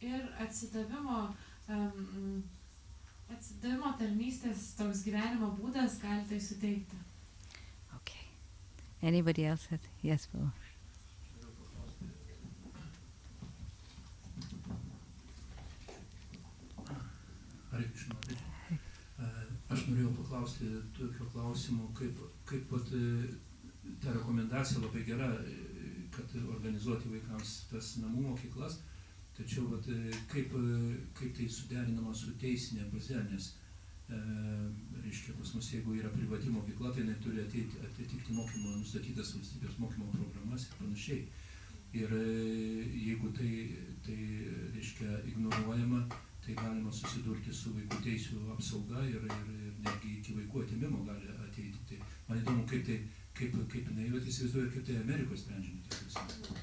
Ir atsidavimo tarnystės toks gyvenimo būdas gali tai suteikti. Okay. Anybody else? Yes, Bo. Aš norėjau paklausti tokio klausimo, kaip ta rekomendacija labai gera, kad organizuoti vaikams tas namų mokyklas, tačiau kaip tai suderinama su teisinė baze, nes reiškia pas mus, jeigu yra privati mokykla, tai jinai turi atitikti mokymo, nustatytas valstybės mokymo programas ir panašiai. Ir jeigu tai reiškia ignoruojama, tai galima susidurti su vaikų teisių apsauga ir netgi iki vaikų atėmimo gali ateiti. Tai man įdomu, kaip jinai įsivaizduoja, kaip tai Amerikoje sprendžiami tie klausimai.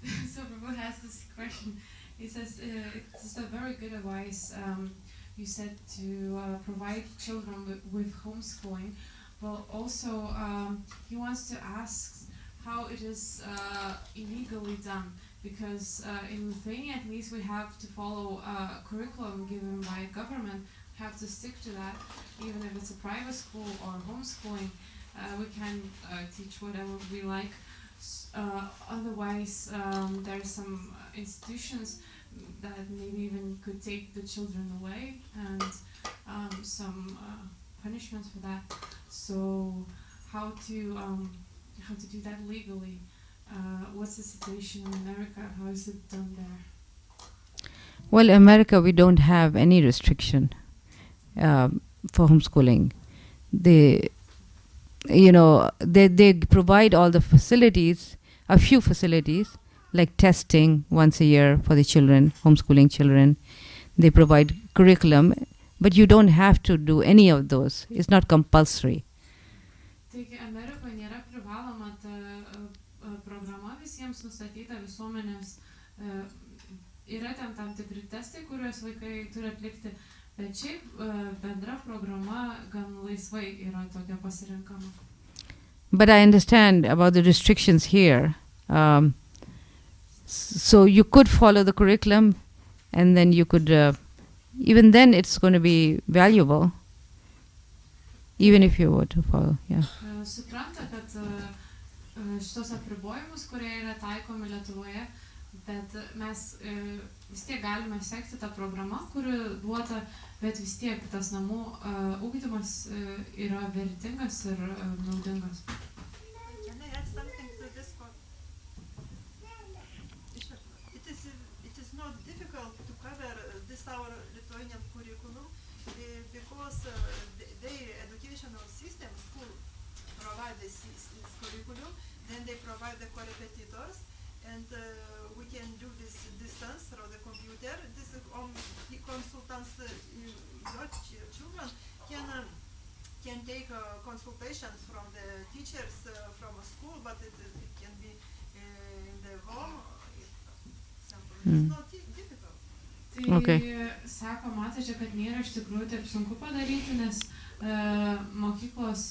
So Prabhu has this question. He says it's a very good advice. You said to provide children with homeschooling, but also he wants to ask how it is illegally done, because in Lithuania at least we have to follow a curriculum given by government, have to stick to that, even if it's a private school or homeschooling, we can teach whatever we like. Otherwise, there are some institutions that maybe even could take the children away, and some punishments for that. So, how to do that legally? What's the situation in America? How is it done there? Well, America, we don't have any restriction for homeschooling. They provide all the facilities, a few facilities, like testing once a year for the children, homeschooling children. They provide curriculum, but you don't have to do any of those. It's not compulsory. Taigi Amerikoje nėra privaloma ta programa visiems nustatyta visuomenės. Yra ten tam tikri testai, kuriuos vaikai turi atlikti, bet šiaip bendra programa gan laisvai yra tokia pasirinkama. But I understand about the restrictions here. So you could follow the curriculum, and then you could, even then it's going to be valuable, even if you were to follow, yeah. Supranta, kad šitos apribojimus, kurie yra taikomi Lietuvoje, bet mes vis tiek galime sekti tą programą, kuri duota, bet vis tiek tas namų ugdymas yra vertingas ir naudingas. Can I add something to this one? It is not difficult to cover this our Lithuanian curriculum because the educational system, school provide this curriculum, then they provide the co-repetitors, and we can do this distance through the computer. This is consultants, your children can take consultations from the teachers from a school, but it can be in the home. It's not difficult. Tai sako, matote, kad nėra iš tikrųjų taip sunku padaryti, nes mokyklos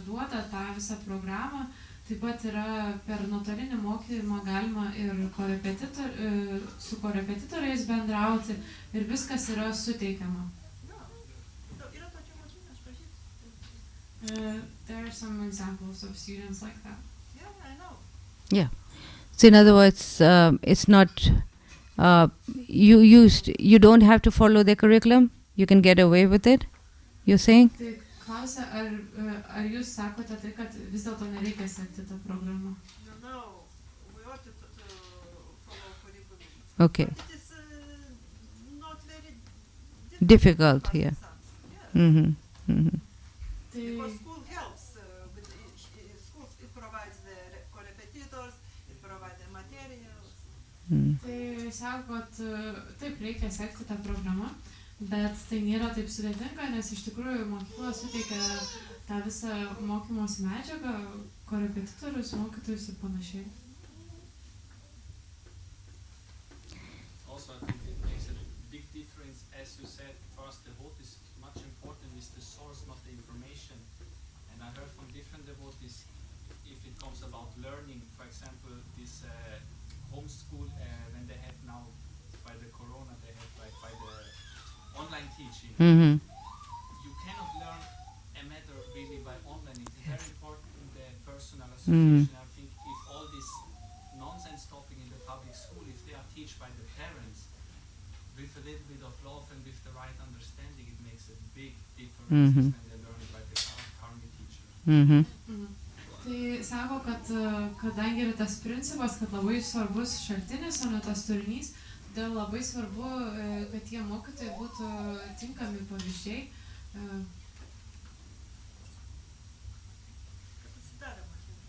duoda tą visą programą. Taip pat yra per nuotolinį mokymą galima ir su korepetitoriais bendrauti ir viskas yra suteikiama. There are some examples of students like that. Yeah, I know. Yeah. So in other words, it's not, you don't have to follow the curriculum. You can get away with it, you're saying? Tai klausia, ar jūs sakote tai, kad vis dėlto nereikia sekti tą programą? No, we ought to follow curriculum. Okay. But it is not very Difficult, for yeah. some. Mm-hmm. Because school helps with schools. It provides the co-repetitors, it provides the materials. Tai sako, kad taip reikia sekti tą programą, bet tai nėra taip sudėtinga, nes iš tikrųjų mokykla suteikia tą visą mokymosi medžiagą, korepetitorius, mokytojus ir panašiai. Also, I think it makes a big difference, as you said, first the vote is much important, is the source, not the information. And I heard from different devotees, if it comes about learning, for example, this homeschool, when they have now, by the corona, they have by the online teaching. Mm-hmm. You cannot learn a matter really by online. It is very important the personal association. I think if all this nonsense topic in the public school, if they are taught by the parents with a little bit of love and with the right understanding, it makes a big difference when they learn it by the current teacher. Tai sako, kad kadangi yra tas principas, kad labai svarbus šaltinis, o ne tas turinys, todėl labai svarbu, kad tie mokytojai būtų tinkami pavyzdžiai.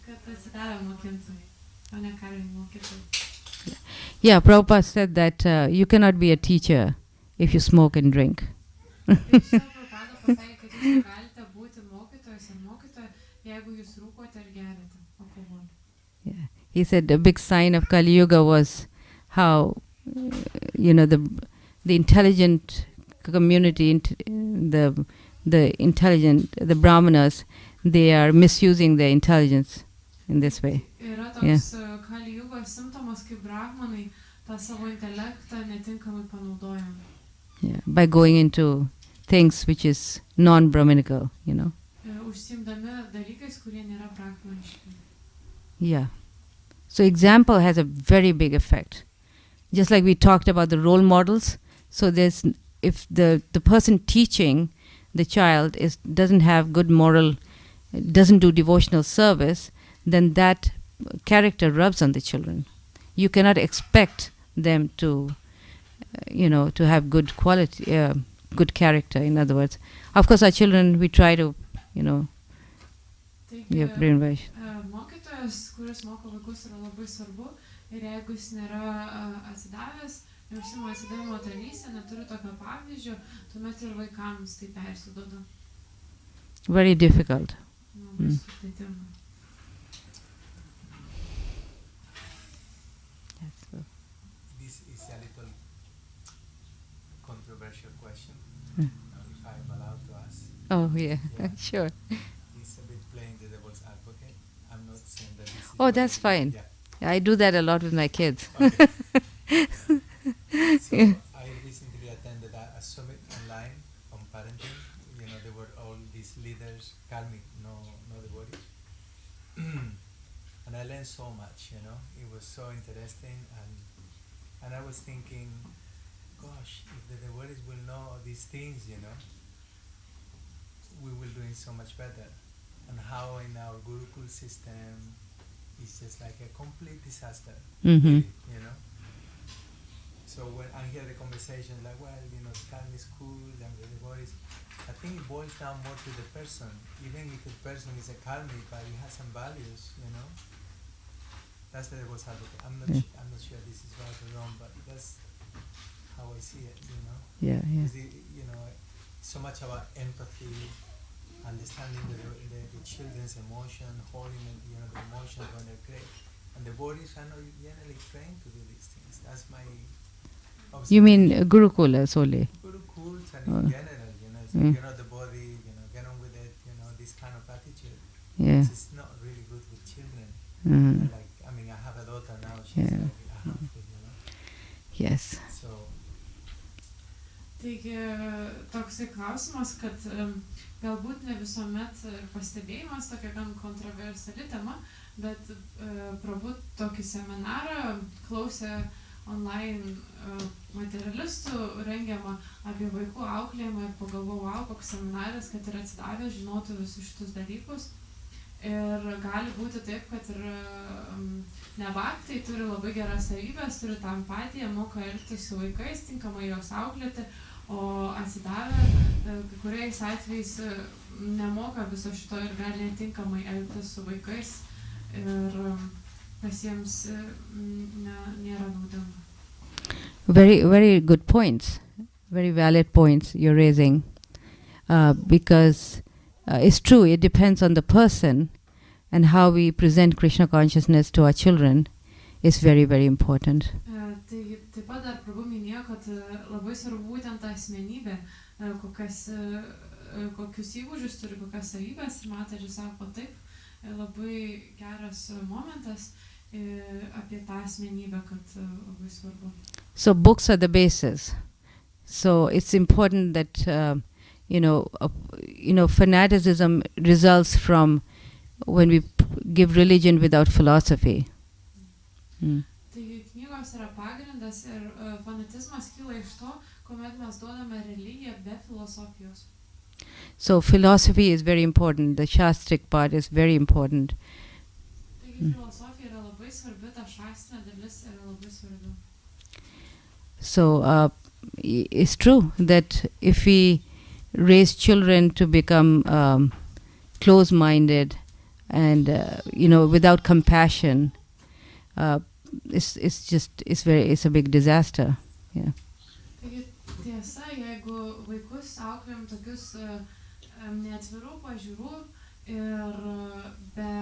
Kad atsidavę mokintojai, o ne kariniai mokytojai. Yeah, Prabhupada said that you cannot be a teacher if you smoke and drink. Tai Prabhupada pasakė, kad jūs negalite būti mokytojas ir mokytoja, jeigu jūs rūkote ir geriate alkoholį. Yeah. He said the big sign of Kali Yuga was how, the intelligent community, the intelligent, the brahmanas, they are misusing their intelligence in this way. Yra toks Kali Jugos simptomas, kaip brahmanai tą savo intelektą netinkamai panaudojam. Yeah, by going into things which is non-brahminical, Užsiimdami dalykais, kurie nėra brahmaniški. Yeah. So example has a very big effect. Just like we talked about the role models, so if the person teaching the child doesn't have good moral, doesn't do devotional service, then that character rubs on the children. You cannot expect them to, to have good quality, good character. In other words, of course, our children, we try to, brainwash. Mokytojas, kuris moko vaikus, yra labai svarbu, ir jeigu jis nėra atsidavęs, neužsima atsidavimo tarnystę, neturi tokio pavyzdžio, tuomet ir vaikams tai persiduoda. Very difficult. Labai sudėtinga. This is a little controversial question, if I'm allowed to ask. Oh, yeah. Sure. It's a bit playing the devil's advocate. I'm not saying that this is... Oh, that's fine. Yeah. I do that a lot with my kids. Okay. So I recently attended a summit online on parenting. There were all these leaders, karmic, no devotees. And I learned so much, It was so interesting, and I was thinking, gosh, if the devotees will know these things, we will doing so much better. And how in our Gurukul system, it's just like a complete disaster, Mm-hmm. really, So when I hear the conversation, like, the karmic schools and the devotees, I think it boils down more to the person. Even if the person is a karmic, but he has some values, That's the devil's advocate. I'm not sure this is right or wrong, but that's how I see it, Yeah, yeah. So much about empathy, understanding the children's emotion, holding the emotions when they're great. And the bodies are not generally trained to do these things. That's my observation. You mean Gurukula solely? Gurukuls and in general, it's like, the body, get on with it, this kind of attitude. Yeah. It's not really good with children. Mm. I have a daughter now, she's like a handful, Yes. So, Taigi, toksai klausimas, kad galbūt ne visuomet pastebėjimas tokia gan kontroversiali tema, bet prabūt tokį seminarą klausė online materialistų rengiamą apie vaikų auklėjimą ir pagalvojau, koks seminaras, kad ir atsidavęs, žinotų visus šitus dalykus. Ir gali būti taip, kad ir nevaktai turi labai geras savybės, turi tą empatiją, moka elgtis su vaikais, tinkamai juos auklėti, o atsidavę kuriais atvejais nemoka viso šito ir gali netinkamai elgtis su vaikais ir kas jiems nėra naudinga. Very, very good points. Very valid points you're raising. Because it's true, it depends on the person, and how we present Krishna consciousness to our children is very, very important. Taip pat dar Prabhu minėjo, kad labai svarbu būtent ta asmenybė, kokius įgūdžius turi, kokias savybės, ir mataji sako taip, labai geras momentas apie tą asmenybę, kad labai svarbu. So books are the basis. So it's important that fanaticism results from when we give religion without philosophy. Taigi knygos yra pagrindas ir fanatizmas kyla iš to, kuomet mes duodame religiją be filosofijos. So philosophy is very important. The shastric part is very important. Taigi filosofija yra labai svarbi, ta šastrinė dalis yra labai svarbi. So it's true that if we raise children to become close-minded and without compassion, it's a big disaster. Yeah. Taigi tiesa, jeigu vaikus auklėjam tokius neatvirų pažiūrų ir be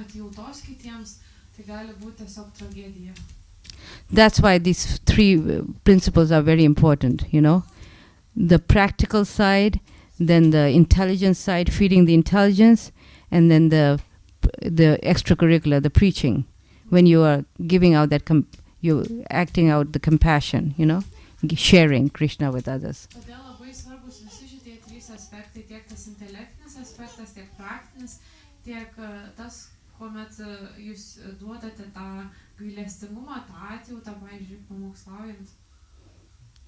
atjautos kitiems, tai gali būti tiesiog tragedija. That's why these three principles are very important, The practical side, then the intelligence side, feeding the intelligence, and then the extracurricular, the preaching. When you are giving out that, you're acting out the compassion, sharing Krishna with others. Todėl labai svarbus visi šitie trys aspektai, tiek tas intelektinis aspektas, tiek praktinis, tiek tas, kuomet jūs duodate tą gailestingumą, tą atjautą, pavyzdžiui, pamokslaujant.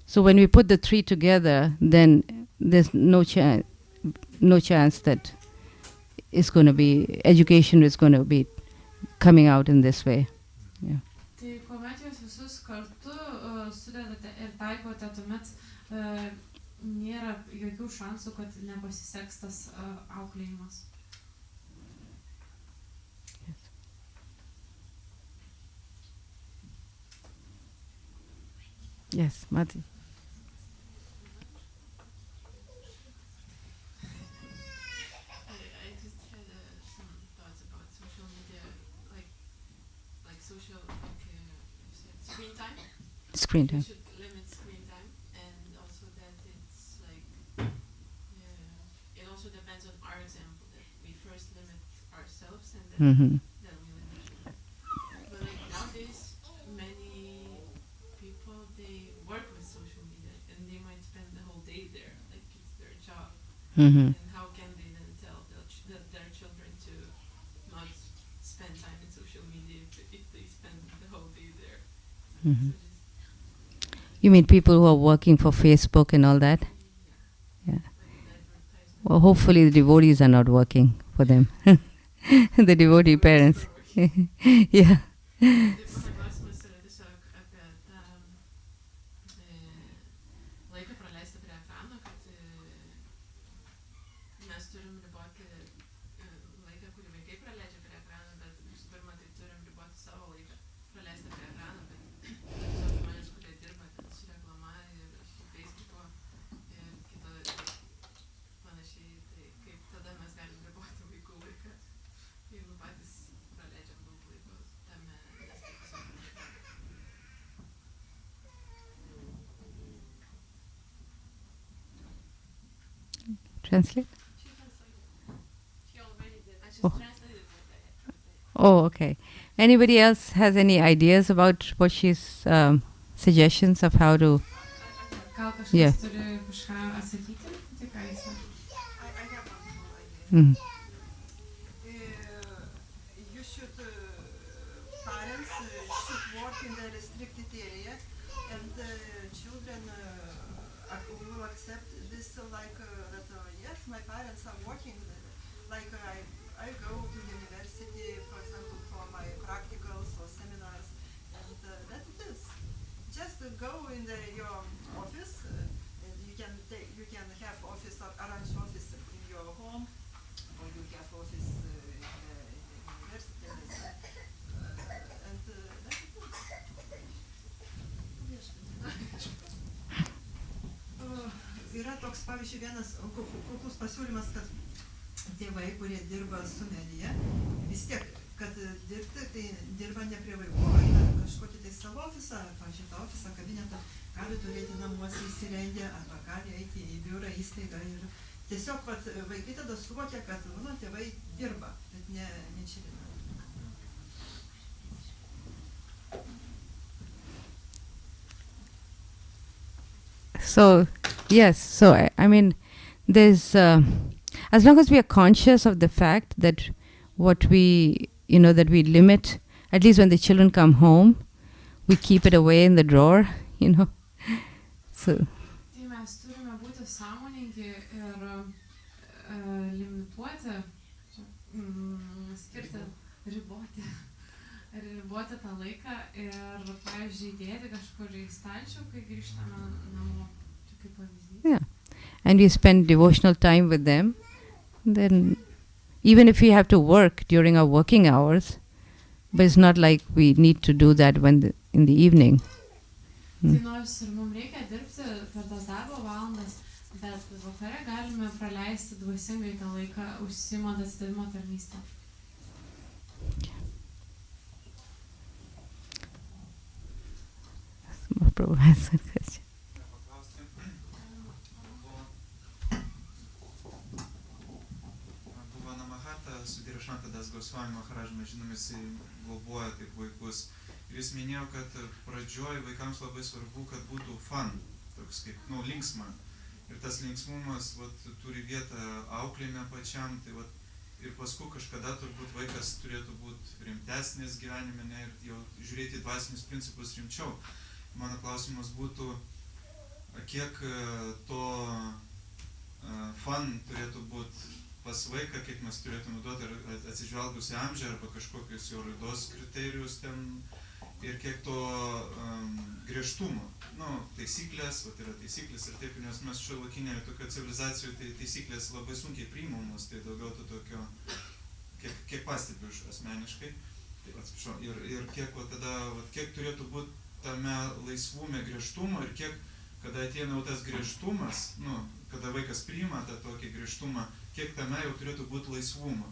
So when we put the three together, then there's no chance that it's going to be, education is going to be coming out in this way. Yeah. Tai kuomet jūs visus kartu sudedate ir taikote, tuomet nėra jokių šansų, kad nepasiseks tas auklėjimas. Yes, Mati. I just had some thoughts about social media, like social, you said screen time. Screen time. We should limit screen time, and also that it's like, it also depends on our example, that we first limit ourselves and then, Mm-hmm. then we limit. But like nowadays, many people, they work with social media and they might spend the whole day there, like it's their job. Mm-hmm. And how can they then tell their children to not spend time in social media if they spend the whole day there? Mm-hmm. So just, You mean people who are working for Facebook and all that? Yeah. like advertisement. Well, hopefully the devotees are not working for them. The devotee parents. Yeah. Tai klausimas yra tiesiog apie tą laiką praleistą prie ekrano, kad mes turim riboti laiką, kurį vaikai praleidžia prie ekrano, bet visų pirma, tai turim riboti savo laiką praleistą prie ekrano, bet tiesiog žmonės, kurie dirba ten su reklama ir su Facebooku ir panašiai, tai kaip tada mes galim riboti vaikų laiką, jeigu patys praleidžiam daug laiko tame, nes tai tiesiog Translate? She translated. She already did. I just Oh. translated what I had to say. Oh, okay. Anybody else has any ideas about what she's suggestions of how to? Gal kažkas Yeah. turi kažką atsakyti? Tai ką jis sako? I have one more idea. Mm. You should, parents should work in the restricted area, and the children will accept this like that. Yes, my parents are working. Like I go to university, for example, for my practicals or seminars, and that it is. Just go in your office. And you can have office or arrange office in your home, or you have office in the university, and that's it. Yra toks, pavyzdžiui, vienas kuklus pasiūlymas, kad tėvai, kurie dirba su medija, vis tiek, kad dirbti, tai dirba ne prie vaikų, eina kažkokį tai savo ofisą, pavyzdžiui, tą ofisą, kabinetą, gali turėti namuose įsirengę, arba gali eiti į biurą, įstaigą ir tiesiog vaikai tada suvokia, kad tėvai dirba, bet ne čilina. So, yes, so I mean, there's, as long as we are conscious of the fact that what we, that we limit, at least when the children come home, we keep it away in the drawer, So. Tai mes turime būti sąmoningi ir limituoti, skirti, riboti tą laiką ir, pavyzdžiui, dėti kažkur į stalčių, kai grįžtame namo, kaip pavyzdys. Yeah. And we spend devotional time with them, then even if we have to work during our working hours, but it's not like we need to do that in the evening. Tai nors ir mums reikia dirbti per tas darbo valandas, bet vakare galime praleisti dvasingai tą laiką užsiimant atsidavimo tarnystę. More problems. Buvo Namahata su Krišnos Gosvami Maharaž, mes žinom, jisai globoja taip vaikus. Ir jis minėjo, kad pradžioj vaikams labai svarbu, kad būtų fun, toks kaip, linksma. Ir tas linksmumas turi vietą auklėjime pačiam, tai ir paskui kažkada turbūt vaikas turėtų būti rimtesnis gyvenime, ne, ir jau žiūrėti dvasinius principus rimčiau. Mano klausimas būtų, kiek to fun turėtų būti pas vaiką, kiek mes turėtume duoti, ar atsižvelgus į amžių, arba kažkokius jo raidos kriterijus ten, ir kiek to griežtumo. Taisyklės, yra taisyklės ir taip, nes mes šiuolaikinėje tokio civilizacijoje tai taisyklės labai sunkiai priimamos, tai daugiau to tokio, kiek pastebiu asmeniškai, atsiprašau, ir kiek tada, kiek turėtų būti tame laisvume griežtumo ir kiek, kada ateina tas griežtumas, kada vaikas priima tą tokį griežtumą, kiek tame jau turėtų būti laisvumo,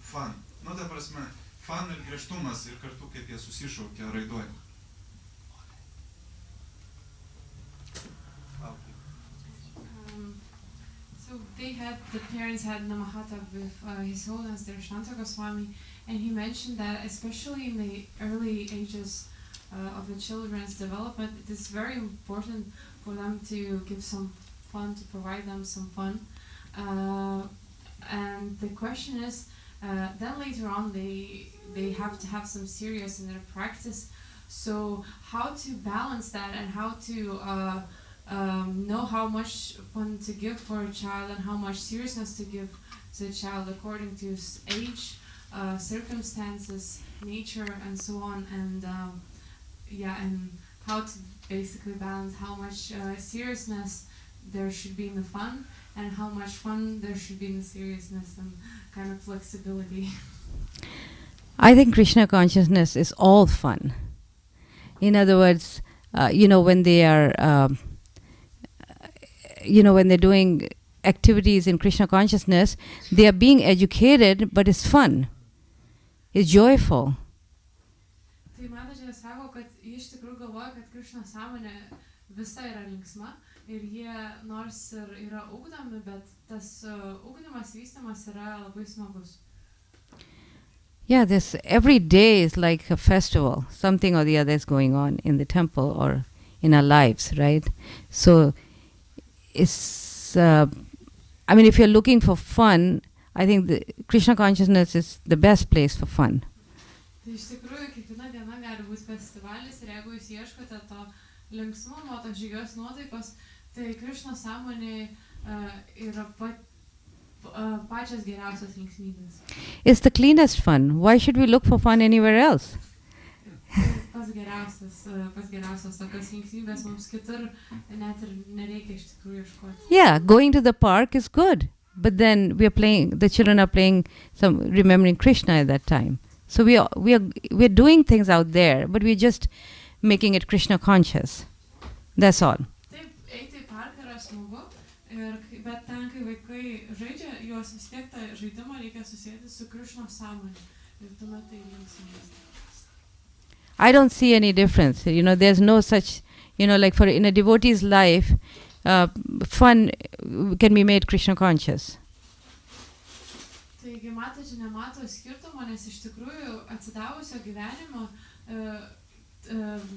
fun. Ta prasme, fun ir griežtumas ir kartu kaip jie susišaukia raidoj. So the parents had Namahata with His Holiness Darshananta Goswami, and he mentioned that especially in the early ages of the children's development, it is very important for them to give some fun, to provide them some fun. And the question is, then later on they have to have some serious in their practice. So how to balance that and how to know how much fun to give for a child and how much seriousness to give to a child according to his age, circumstances, nature, and so on, and and how to basically balance how much seriousness there should be in the fun and how much fun there should be in the seriousness and kind of flexibility. I think Krishna consciousness is all fun. In other words, when they are, when they're doing activities in Krishna consciousness, they are being educated, but it's fun. It's joyful. Tai mataji sako, kad jie iš tikrųjų galvoja, kad Krišnos sąmonė visa yra linksma ir jie nors ir yra ugdomi, bet tas ugdymas, vystymas yra labai smagus. Yeah, every day is like a festival. Something or the other is going on in the temple or in our lives, right? So it's, if you're looking for fun, I think the Krishna consciousness is the best place for fun. Tai iš tikrųjų, kiekviena diena gali būti festivalis ir jeigu jūs ieškote to linksmumo, to žygios nuotaikos, tai Krišnos sąmonė yra pačios geriausios linksmybės. It's the cleanest fun. Why should we look for fun anywhere else? Pas geriausios tokios linksmybės mums kitur net ir nereikia iš tikrųjų ieškoti. Yeah, going to the park is good, but then the children are playing remembering Krishna at that time. So we're doing things out there, but we're just making it Krishna conscious. That's all. Taip, eiti į parką yra smagu, bet ten, kai vaikai žaidžia, juos vis tiek tą žaidimą reikia susėti su Krišnos sąmonė. Ir tuomet tai linksmybės. I don't see any difference. There's no such, like in a devotee's life, fun can be made Krishna conscious. Taigi mataji nemato skirtumo, nes iš tikrųjų atsidavusio gyvenimo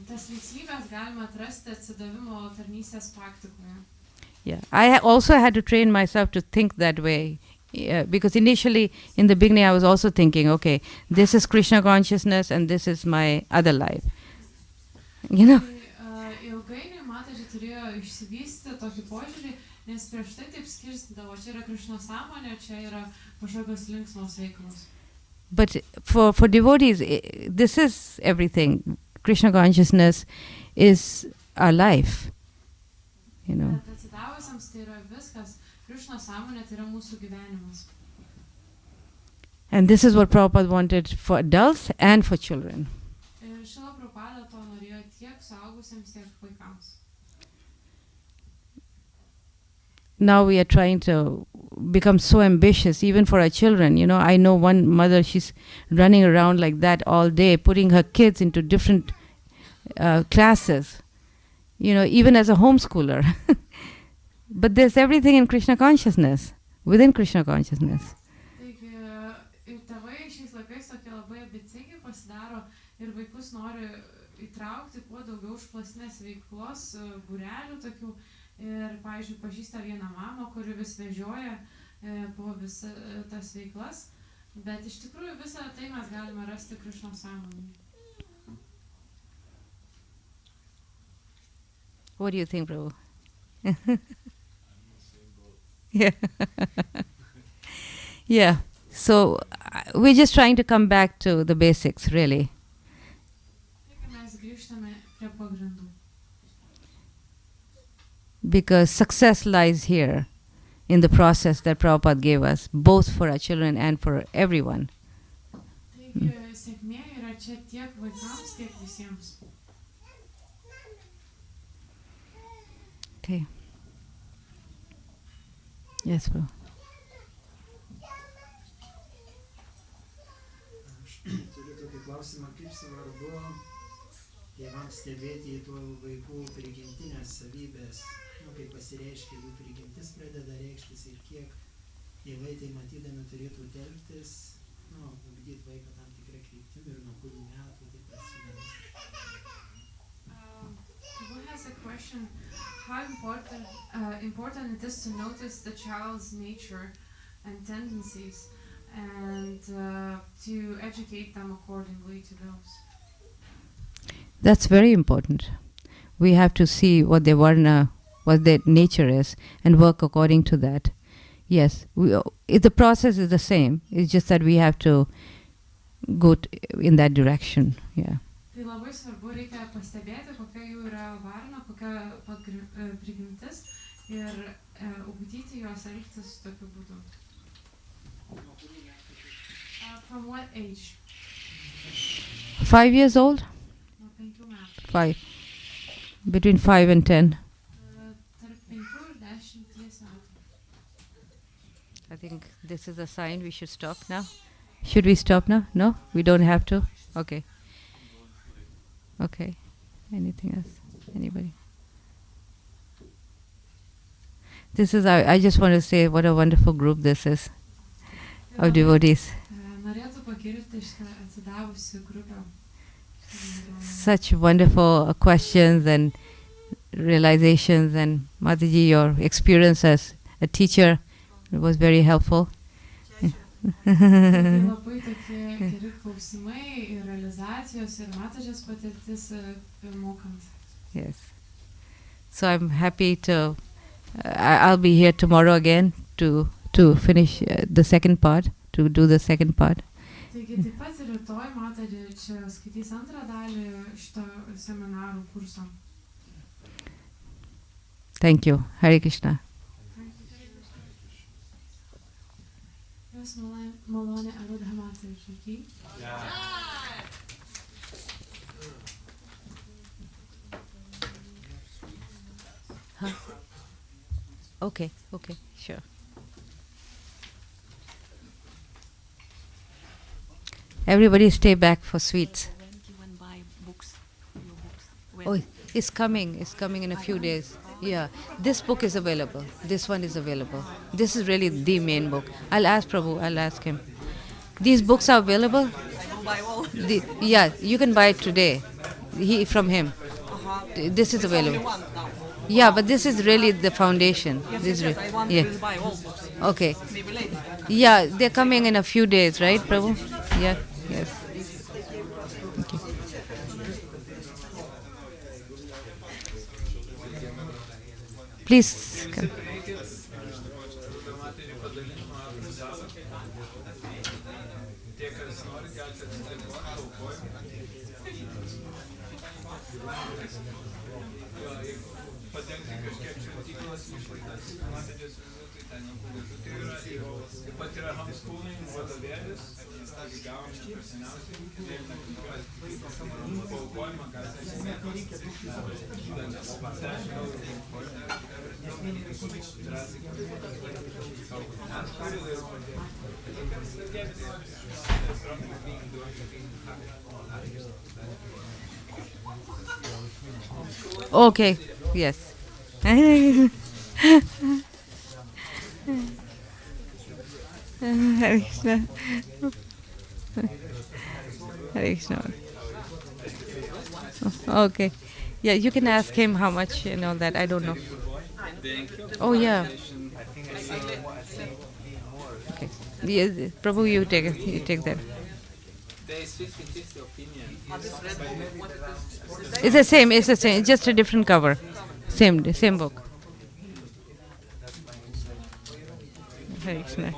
tas linksmybės galima atrasti atsidavimo tarnystės praktikoje. Yeah, I also had to train myself to think that way. Because initially, in the beginning, I was also thinking, okay, this is Krishna consciousness and this is my other life. Ilgainiui mataji turėjo išsivystyti tokį požiūrį, nes prieš tai taip skirstydavo, čia yra Krišnos sąmonė, čia yra kažkokios linksmos veiklos. But for devotees, this is everything. Krishna consciousness is our life. Bet atsidavusiams tai yra viskas. Krišnos sąmonė tai yra mūsų gyvenimas. And this is what Prabhupada wanted for adults and for children. Ir Šrila Prabhupada to norėjo tiek suaugusiems, tiek vaikams. Now we are trying to become so ambitious, even for our children. I know one mother, she's running around like that all day, putting her kids into different classes, even as a homeschooler. But there's everything in Krishna consciousness, within Krishna consciousness. Taigi, ir tėvai šiais laikais tokie labai ambicingi pasidaro ir vaikus nori įtraukti kuo daugiau užklasinės veiklos, būrelių tokių. Ir, pavyzdžiui, pažįsta vieną mamą, kuri vis vežioja po visas tas veiklas. Bet iš tikrųjų visą tai mes galime rasti Krišnos sąmonėje. What do you think, Prabhu? I'm in the same boat. Yeah. Yeah. So we're just trying to come back to the basics, really. Taigi mes grįžtame prie pagrindų. Because success lies here in the process that Prabhupada gave us, both for our children and for everyone. Taigi sėkmė yra čia tiek vaikams, tiek visiems. Okay. Yes, Prabhu. Turiu tokį klausimą, kaip svarbu tėvams stebėti į tų vaikų prigimtinės savybės, kaip pasireiškia jų prigimtis pradeda reikštis ir kiek tėvai tai matydami turėtų telktis, ugdyti vaiką tam tikrą kryptim ir nuo kurių metų tai prasideda. Who has a question? How important it is to notice the child's nature and tendencies and to educate them accordingly to those? That's very important. We have to see what their varna, what their nature is, and work according to that. Yes, the process is the same. It's just that we have to go in that direction. Yeah. Tai labai svarbu, reikia pastebėti, kokia jų yra varna, kokia prigimtis ir ugdyti juos elgtis tokiu būdu. From what age? 5 years old? Nuo 5 metų. 5. Between 5 and 10. Tarp 5 ir 10 metų. I think this is a sign we should stop now. Should we stop now? No? We don't have to? Okay. Okay. Anything else? Anybody? This is, I just want to say what a wonderful group this is of devotees. Norėtų pagirti šitą atsidavusių grupę. Such wonderful questions and realizations, and Mataji, your experience as a teacher was very helpful. Labai tokie geri klausimai ir realizacijos ir Matažės patirtis mokant. Yes. So I'm happy to, I'll be here tomorrow again to finish the second part, to do the second part. Taigi taip pat ir rytoj Matažė čia skaitys antrą dalį šito seminarų kurso. Thank you. Hare Krishna. Jūs malonė Aruddha Mata išlaikė. Okay, sure. Everybody stay back for sweets. When you can buy books, your books. When? Oh, it's coming in a few days. Yeah, this book is available. This one is available. This is really the main book. I'll ask Prabhu, I'll ask him. These books are available? I will buy all. Yeah, you can buy it today. From him. This is available. Only one now. Yeah, but this is really the foundation. Yes, I want to buy all books. Okay. Maybe later. Yeah, they're coming in a few days, right, Prabhu? Yeah, yes. Okay. Please come. Okay, yes. Hare Krishna. Hare Krishna. Okay. Yeah, you can ask him how much and all that. I don't know. Thank you. Oh, yeah. I think I see more. Okay. Yeah, Prabhu, you take it. You take that. There is 50-50 opinion. It's the same. It's the same. It's just a different cover. Same book. Hare Krishna.